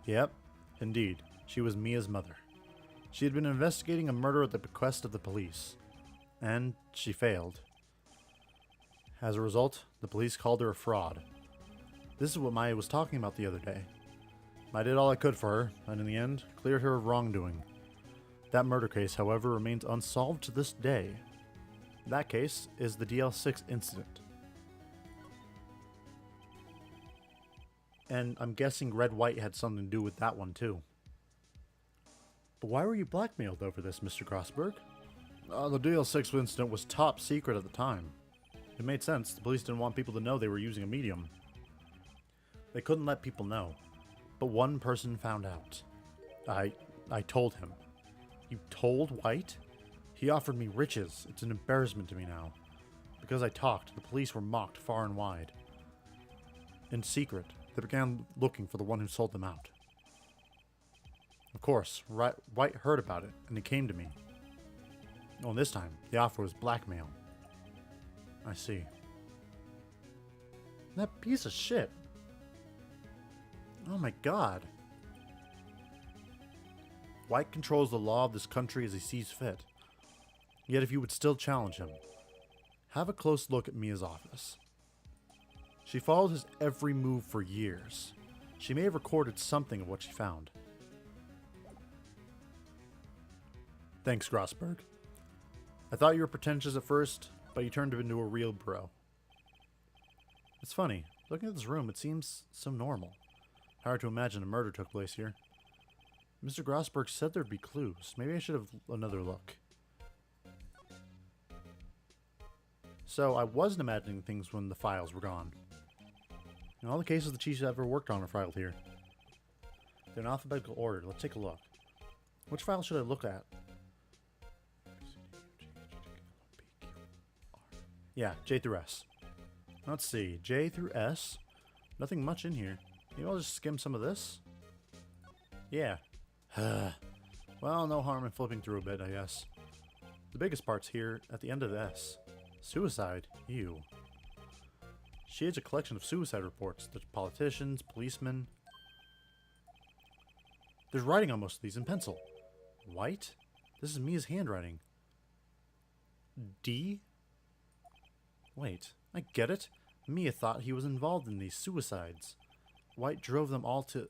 Yep, indeed, she was Mia's mother. She had been investigating a murder at the bequest of the police, and she failed. As a result, the police called her a fraud. This is what Maya was talking about the other day. I did all I could for her, and in the end, cleared her of wrongdoing. That murder case, however, remains unsolved to this day. That case is the DL6 incident. And I'm guessing Red White had something to do with that one too. But why were you blackmailed over this, Mr. Grossberg? The DL6 incident was top secret at the time. It made sense. The police didn't want people to know they were using a medium. They couldn't let people know. But one person found out. I told him. You told White? He offered me riches. It's an embarrassment to me now. Because I talked, the police were mocked far and wide. In secret, they began looking for the one who sold them out. Of course, White heard about it, and he came to me. Oh, and this time, the offer was blackmail. I see. That piece of shit. Oh my god. White controls the law of this country as he sees fit. Yet if you would still challenge him, have a close look at Mia's office. She followed his every move for years. She may have recorded something of what she found. Thanks, Grossberg. I thought you were pretentious at first, but you turned into a real bro. It's funny, looking at this room, it seems so normal. Hard to imagine a murder took place here. Mr. Grossberg said there'd be clues. Maybe I should have another look. So, I wasn't imagining things when the files were gone. And all the cases the chiefs ever worked on are filed here. They're in alphabetical order. Let's take a look. Which file should I look at? Yeah, J through S. Let's see. J through S. Nothing much in here. Maybe I'll just skim some of this? Yeah. Well, no harm in flipping through a bit, I guess. The biggest part's here at the end of the S. Suicide? Ew. She has a collection of suicide reports. There's politicians, policemen. There's writing on most of these in pencil. White? This is Mia's handwriting. D? Wait, I get it. Mia thought he was involved in these suicides. Wright drove them all to...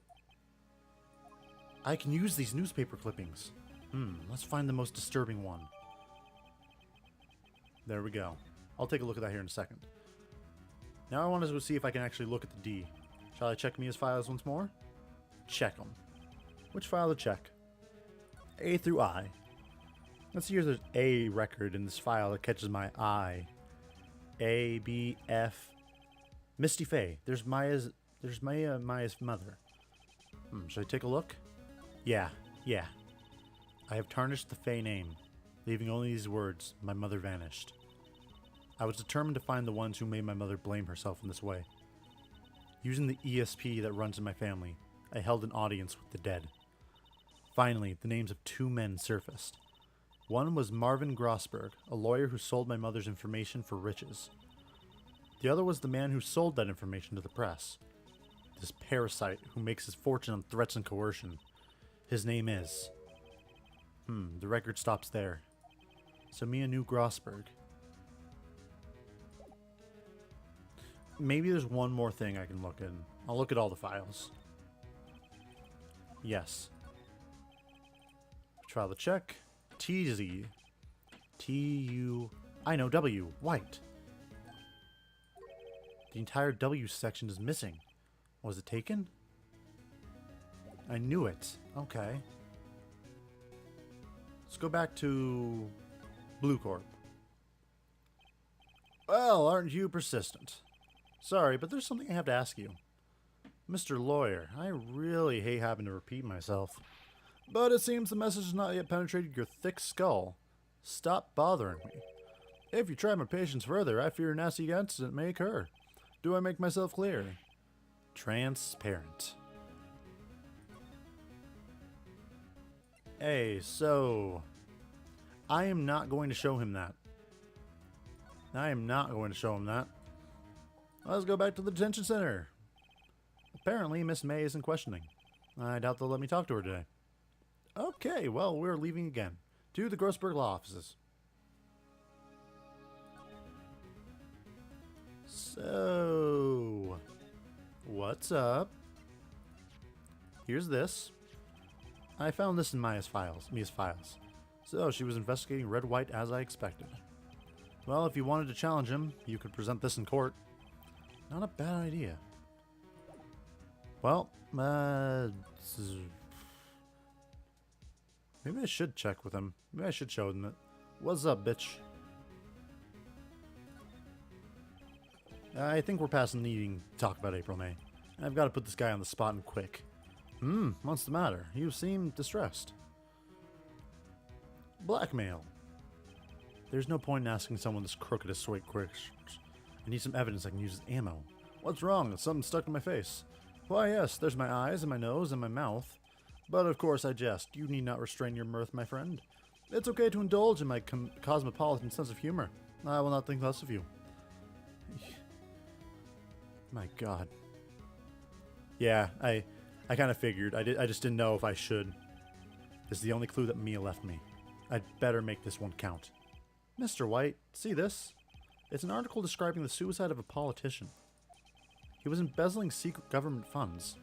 I can use these newspaper clippings. Let's find the most disturbing one. There we go. I'll take a look at that here in a second. Now I want to see if I can actually look at the D. Shall I check Mia's files once more? Check them. Which file to check? A through I. Let's see if there's a record in this file that catches my eye. A, B, F. Misty Faye. There's Maya's mother. Should I take a look? Yeah. I have tarnished the Faye name, leaving only these words, my mother vanished. I was determined to find the ones who made my mother blame herself in this way. Using the ESP that runs in my family, I held an audience with the dead. Finally, the names of 2 men surfaced. One was Marvin Grossberg, a lawyer who sold my mother's information for riches. The other was the man who sold that information to the press. This parasite who makes his fortune on threats and coercion. His name is... the record stops there. So Mia knew Grossberg. Maybe there's one more thing I can look in. I'll look at all the files. Yes. Trial the check. TZ. TU. I know W. White. The entire W section is missing. Was it taken? I knew it. Okay. Let's go back to Blue Corp. Well, aren't you persistent? Sorry, but there's something I have to ask you. Mr. Lawyer, I really hate having to repeat myself. But it seems the message has not yet penetrated your thick skull. Stop bothering me. If you try my patience further, I fear a nasty accident may occur. Do I make myself clear? Transparent. Hey, so... I am not going to show him that. Let's go back to the detention center. Apparently, Miss May isn't questioning. I doubt they'll let me talk to her today. Okay, well, we're leaving again. To the Grossberg Law Offices. So... what's up? Here's this. I found this in Mia's files. So, she was investigating Red White as I expected. Well, if you wanted to challenge him, you could present this in court. Not a bad idea. Well, maybe I should check with him. Maybe I should show him that. What's up, bitch? I think we're past needing to talk about April May. I've got to put this guy on the spot and quick. What's the matter? You seem distressed. Blackmail. There's no point in asking someone this crooked as straight questions. I need some evidence I can use as ammo. What's wrong? Something stuck in my face. Why, yes, there's my eyes and my nose and my mouth. But of course I jest. You need not restrain your mirth, my friend. It's okay to indulge in my cosmopolitan sense of humor. I will not think less of you. My God. Yeah, I kind of figured. I just didn't know if I should. It's the only clue that Mia left me. I'd better make this one count. Mr. White, see this? It's an article describing the suicide of a politician. He was embezzling secret government funds.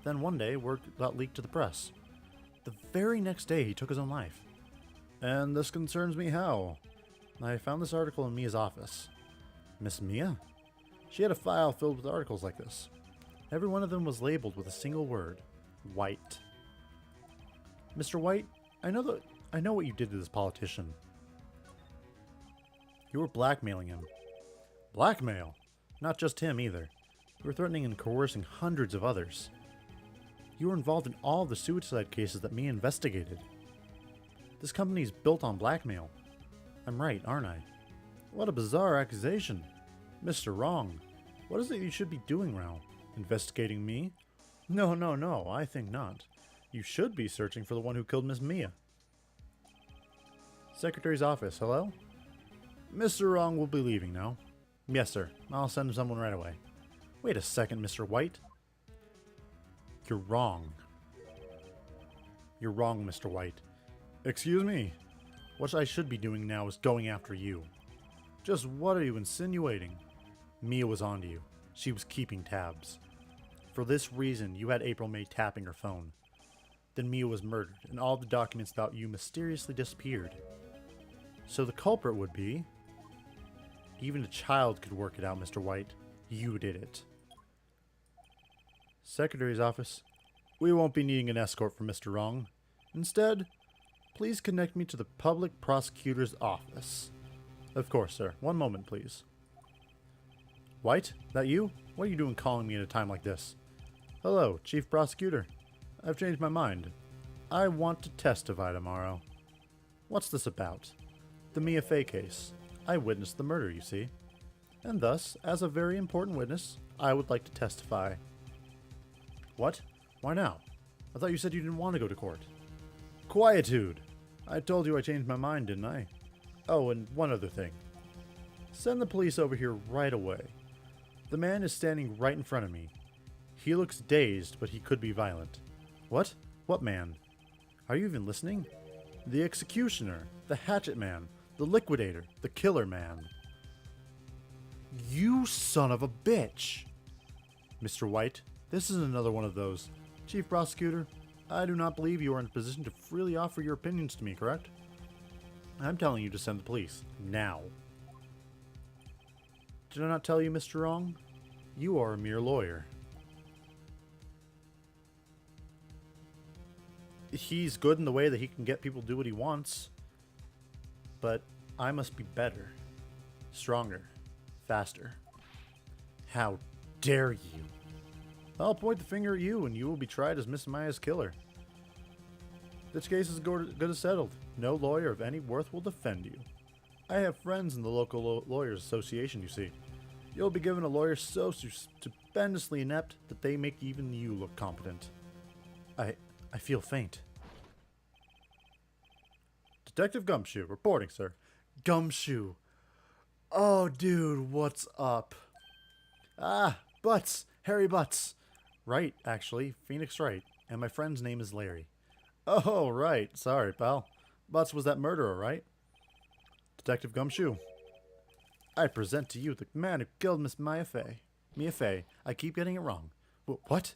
Then one day, word got leaked to the press. The very next day, he took his own life. And this concerns me how? I found this article in Mia's office. Miss Mia? She had a file filled with articles like this. Every one of them was labeled with a single word. White. Mr. White, I know what you did to this politician. You were blackmailing him. Blackmail? Not just him either. You were threatening and coercing hundreds of others. You were involved in all of the suicide cases that Mia investigated. This company is built on blackmail. I'm right, aren't I? What a bizarre accusation. Mr. Wrong. What is it you should be doing now? Investigating me? No, I think not. You should be searching for the one who killed Miss Mia. Secretary's office, hello? Mr. Wrong will be leaving now. Yes, sir. I'll send someone right away. Wait a second, Mr. White. You're wrong. You're wrong, Mr. White. Excuse me. What I should be doing now is going after you. Just what are you insinuating? Mia was onto you. She was keeping tabs. For this reason, you had April May tapping her phone. Then Mia was murdered, and all the documents about you mysteriously disappeared. So the culprit would be... Even a child could work it out, Mr. White. You did it. Secretary's office. We won't be needing an escort from Mr. Wrong. Instead, please connect me to the public prosecutor's office. Of course, sir. One moment, please. White, that you? What are you doing calling me at a time like this? Hello, Chief Prosecutor. I've changed my mind. I want to testify tomorrow. What's this about? The Mia Fey case. I witnessed the murder, you see. And thus, as a very important witness, I would like to testify. What? Why now? I thought you said you didn't want to go to court. Quietude! I told you I changed my mind, didn't I? Oh, and one other thing. Send the police over here right away. The man is standing right in front of me. He looks dazed, but he could be violent. What? What man? Are you even listening? The executioner, the hatchet man, the liquidator, the killer man. You son of a bitch! Mr. White, this is another one of those. Chief Prosecutor, I do not believe you are in a position to freely offer your opinions to me, correct? I'm telling you to send the police. Now. Did I not tell you, Mr. Wrong? You are a mere lawyer. He's good in the way that he can get people to do what he wants. But I must be better. Stronger. Faster. How dare you? I'll point the finger at you and you will be tried as Miss Maya's killer. This case is good as settled. No lawyer of any worth will defend you. I have friends in the local lawyers association, you see. You'll be given a lawyer so stupendously inept that they make even you look competent. I feel faint. Detective Gumshoe, reporting, sir. Gumshoe. Oh, dude, what's up? Ah, Butts. Harry Butts. Right, actually. Phoenix Wright. And my friend's name is Larry. Oh, right. Sorry, pal. Butts was that murderer, right? Detective Gumshoe. I present to you the man who killed Miss Mia Fey. Mia Fey. I keep getting it wrong. What?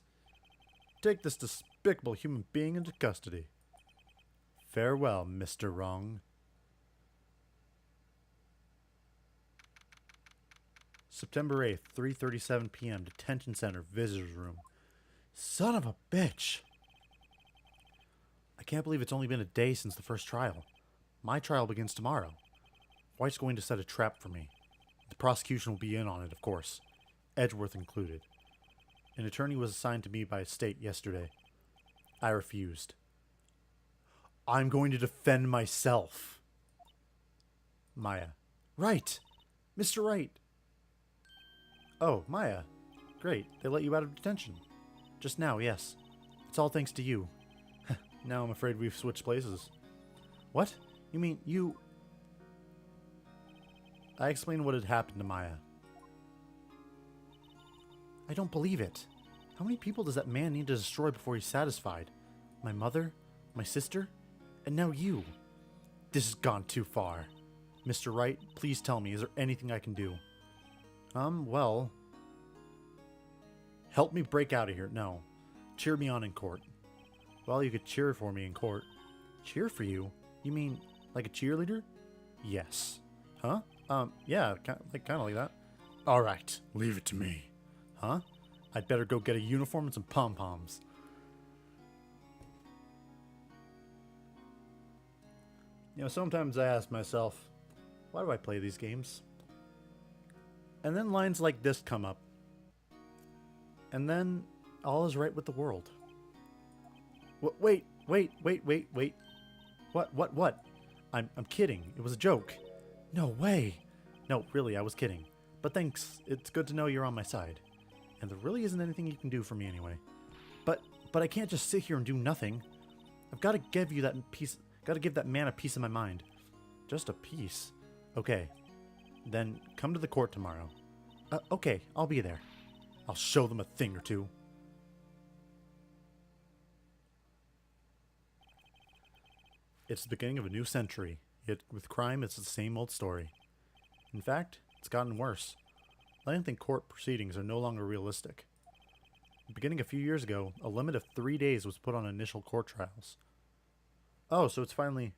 Take this despicable human being into custody. Farewell, Mr. Wrong. September 8th, 3:37 p.m. Detention Center, Visitor's Room. Son of a bitch! I can't believe it's only been a day since the first trial. My trial begins tomorrow. White's going to set a trap for me. The prosecution will be in on it, of course. Edgeworth included. An attorney was assigned to me by state yesterday. I refused. I'm going to defend myself. Maya. Right! Mr. Wright! Oh, Maya. Great. They let you out of detention. Just now, yes. It's all thanks to you. Now I'm afraid we've switched places. What? You mean you... I explained what had happened to Maya. I don't believe it. How many people does that man need to destroy before he's satisfied? My mother? My sister? And now you. This has gone too far. Mr. Wright, please tell me, is there anything I can do? Well... Help me break out of here. No. Cheer me on in court. Well, you could cheer for me in court. Cheer for you? You mean like a cheerleader? Yes. Huh? Yeah, kind of like that. All right, leave it to me. Huh? I'd better go get a uniform and some pom-poms. You know, sometimes I ask myself, why do I play these games? And then lines like this come up. And then all is right with the world. Wait. What? I'm kidding. It was a joke. No way. No, really, I was kidding. But thanks. It's good to know you're on my side. And there really isn't anything you can do for me anyway. But I can't just sit here and do nothing. I've got to give you that piece. Got to give that man a piece of my mind. Just a piece. Okay. Then come to the court tomorrow. Okay, I'll be there. I'll show them a thing or two. It's the beginning of a new century, yet with crime it's the same old story. In fact, it's gotten worse. letting them think court proceedings are no longer realistic. Beginning a few years ago, a limit of 3 days was put on initial court trials. Oh, so it's finally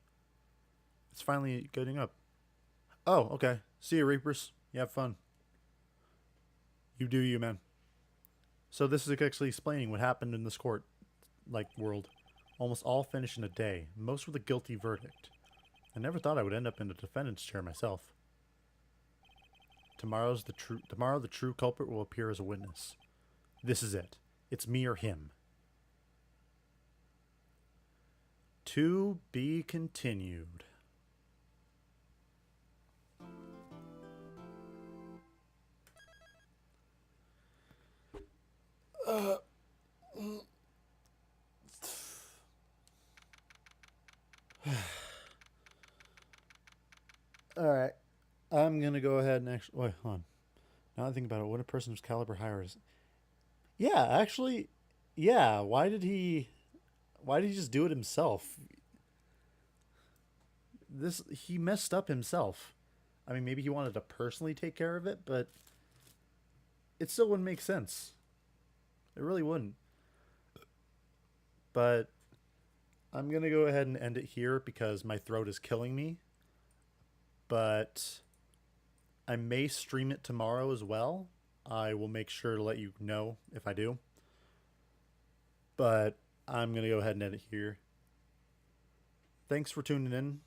getting up. Oh, okay. See you, Reapers. You have fun. You do you, man. So this is actually explaining what happened in this court, world. Almost all finished in a day, most with a guilty verdict. I never thought I would end up in the defendant's chair myself. Tomorrow the true culprit will appear as a witness. This is it. It's me or him. To be continued. Alright. I'm gonna go ahead and actually... Wait, hold on. Now I think about it, what a person whose caliber hires... Yeah, actually... Yeah, why did he just do it himself? He messed up himself. I mean, maybe he wanted to personally take care of it, but... It still wouldn't make sense. It really wouldn't. But... I'm gonna go ahead and end it here because my throat is killing me. But... I may stream it tomorrow as well. I will make sure to let you know if I do. But I'm going to go ahead and end it here. Thanks for tuning in.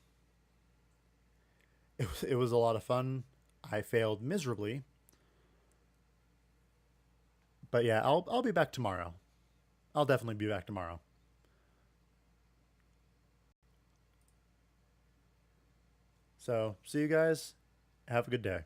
It was a lot of fun. I failed miserably. But yeah, I'll be back tomorrow. I'll definitely be back tomorrow. So, see you guys. Have a good day.